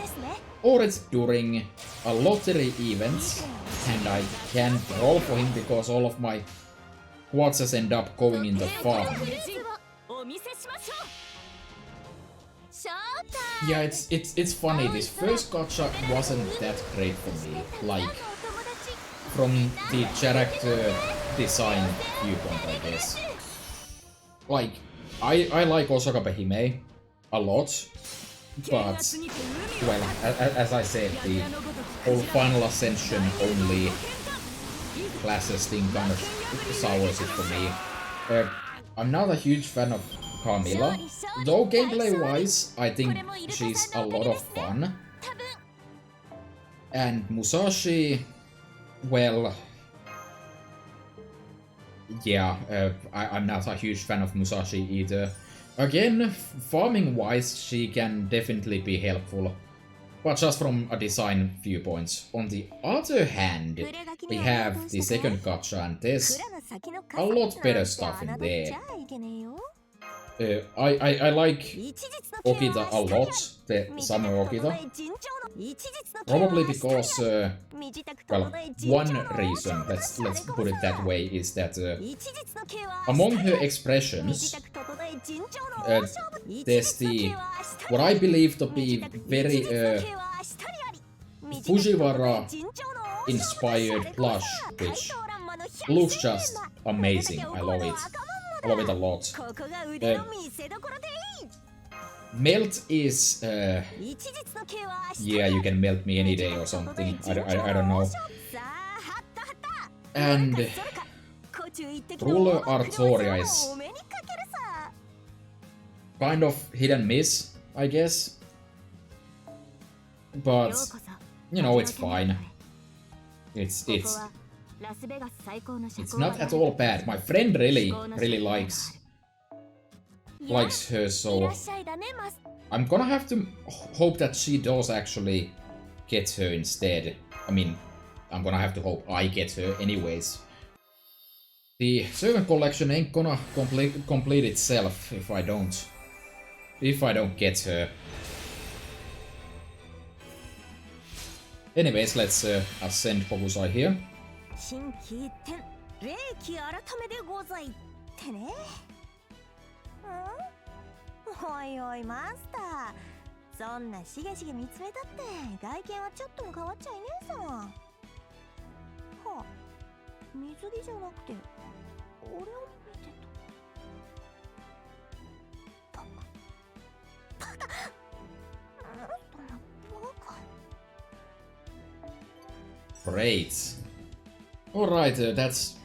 Or it's during a lottery event, and I can't roll for him because all of my quads end up going in the farm. Yeah, it's funny. This first gacha wasn't that great for me. Like, from the character design viewpoint, I guess. Like, I like Osaka Hime a lot, but, well, as I said, the whole Final Ascension only classes thing kind of sours it for me. I'm not a huge fan of Camilla, though gameplay-wise, I think she's a lot of fun. And Musashi, well, yeah, I'm not a huge fan of Musashi either. Again, farming-wise, she can definitely be helpful, but just from a design viewpoint. On the other hand, we have the second gacha, and there's a lot better stuff in there. I like Okita a lot, the Summer Okita. Probably because, well, one reason, let's put it that way, is that among her expressions, there's the, what I believe to be very Fujiwara-inspired plush, which looks just amazing. I love it. I love it a lot. Melt is, yeah, you can melt me any day or something. I don't know. And Ruler Artoria is kind of hit and miss, I guess. But, you know, it's fine. It's not at all bad. My friend really likes her, so I'm gonna have to hope that she does actually get her instead. I mean, I'm gonna have to hope I get her anyways. The servant collection ain't gonna complete itself if I don't get her. Anyways, let's ascend Hokusai here. 心機一転霊気改めでございってね。おいおいマスター、そんなしげしげ見つめたって外見はちょっとも変わっちゃいねえさ。はあ、水着じゃなくて俺を見てた。バカバカ、そんなバカ。 Great. Alright, that's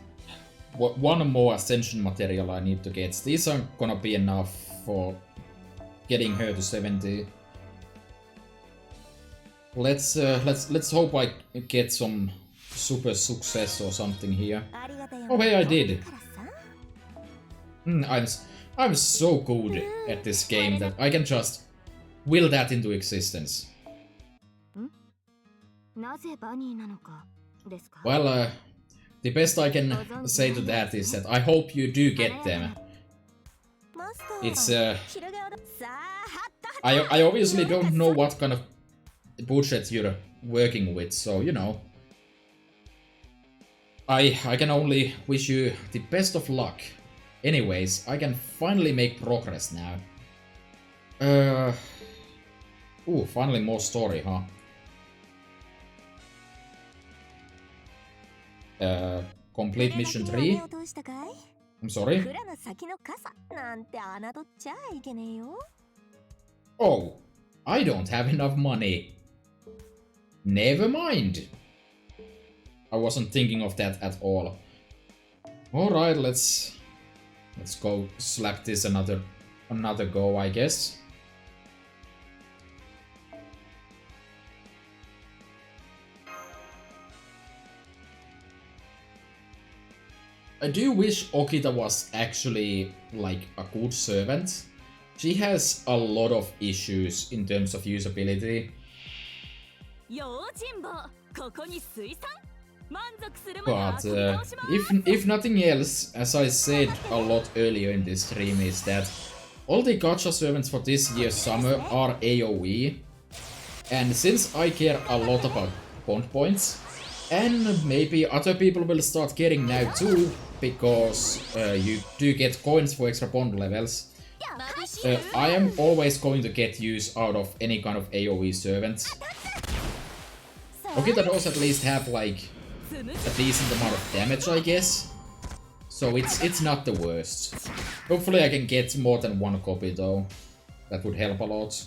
one more ascension material I need to get. These aren't gonna be enough for getting her to 70. Let's hope I get some super success or something here. Oh hey, I did. I'm so good at this game that I can just will that into existence. Well, the best I can say to that is that I hope you do get them. It's I obviously don't know what kind of budget you're working with, so you know. I can only wish you the best of luck. Anyways, I can finally make progress now. Ooh, finally more story, huh? Complete mission 3. I'm sorry. Oh, I don't have enough money. Never mind. I wasn't thinking of that at all. Alright, let's go slap this another go, I guess. I do wish Okita was actually like a good servant. She has a lot of issues in terms of usability. But if nothing else, as I said a lot earlier in this stream, is that all the gacha servants for this year's summer are AoE. And since I care a lot about bond points, and maybe other people will start caring now too, because you do get coins for extra bond levels, I am always going to get use out of any kind of AoE servant. Okita does at least have like a decent amount of damage, I guess. So it's not the worst. Hopefully I can get more than one copy though. That would help a lot.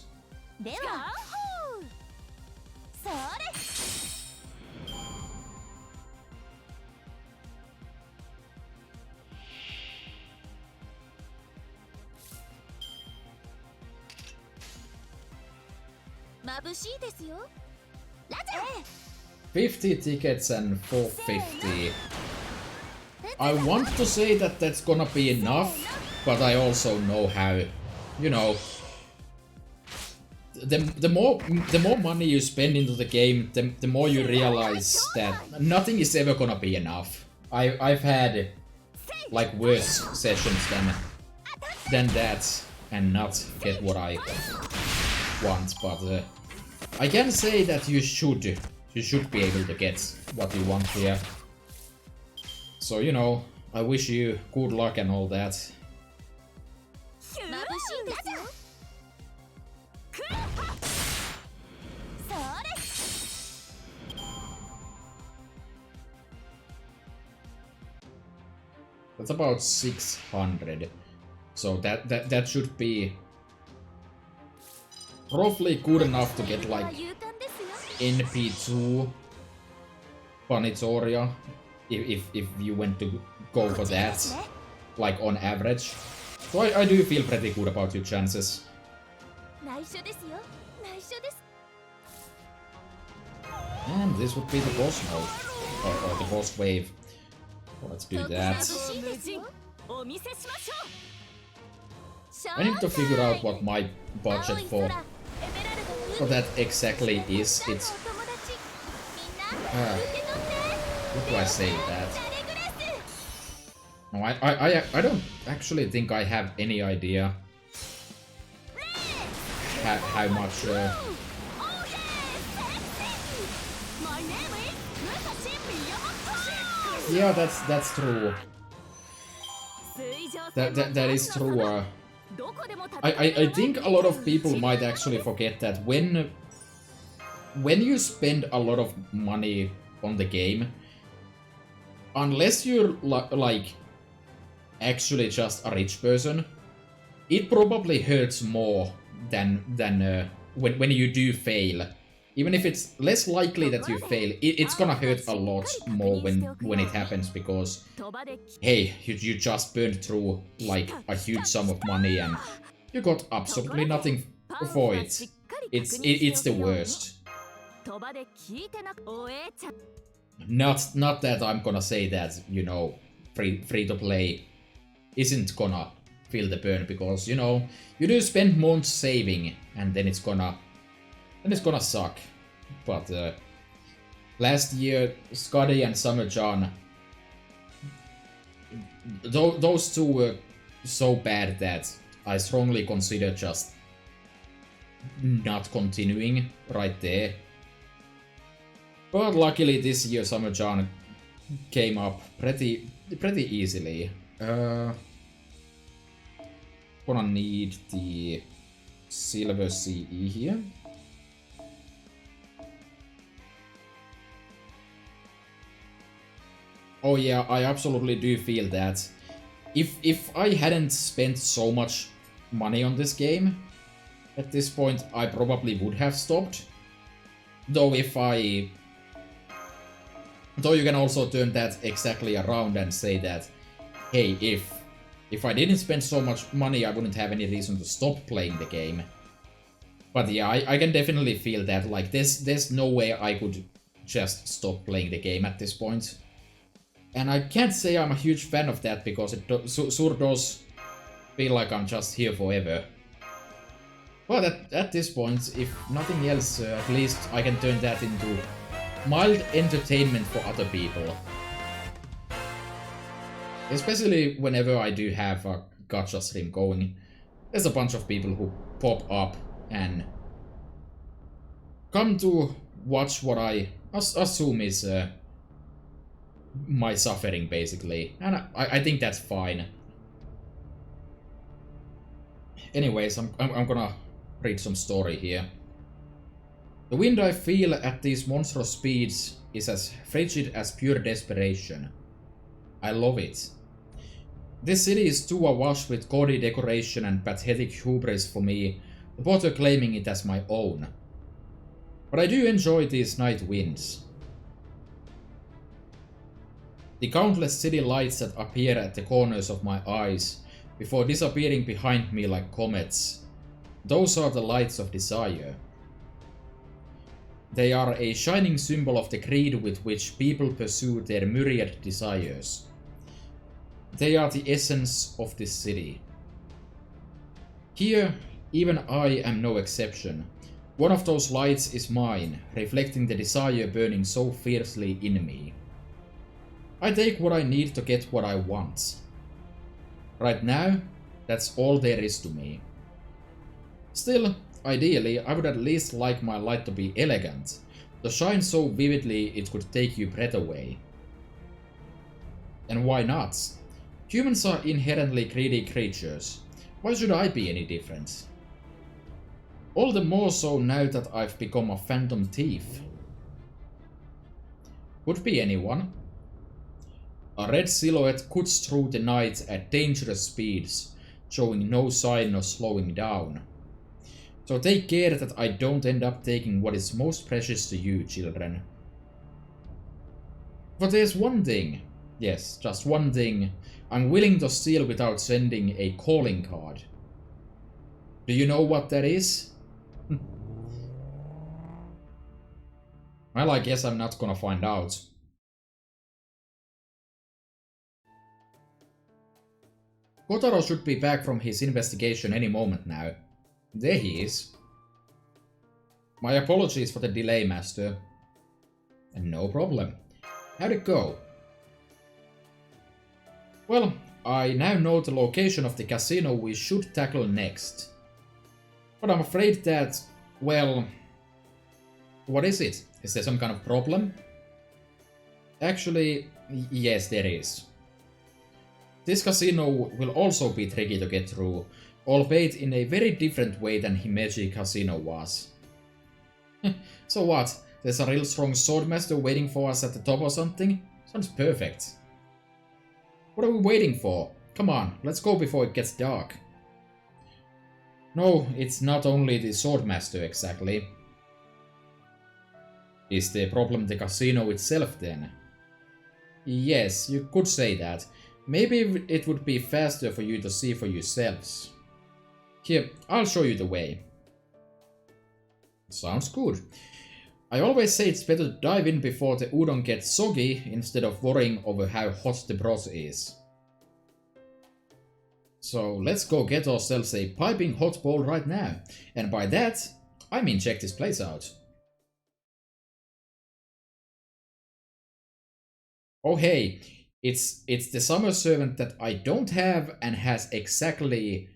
Eh. 50 tickets and 450. I want to say that that's gonna be enough, but I also know how, you know, the more money you spend into the game, the more you realize that nothing is ever gonna be enough. I've had like worse sessions than that and not get what I want, but I can say that you should be able to get what you want here. So, you know, I wish you good luck and all that. That's about 600. So that should be roughly good enough to get like NP2 Panitoria if you went to go for that, like on average. So I do feel pretty good about your chances. And this would be the boss mode, or the boss wave. Let's do that. I need to figure out what my budget for that exactly is. It's what do I say that? No, I don't actually think I have any idea how much. Yeah, that's true. That is true. I think a lot of people might actually forget that when you spend a lot of money on the game, unless you're like actually just a rich person, it probably hurts more than when you do fail. Even if it's less likely that you fail, it's gonna hurt a lot more when it happens, because hey, you just burned through like a huge sum of money and you got absolutely nothing for it. It's the worst. Not that I'm gonna say that, you know, free to play isn't gonna feel the burn, because, you know, you do spend months saving and then it's gonna suck. But last year, Scotty and Summer John, those two were so bad that I strongly consider just not continuing right there. But luckily this year Summer John came up pretty easily. Gonna need the Silver CE here. Oh yeah, I absolutely do feel that. If I hadn't spent so much money on this game, at this point I probably would have stopped. Though you can also turn that exactly around and say that, hey, if I didn't spend so much money, I wouldn't have any reason to stop playing the game. But yeah, I can definitely feel that, like, there's no way I could just stop playing the game at this point. And I can't say I'm a huge fan of that, because it sure does feel like I'm just here forever. But at this point, if nothing else, at least I can turn that into mild entertainment for other people. Especially whenever I do have a gacha stream going, there's a bunch of people who pop up and come to watch what I assume is my suffering, basically. And I think that's fine. Anyways, I'm gonna read some story here. The wind I feel at these monstrous speeds is as frigid as pure desperation. I love it. This city is too awash with gaudy decoration and pathetic hubris for me to bother claiming it as my own. But I do enjoy these night winds. The countless city lights that appear at the corners of my eyes before disappearing behind me like comets. Those are the lights of desire. They are a shining symbol of the greed with which people pursue their myriad desires. They are the essence of this city. Here, even I am no exception. One of those lights is mine, reflecting the desire burning so fiercely in me. I take what I need to get what I want. Right now, that's all there is to me. Still, ideally, I would at least like my light to be elegant, to shine so vividly it could take your breath away. And why not? Humans are inherently greedy creatures. Why should I be any different? All the more so now that I've become a phantom thief. Could be anyone. A red silhouette cuts through the night at dangerous speeds, showing no sign of slowing down. So take care that I don't end up taking what is most precious to you, children. But there's one thing, yes, just one thing, I'm willing to steal without sending a calling card. Do you know what that is? Well, I guess I'm not gonna find out. Kotaro should be back from his investigation any moment now. There he is. My apologies for the delay, Master. And no problem. How'd it go? Well, I now know the location of the casino we should tackle next. But I'm afraid that, well... What is it? Is there some kind of problem? Actually, yes, there is. This casino will also be tricky to get through, albeit in a very different way than Himeji Casino was. So what? There's a real strong swordmaster waiting for us at the top or something? Sounds perfect. What are we waiting for? Come on, let's go before it gets dark. No, it's not only the swordmaster exactly. Is the problem the casino itself then? Yes, you could say that. Maybe it would be faster for you to see for yourselves. Here, I'll show you the way. Sounds good. I always say it's better to dive in before the udon gets soggy instead of worrying over how hot the broth is. So let's go get ourselves a piping hot bowl right now. And by that, I mean check this place out. Oh hey, it's the summer servant that I don't have and has exactly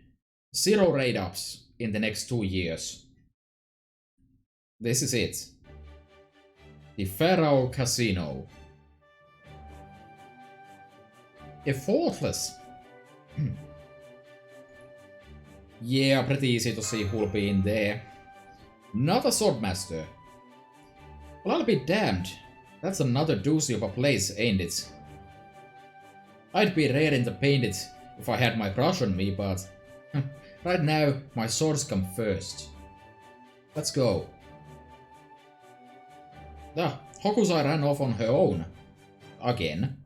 0 raid-ups in the next 2 years. This is it. The Pharaoh Casino. A fortress. Yeah, pretty easy to see who'll be in there. Not a swordmaster. Well, I'll be damned. That's another doozy of a place, ain't it? I'd be raring to paint it if I had my brush on me, but right now my swords come first. Let's go. Ah, Hokusai ran off on her own. Again.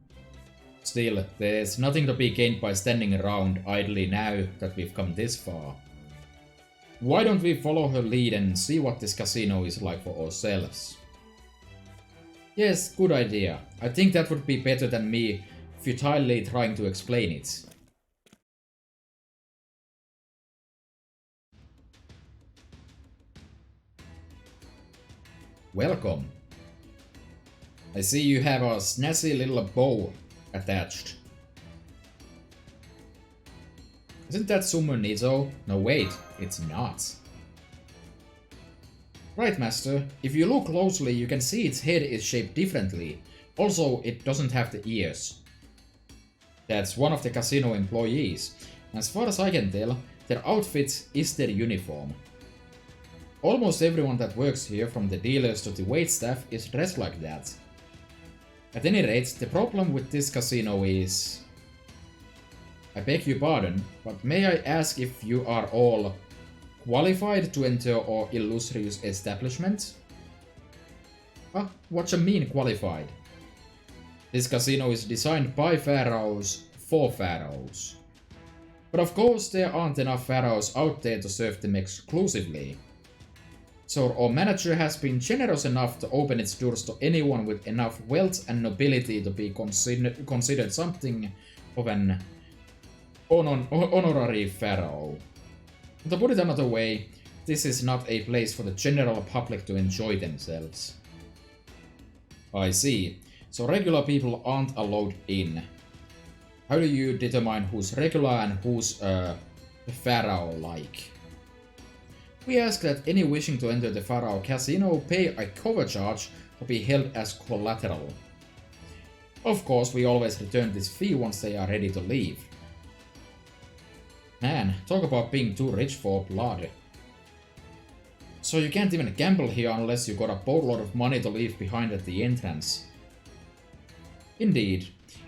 Still, there's nothing to be gained by standing around idly now that we've come this far. Why don't we follow her lead and see what this casino is like for ourselves? Yes, good idea. I think that would be better than me futilely trying to explain it. Welcome. I see you have a snazzy little bow attached. Isn't that Summon Nizo? No wait, it's not. Right, Master. If you look closely, you can see its head is shaped differently. Also, it doesn't have the ears. That's one of the casino employees. As far as I can tell, their outfit is their uniform. Almost everyone that works here, from the dealers to the waitstaff, is dressed like that. At any rate, the problem with this casino is... I beg your pardon, but may I ask if you are all qualified to enter our illustrious establishment? Huh? What you mean qualified? This casino is designed by pharaohs for pharaohs. But of course there aren't enough pharaohs out there to serve them exclusively. So our manager has been generous enough to open its doors to anyone with enough wealth and nobility to be considered something of an honorary pharaoh. To put it another way, this is not a place for the general public to enjoy themselves. I see. So regular people aren't allowed in. How do you determine who's regular and who's pharaoh-like? We ask that any wishing to enter the Pharaoh Casino pay a cover charge to be held as collateral. Of course, we always return this fee once they are ready to leave. Man, talk about being too rich for blood. So you can't even gamble here unless you got a boatload of money to leave behind at the entrance. Indeed,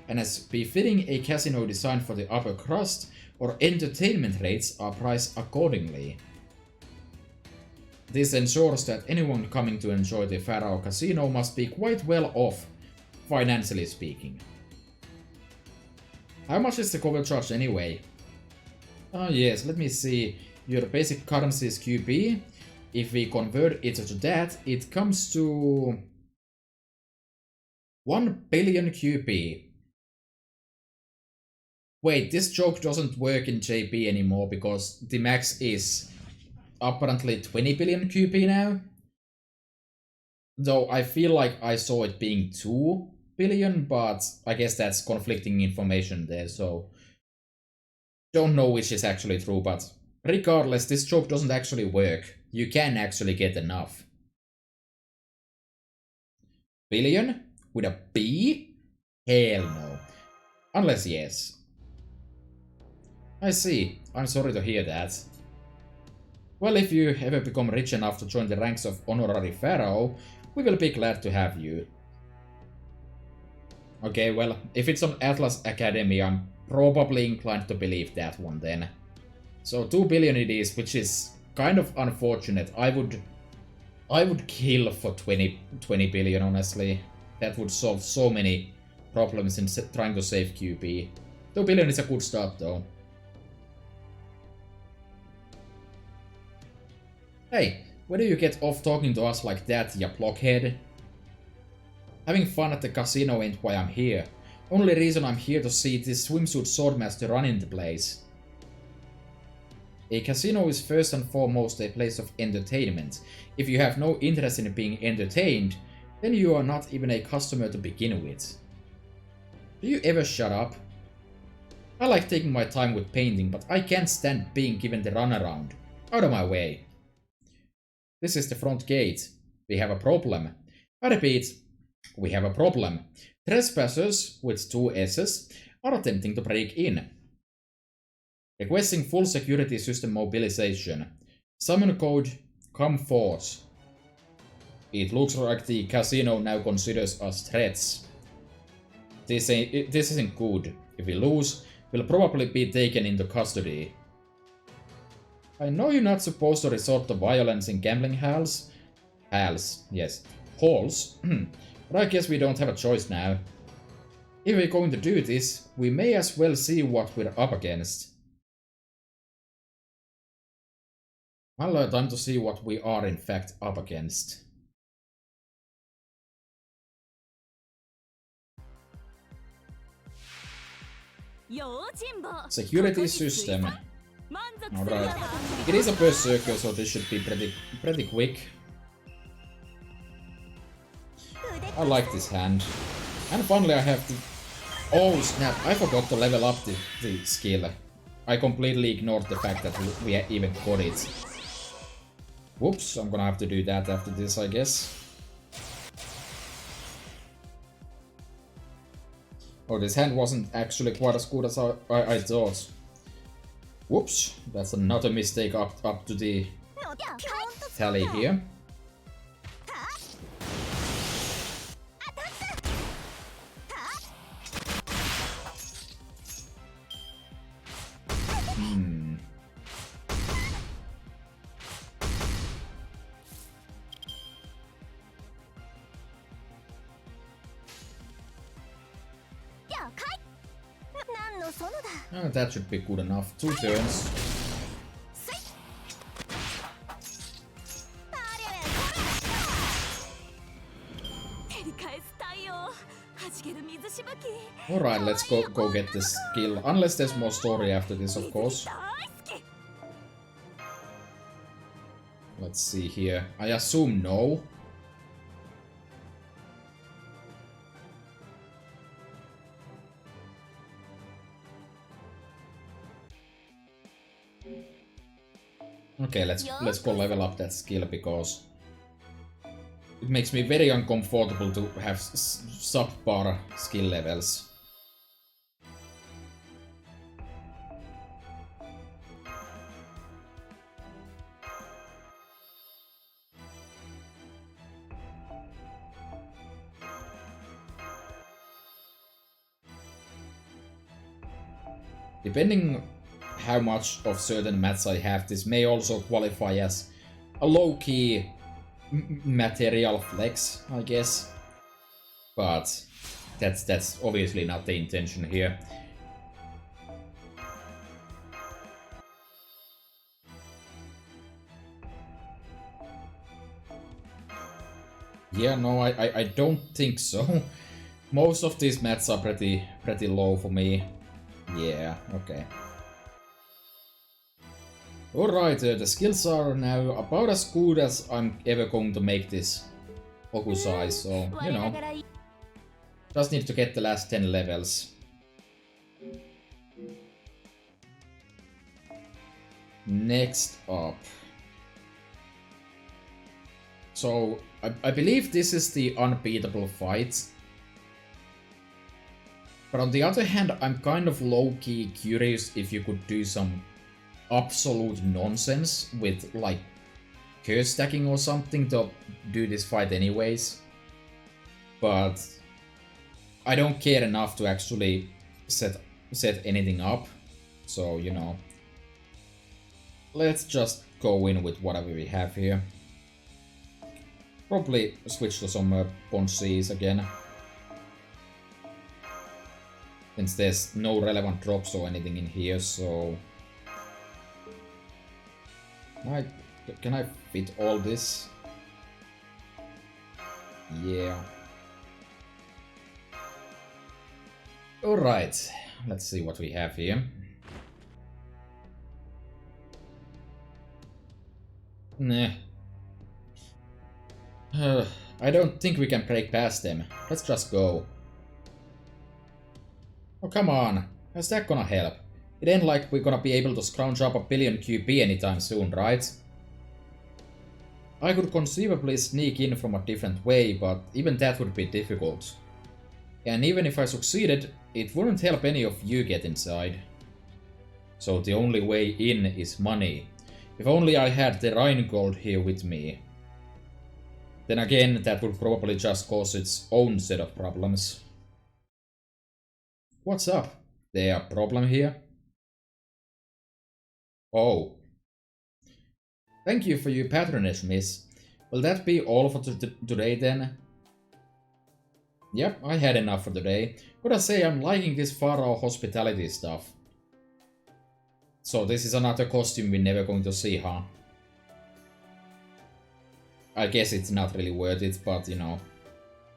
and as befitting a casino designed for the upper crust, our entertainment rates are priced accordingly. This ensures that anyone coming to enjoy the Pharaoh Casino must be quite well off, financially speaking. How much is the cover charge anyway? Oh yes, let me see. Your basic currency is QP. If we convert it to that, it comes to 1 billion QP. Wait, this joke doesn't work in JP anymore because the max is apparently 20 billion QP now. Though I feel like I saw it being 2 billion, but I guess that's conflicting information there, so don't know which is actually true, but regardless, this joke doesn't actually work. You can actually get enough. Billion? With a B? Hell no. Unless yes. I see. I'm sorry to hear that. Well, if you ever become rich enough to join the ranks of Honorary Pharaoh, we will be glad to have you. Okay, well, if it's on Atlas Academy, I'm probably inclined to believe that one then. So 2 billion it is, which is kind of unfortunate. I would kill for 20 billion, honestly. That would solve so many problems in trying to save QP. 2 billion is a good start, though. Hey, where do you get off talking to us like that, ya blockhead? Having fun at the casino ain't why I'm here. Only reason I'm here to see this swimsuit swordmaster running the place. A casino is first and foremost a place of entertainment. If you have no interest in being entertained, then you are not even a customer to begin with. Do you ever shut up? I like taking my time with painting, but I can't stand being given the runaround. Out of my way. This is the front gate. We have a problem. I repeat, we have a problem. Trespassers, with 2 S's, are attempting to break in. Requesting full security system mobilization. Summon code Come Force. It looks like the casino now considers us threats. This isn't good. If we lose, we'll probably be taken into custody. I know you're not supposed to resort to violence in gambling halls. Yes. Halls. But I guess we don't have a choice now. If we're going to do this, we may as well see what we're up against. Well, time to see what we are in fact up against. Security system. Alright. It is a berserker, so this should be pretty quick. I like this hand. And finally I have to... Oh snap, I forgot to level up the skill. I completely ignored the fact that we even got it. Whoops, I'm gonna have to do that after this, I guess. Oh, this hand wasn't actually quite as good as I thought. Whoops, that's another mistake up to the tally here. Oh, that should be good enough. 2 turns. Alright, let's go get this skill. Unless there's more story after this, of course. Let's see here. I assume no. Okay, let's go level up that skill because it makes me very uncomfortable to have subpar skill levels. Depending how much of certain mats I have, this may also qualify as a low-key material flex, I guess. But that's obviously not the intention here. Yeah, no, I don't think so. Most of these mats are pretty low for me. Yeah, okay. Alright, the skills are now about as good as I'm ever going to make this Okusai, so, you know. Just need to get the last 10 levels. Next up. So, I believe this is the unbeatable fight. But on the other hand, I'm kind of low-key curious if you could do some absolute nonsense with, like, curse stacking or something to do this fight anyways. But I don't care enough to actually set anything up. So, you know. Let's just go in with whatever we have here. Probably switch to some Ponces again. Since there's no relevant drops or anything in here, so... Can I fit all this? Yeah. Alright, let's see what we have here. Nah. I don't think we can break past them. Let's just go. Oh, come on. How's that gonna help? It ain't like we're gonna be able to scrounge up a billion QP anytime soon, right? I could conceivably sneak in from a different way, but even that would be difficult. And even if I succeeded, it wouldn't help any of you get inside. So the only way in is money. If only I had the Rheingold here with me. Then again, that would probably just cause its own set of problems. What's up? There a problem here? Oh. Thank you for your patronage, miss. Will that be all for today then? Yep, I had enough for today. Gotta say, I'm liking this Pharaoh hospitality stuff. So this is another costume we're never going to see, huh? I guess it's not really worth it, but you know.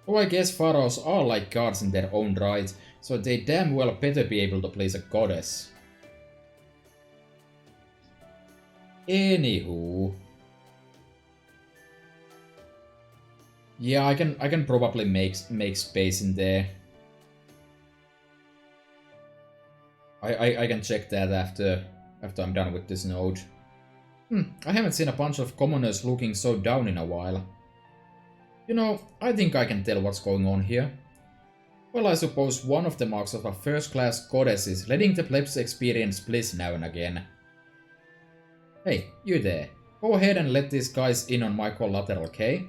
Oh, I guess pharaohs are like gods in their own right. so they damn well better be able to please a goddess. Anywho. Yeah, I can probably make space in there. I can check that after I'm done with this node. I haven't seen a bunch of commoners looking so down in a while. You know, I think I can tell what's going on here. Well, I suppose one of the marks of a first-class goddess is letting the plebs experience bliss now and again. Hey, you there. Go ahead and let these guys in on my collateral, okay?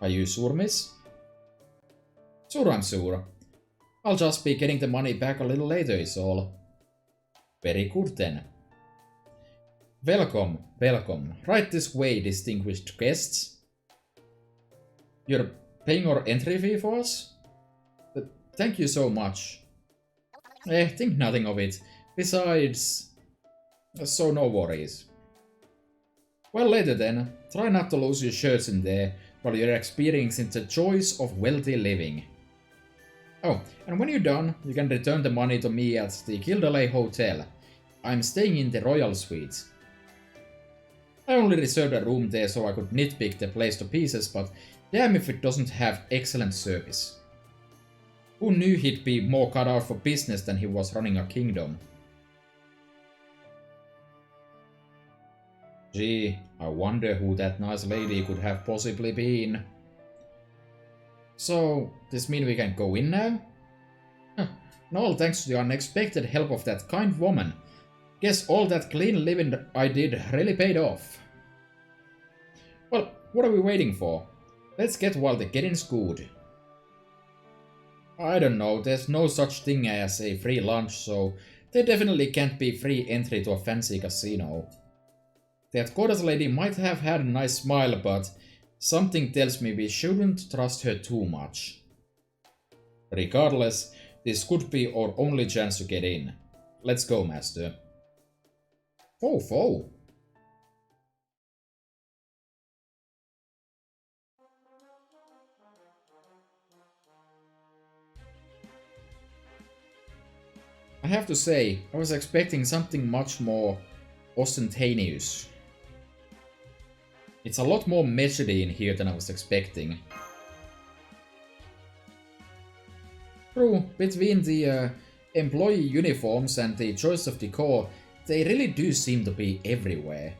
Are you sure, miss? Sure, I'm sure. I'll just be getting the money back a little later is all. Very good then. Welcome, welcome. Right this way, distinguished guests. You're paying our entry fee for us? Thank you so much. Think nothing of it. Besides... So no worries. Well, later then. Try not to lose your shirts in there while you're experiencing the joys of wealthy living. Oh, and when you're done, you can return the money to me at the Gildelay Hotel. I'm staying in the Royal Suite. I only reserved a room there so I could nitpick the place to pieces, but damn if it doesn't have excellent service. Who knew he'd be more cut out for business than he was running a kingdom? Gee, I wonder who that nice lady could have possibly been. So, this mean we can go in now? Huh. All thanks to the unexpected help of that kind woman. Guess all that clean living I did really paid off. Well, what are we waiting for? Let's get while the getting's good. I don't know, there's no such thing as a free lunch, so there definitely can't be free entry to a fancy casino. That goddess lady might have had a nice smile, but something tells me we shouldn't trust her too much. Regardless, this could be our only chance to get in. Let's go, master. Fo. I have to say, I was expecting something much more ostentatious. It's a lot more measured in here than I was expecting. True, between the employee uniforms and the choice of decor, they really do seem to be everywhere.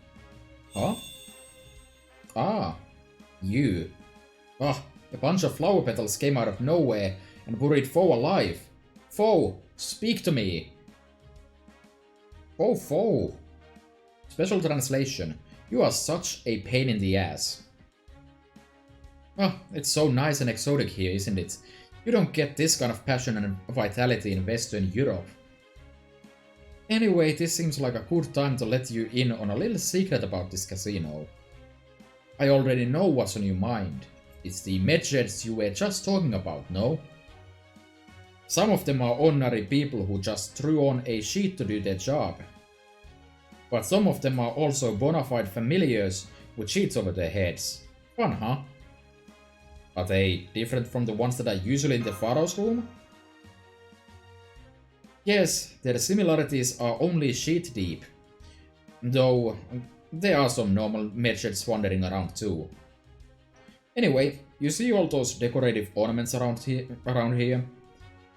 Huh? Ah, you. Ah, a bunch of flower petals came out of nowhere and buried Fo alive. Fo, speak to me. Fo. Special translation. You are such a pain in the ass. Oh, it's so nice and exotic here, isn't it? You don't get this kind of passion and vitality in Western Europe. Anyway, this seems like a good time to let you in on a little secret about this casino. I already know what's on your mind. It's the medjeds you were just talking about, no? Some of them are ordinary people who just threw on a sheet to do their job. But some of them are also bona fide familiars with sheets over their heads. Fun, huh? Are they different from the ones that are usually in the Pharaoh's room? Yes, their similarities are only sheet deep. Though, there are some normal medjeds wandering around too. Anyway, you see all those decorative ornaments around here?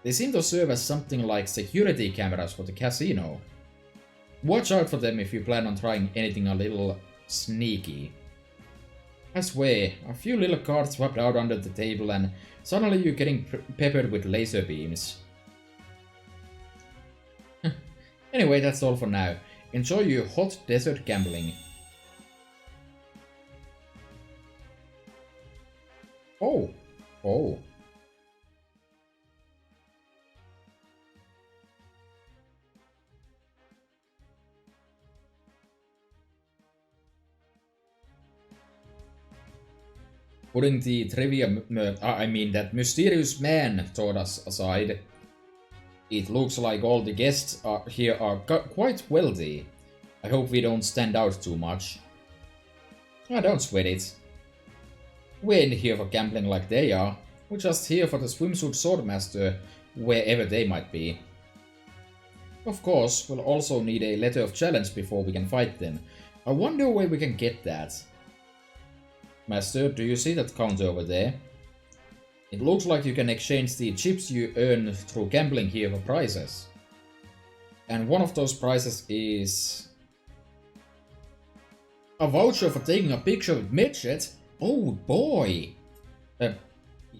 They seem to serve as something like security cameras for the casino. Watch out for them if you plan on trying anything a little sneaky. I swear, a few little cards swapped out under the table and suddenly you're getting peppered with laser beams. Anyway, that's all for now. Enjoy your hot desert gambling. Oh. Putting the trivia, that mysterious man toward us aside, it looks like all the guests here are quite wealthy. I hope we don't stand out too much. Don't sweat it. We ain't here for gambling like they are. We're just here for the swimsuit swordmaster wherever they might be. Of course, we'll also need a letter of challenge before we can fight them. I wonder where we can get that. Master, do you see that counter over there? It looks like you can exchange the chips you earn through gambling here for prizes. And one of those prizes is a voucher for taking a picture with Midget? Oh boy!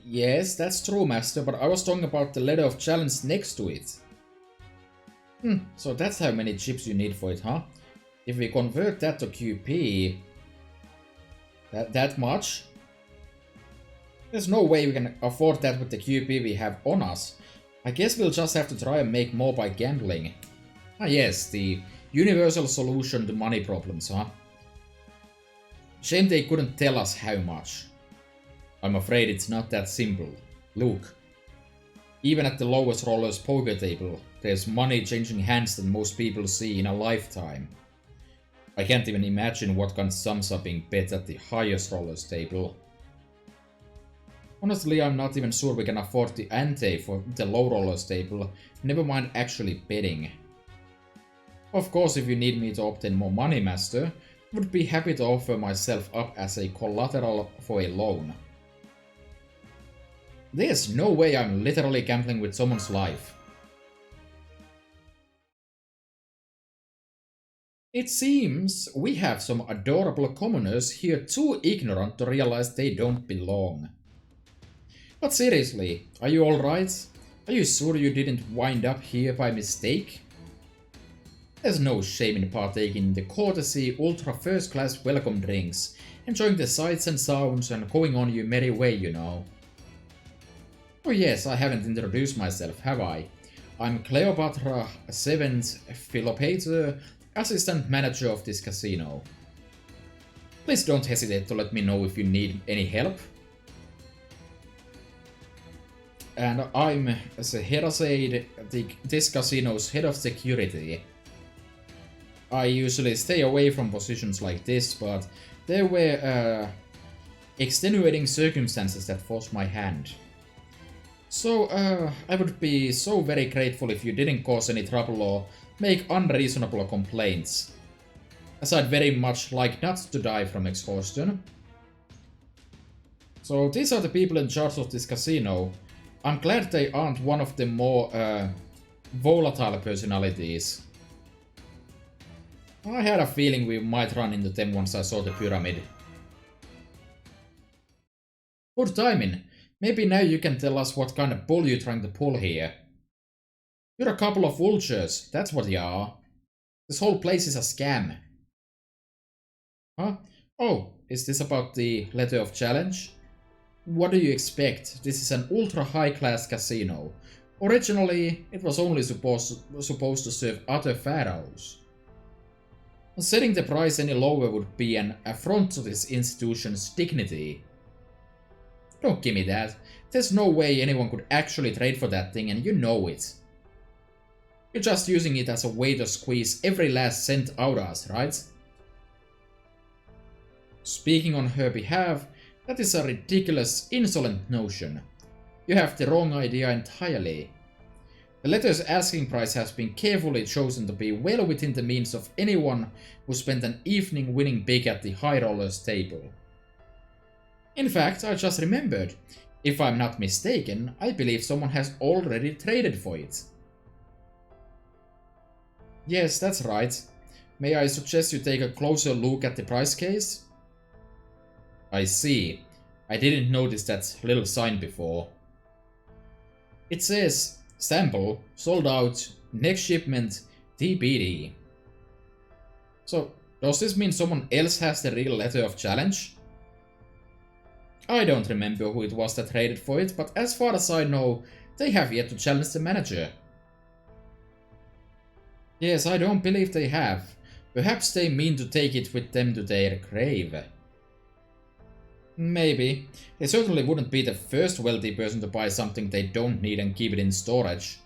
Yes, that's true, Master, but I was talking about the letter of challenge next to it. So that's how many chips you need for it, huh? If we convert that to QP... That much? There's no way we can afford that with the QP we have on us. I guess we'll just have to try and make more by gambling. Ah yes, the universal solution to money problems, huh? Shame they couldn't tell us how much. I'm afraid it's not that simple. Look. Even at the lowest roller's poker table, there's money changing hands than most people see in a lifetime. I can't even imagine what kind of sums are being bet at the highest roller's table. Honestly, I'm not even sure we can afford the ante for the low roller's table, never mind actually betting. Of course, if you need me to obtain more money, Master, I would be happy to offer myself up as a collateral for a loan. There's no way I'm literally gambling with someone's life. It seems we have some adorable commoners here too ignorant to realize they don't belong. But seriously, are you alright? Are you sure you didn't wind up here by mistake? There's no shame in partaking in the courtesy ultra first class welcome drinks, enjoying the sights and sounds and going on your merry way, you know. Oh yes, I haven't introduced myself, have I? I'm Cleopatra 7th Philopater, assistant manager of this casino. Please don't hesitate to let me know if you need any help. And I'm Heraseid, this casino's head of security. I usually stay away from positions like this, but there were extenuating circumstances that forced my hand. So, I would be so very grateful if you didn't cause any trouble or make unreasonable complaints, as I'd very much like not to die from exhaustion. So these are the people in charge of this casino. I'm glad they aren't one of the more volatile personalities. I had a feeling we might run into them once I saw the pyramid. Good timing. Maybe now you can tell us what kind of bull you're trying to pull here. You're a couple of vultures, that's what you are. This whole place is a scam. Huh? Oh, is this about the letter of challenge? What do you expect? This is an ultra high-class casino. Originally, it was only supposed to serve other pharaohs. Setting the price any lower would be an affront to this institution's dignity. Don't give me that. There's no way anyone could actually trade for that thing, and you know it. You're just using it as a way to squeeze every last cent out of us, right? Speaking on her behalf, that is a ridiculous, insolent notion. You have the wrong idea entirely. The letter's asking price has been carefully chosen to be well within the means of anyone who spent an evening winning big at the high rollers table. In fact, I just remembered. If I'm not mistaken, I believe someone has already traded for it. Yes, that's right. May I suggest you take a closer look at the price case? I see. I didn't notice that little sign before. It says, sample, sold out, next shipment, TBD. So, does this mean someone else has the real letter of challenge? I don't remember who it was that traded for it, but as far as I know, they have yet to challenge the manager. Yes, I don't believe they have. Perhaps they mean to take it with them to their grave. Maybe. They certainly wouldn't be the first wealthy person to buy something they don't need and keep it in storage.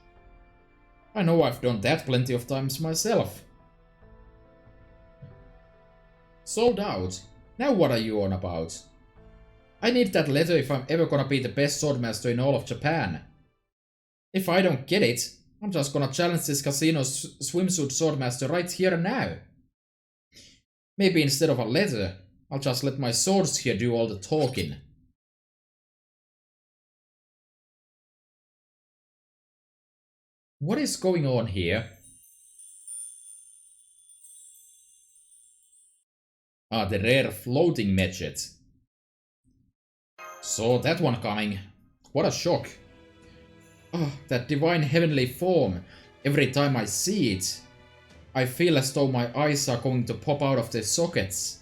I know I've done that plenty of times myself. Sold out? Now what are you on about? I need that letter if I'm ever gonna be the best swordmaster in all of Japan. If I don't get it, I'm just gonna challenge this casino's swimsuit swordmaster right here and now. Maybe instead of a letter, I'll just let my swords here do all the talking. What is going on here? Ah, the rare floating midget. Saw that one coming. What a shock. Oh, that divine heavenly form. Every time I see it, I feel as though my eyes are going to pop out of their sockets.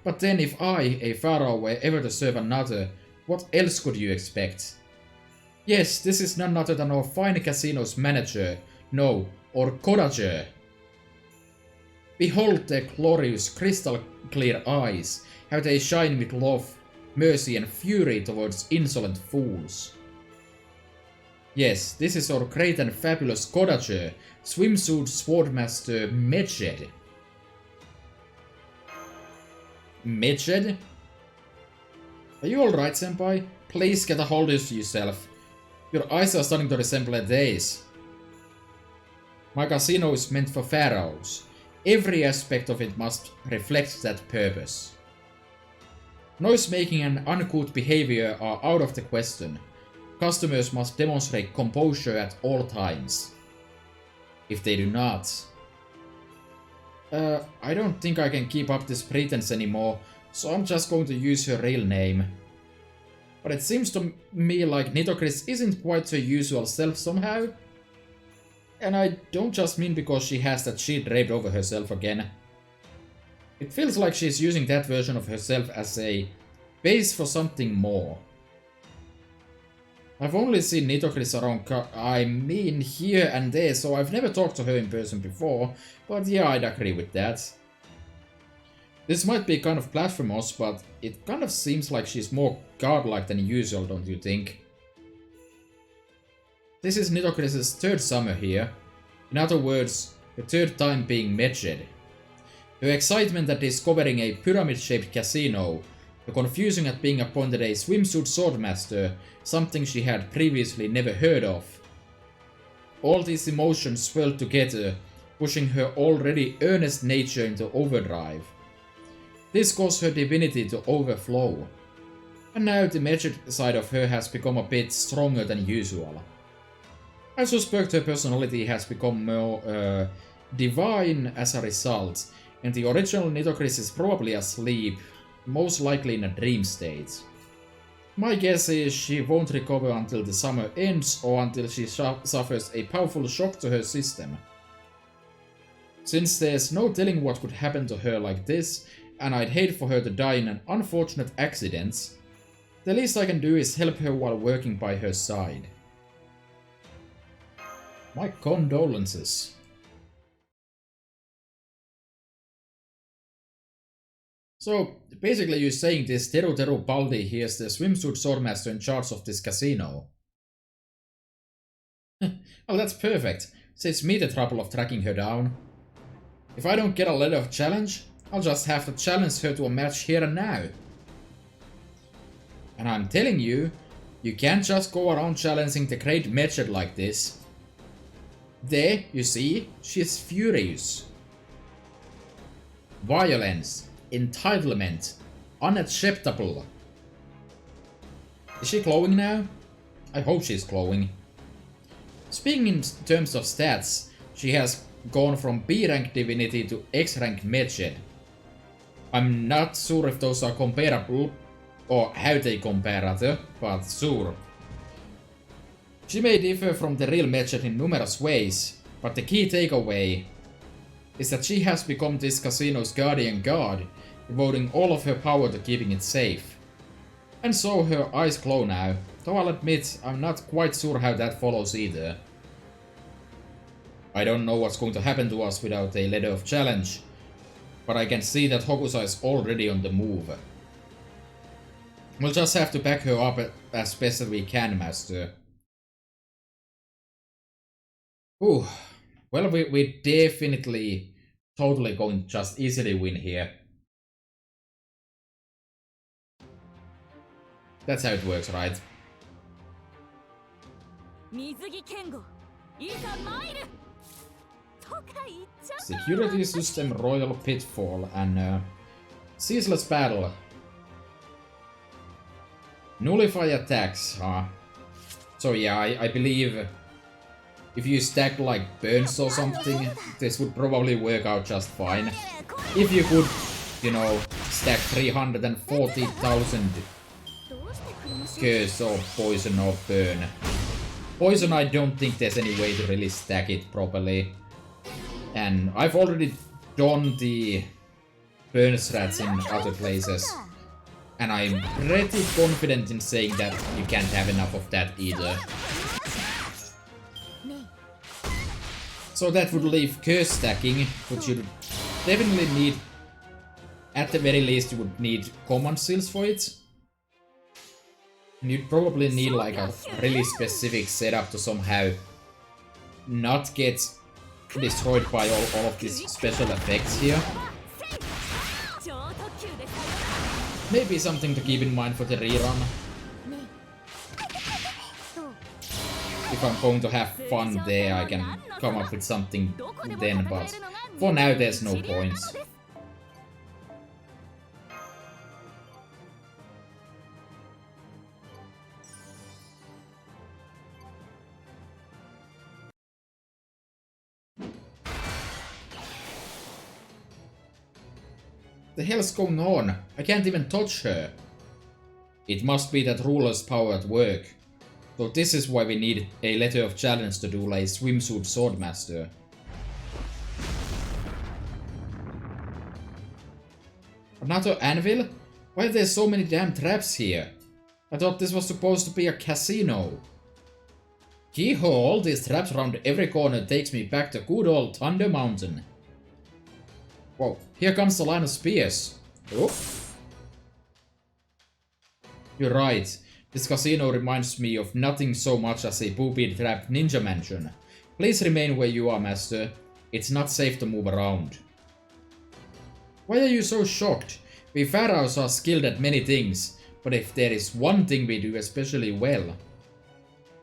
But then if I, a pharaoh, were ever to serve another, what else could you expect? Yes, this is none other than our fine casino's manager, no, or cottager. Behold their glorious crystal clear eyes, how they shine with love, mercy and fury towards insolent fools. Yes, this is our great and fabulous cottager, swimsuit swordmaster Medjed. Medjed? Are you alright, senpai? Please get a hold of yourself. Your eyes are starting to resemble a daze. My casino is meant for pharaohs. Every aspect of it must reflect that purpose. Noise-making and uncouth behavior are out of the question. Customers must demonstrate composure at all times. If they do not... I don't think I can keep up this pretense anymore, so I'm just going to use her real name. But it seems to me like Nitocris isn't quite her usual self somehow. And I don't just mean because she has that sheet draped over herself again. It feels like she's using that version of herself as a base for something more. I've only seen Nitocris around here and there, so I've never talked to her in person before, but yeah, I'd agree with that. This might be kind of blasphemous, but it kind of seems like she's more godlike than usual, don't you think? This is Nitocris' third summer here. In other words, the third time being Medjed. Her excitement at discovering a pyramid-shaped casino, the confusing at being appointed a swimsuit swordmaster, something she had previously never heard of. All these emotions swirled together, pushing her already earnest nature into overdrive. This caused her divinity to overflow. And now the Medjed side of her has become a bit stronger than usual. I suspect her personality has become more divine as a result, and the original Nitocris is probably asleep, most likely in a dream state. My guess is she won't recover until the summer ends or until she suffers a powerful shock to her system. Since there's no telling what could happen to her like this, and I'd hate for her to die in an unfortunate accident, the least I can do is help her while working by her side. My condolences. So, basically you're saying this Teru Baldi here is the swimsuit swordmaster in charge of this casino. Well, that's perfect. Saves me the trouble of tracking her down. If I don't get a letter of challenge, I'll just have to challenge her to a match here and now. And I'm telling you, you can't just go around challenging the great Medjed like this. There, you see, she's furious. Violence. Entitlement. Unacceptable. Is she glowing now? I hope she's glowing. Speaking in terms of stats, she has gone from B rank divinity to X rank Medjed. I'm not sure if those are comparable, or how they compare rather, but sure. She may differ from the real Medjed in numerous ways, but the key takeaway is that she has become this casino's guardian god, devoting all of her power to keeping it safe. And so her eyes glow now, though I'll admit I'm not quite sure how that follows either. I don't know what's going to happen to us without a letter of challenge, but I can see that Hokusa is already on the move. We'll just have to back her up as best as we can, Master. Ooh, well, we definitely totally going to just easily win here. That's how it works, right? Security system royal pitfall and ceaseless battle. Nullify attacks. So yeah, I believe if you stack like burns or something, this would probably work out just fine. If you could, you know, stack 340,000 curse or poison or burn. Poison, I don't think there's any way to really stack it properly. And I've already done the burn strats in other places. And I'm pretty confident in saying that you can't have enough of that either. So that would leave curse stacking, which you definitely need. At the very least, you would need command seals for it. And you'd probably need like a really specific setup to somehow not get destroyed by all of these special effects here. Maybe something to keep in mind for the rerun. If I'm going to have fun there, I can come up with something then, but for now there's no point. The hell's going on? I can't even touch her. It must be that ruler's power at work. So this is why we need a letter of challenge to do like swimsuit swordmaster. Another anvil? Why are there so many damn traps here? I thought this was supposed to be a casino. Keehaw, all these traps around every corner takes me back to good old Thunder Mountain. Whoa, here comes the line of spears. Oh. You're right. This casino reminds me of nothing so much as a booby-trapped ninja mansion. Please remain where you are, master. It's not safe to move around. Why are you so shocked? We pharaohs are skilled at many things, but if there is one thing we do especially well,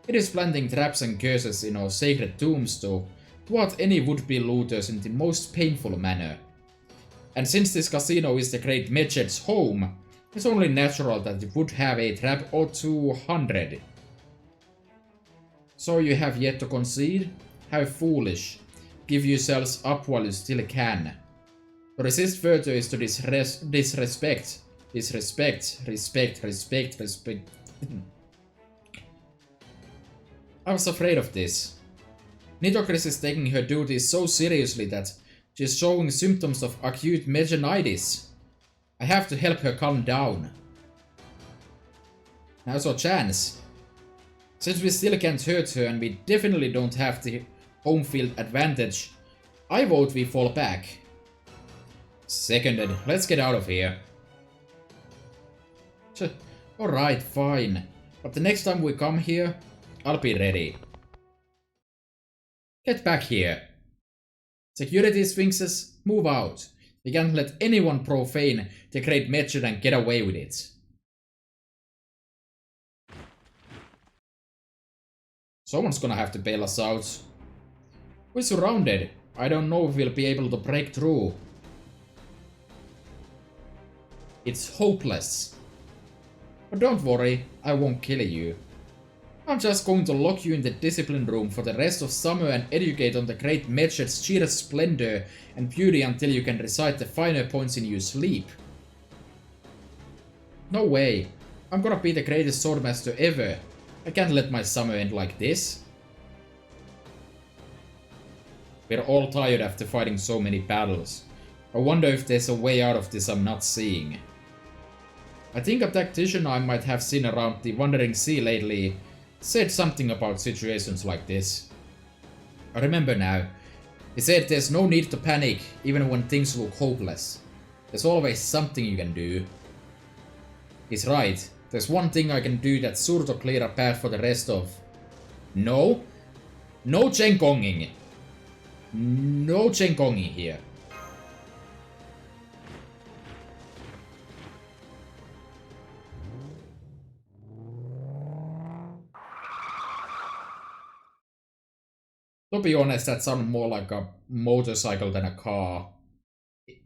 it is planting traps and curses in our sacred tombs to thwart any would-be looters in the most painful manner. And since this casino is the Great Medjed's home, it's only natural that it would have a trap or 200. So you have yet to concede? How foolish. Give yourselves up while you still can. To resist further is to disrespect. Respect. I was afraid of this. Nitocris is taking her duties so seriously that she is showing symptoms of acute meningitis. I have to help her calm down. Now's our chance. Since we still can't hurt her and we definitely don't have the home field advantage, I vote we fall back. Seconded. Let's get out of here. Alright, fine. But the next time we come here, I'll be ready. Get back here. Security sphinxes, move out. We can't let anyone profane the Great Medjed and get away with it. Someone's gonna have to bail us out. We're surrounded. I don't know if we'll be able to break through. It's hopeless. But don't worry, I won't kill you. I'm just going to lock you in the discipline room for the rest of summer and educate on the Great Medjed's sheer splendor and beauty until you can recite the finer points in your sleep. No way. I'm gonna be the greatest swordmaster ever. I can't let my summer end like this. We're all tired after fighting so many battles. I wonder if there's a way out of this I'm not seeing. I think a tactician I might have seen around the Wandering Sea lately said something about situations like this. I remember now. He said there's no need to panic even when things look hopeless. There's always something you can do. He's right. There's one thing I can do that's sure to clear a path for the rest of... No. No Chenkonging. No Chenkonging here. To be honest, that sounds more like a motorcycle than a car.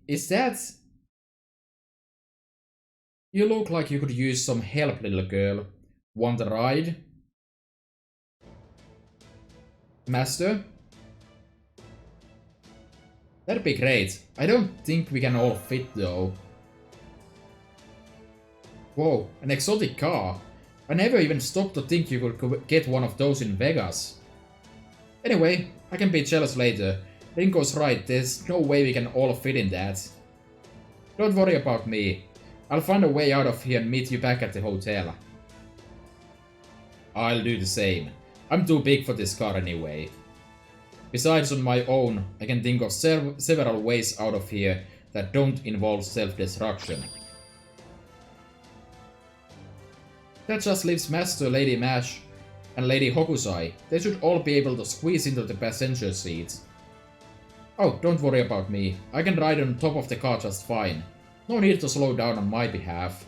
Is that... You look like you could use some help, little girl. Want a ride? Master? That'd be great. I don't think we can all fit though. Whoa, an exotic car. I never even stopped to think you could get one of those in Vegas. Anyway, I can be jealous later. Ringo's right, there's no way we can all fit in that. Don't worry about me. I'll find a way out of here and meet you back at the hotel. I'll do the same. I'm too big for this car anyway. Besides, on my own, I can think of several ways out of here that don't involve self-destruction. That just leaves Master, Lady Mash, and Lady Hokusai. They should all be able to squeeze into the passenger seats. Oh, don't worry about me. I can ride on top of the car just fine. No need to slow down on my behalf.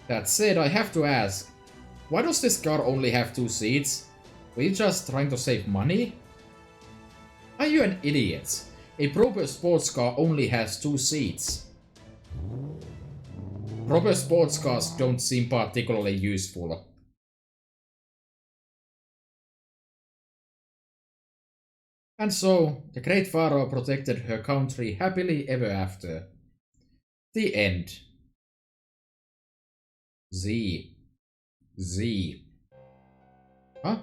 That said, I have to ask, why does this car only have 2 seats? Were you just trying to save money? Are you an idiot? A proper sports car only has 2 seats. Proper sports cars don't seem particularly useful. And so, the great pharaoh protected her country happily ever after. The end. Z. Huh?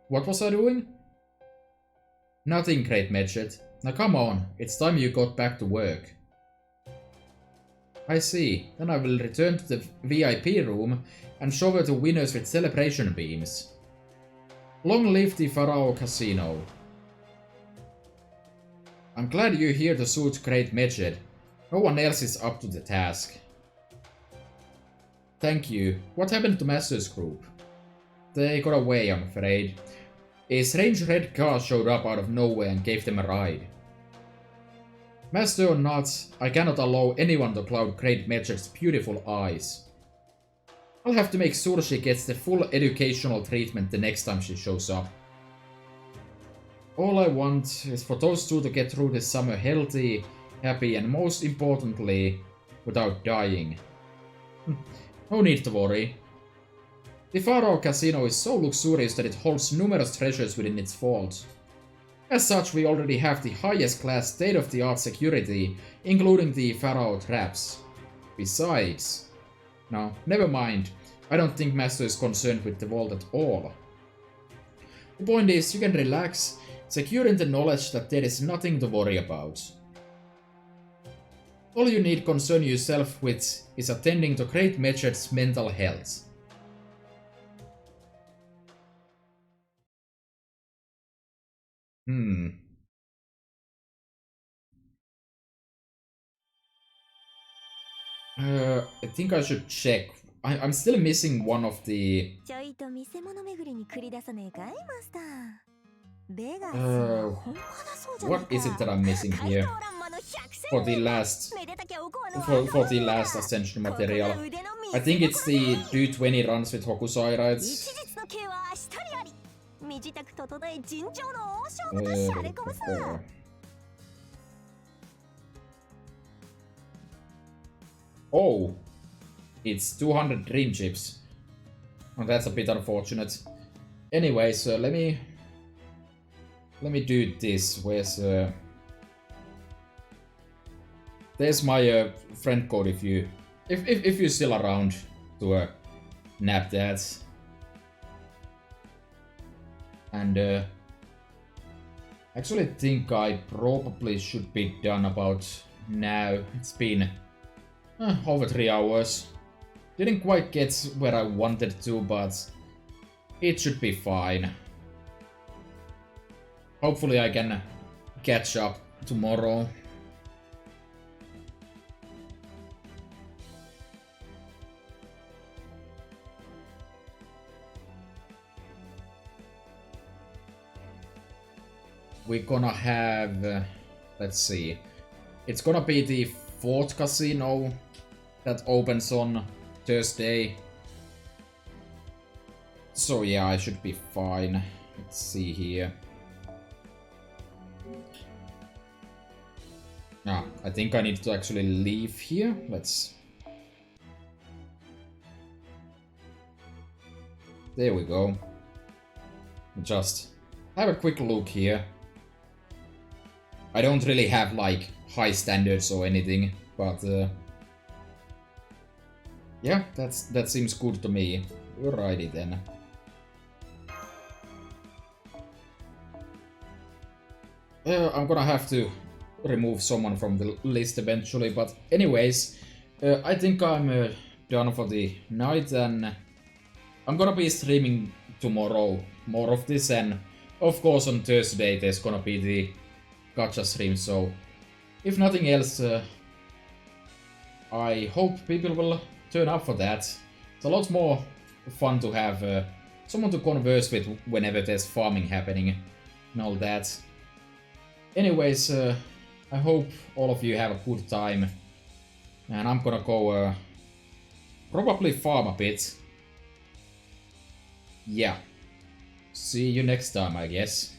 What was I doing? Nothing, Great Medjet. Now come on, it's time you got back to work. I see. Then I will return to the VIP room and shower the winners with celebration beams. Long live the Pharaoh Casino. I'm glad you're here to suit Great Medjet. No one else is up to the task. Thank you. What happened to Master's group? They got away, I'm afraid. A strange red car showed up out of nowhere and gave them a ride. Master or not, I cannot allow anyone to cloud Great Medjet's beautiful eyes. I'll have to make sure she gets the full educational treatment the next time she shows up. All I want is for those two to get through this summer healthy, happy, and most importantly, without dying. No need to worry. The Pharaoh Casino is so luxurious that it holds numerous treasures within its vault. As such, we already have the highest class state-of-the-art security, including the Pharaoh traps. Besides... No, never mind. I don't think Master is concerned with the vault at all. The point is, you can relax, secure in the knowledge that there is nothing to worry about. All you need concern yourself with is attending to Great Medjet's mental health. I think I should check. I'm still missing one of the... what is it that I'm missing here? For the last Ascension material. I think it's the do 20 runs with Hokusai, right? Oh, it's 200 dream chips. Oh, that's a bit unfortunate. Anyway, so let me do this. Where's there's my friend code if you're still around to nab that. And actually think I probably should be done about now. It's been over 3 hours. Didn't quite get where I wanted to, but it should be fine. Hopefully I can catch up tomorrow. We're gonna have... let's see. It's gonna be the 4th casino that opens on Thursday. So yeah, I should be fine. Let's see here. Ah, I think I need to actually leave here. Let's... There we go. Just have a quick look here. I don't really have, like, high standards or anything, but... yeah, that seems good to me. Alrighty then. I'm gonna have to remove someone from the list eventually, but anyways, I think I'm done for the night, and I'm gonna be streaming tomorrow more of this, and of course on Thursday there's gonna be the gacha stream, so if nothing else, I hope people will turn up for that. It's a lot more fun to have someone to converse with whenever there's farming happening and all that. Anyways, I hope all of you have a good time, and I'm gonna go probably farm a bit. Yeah, see you next time, I guess.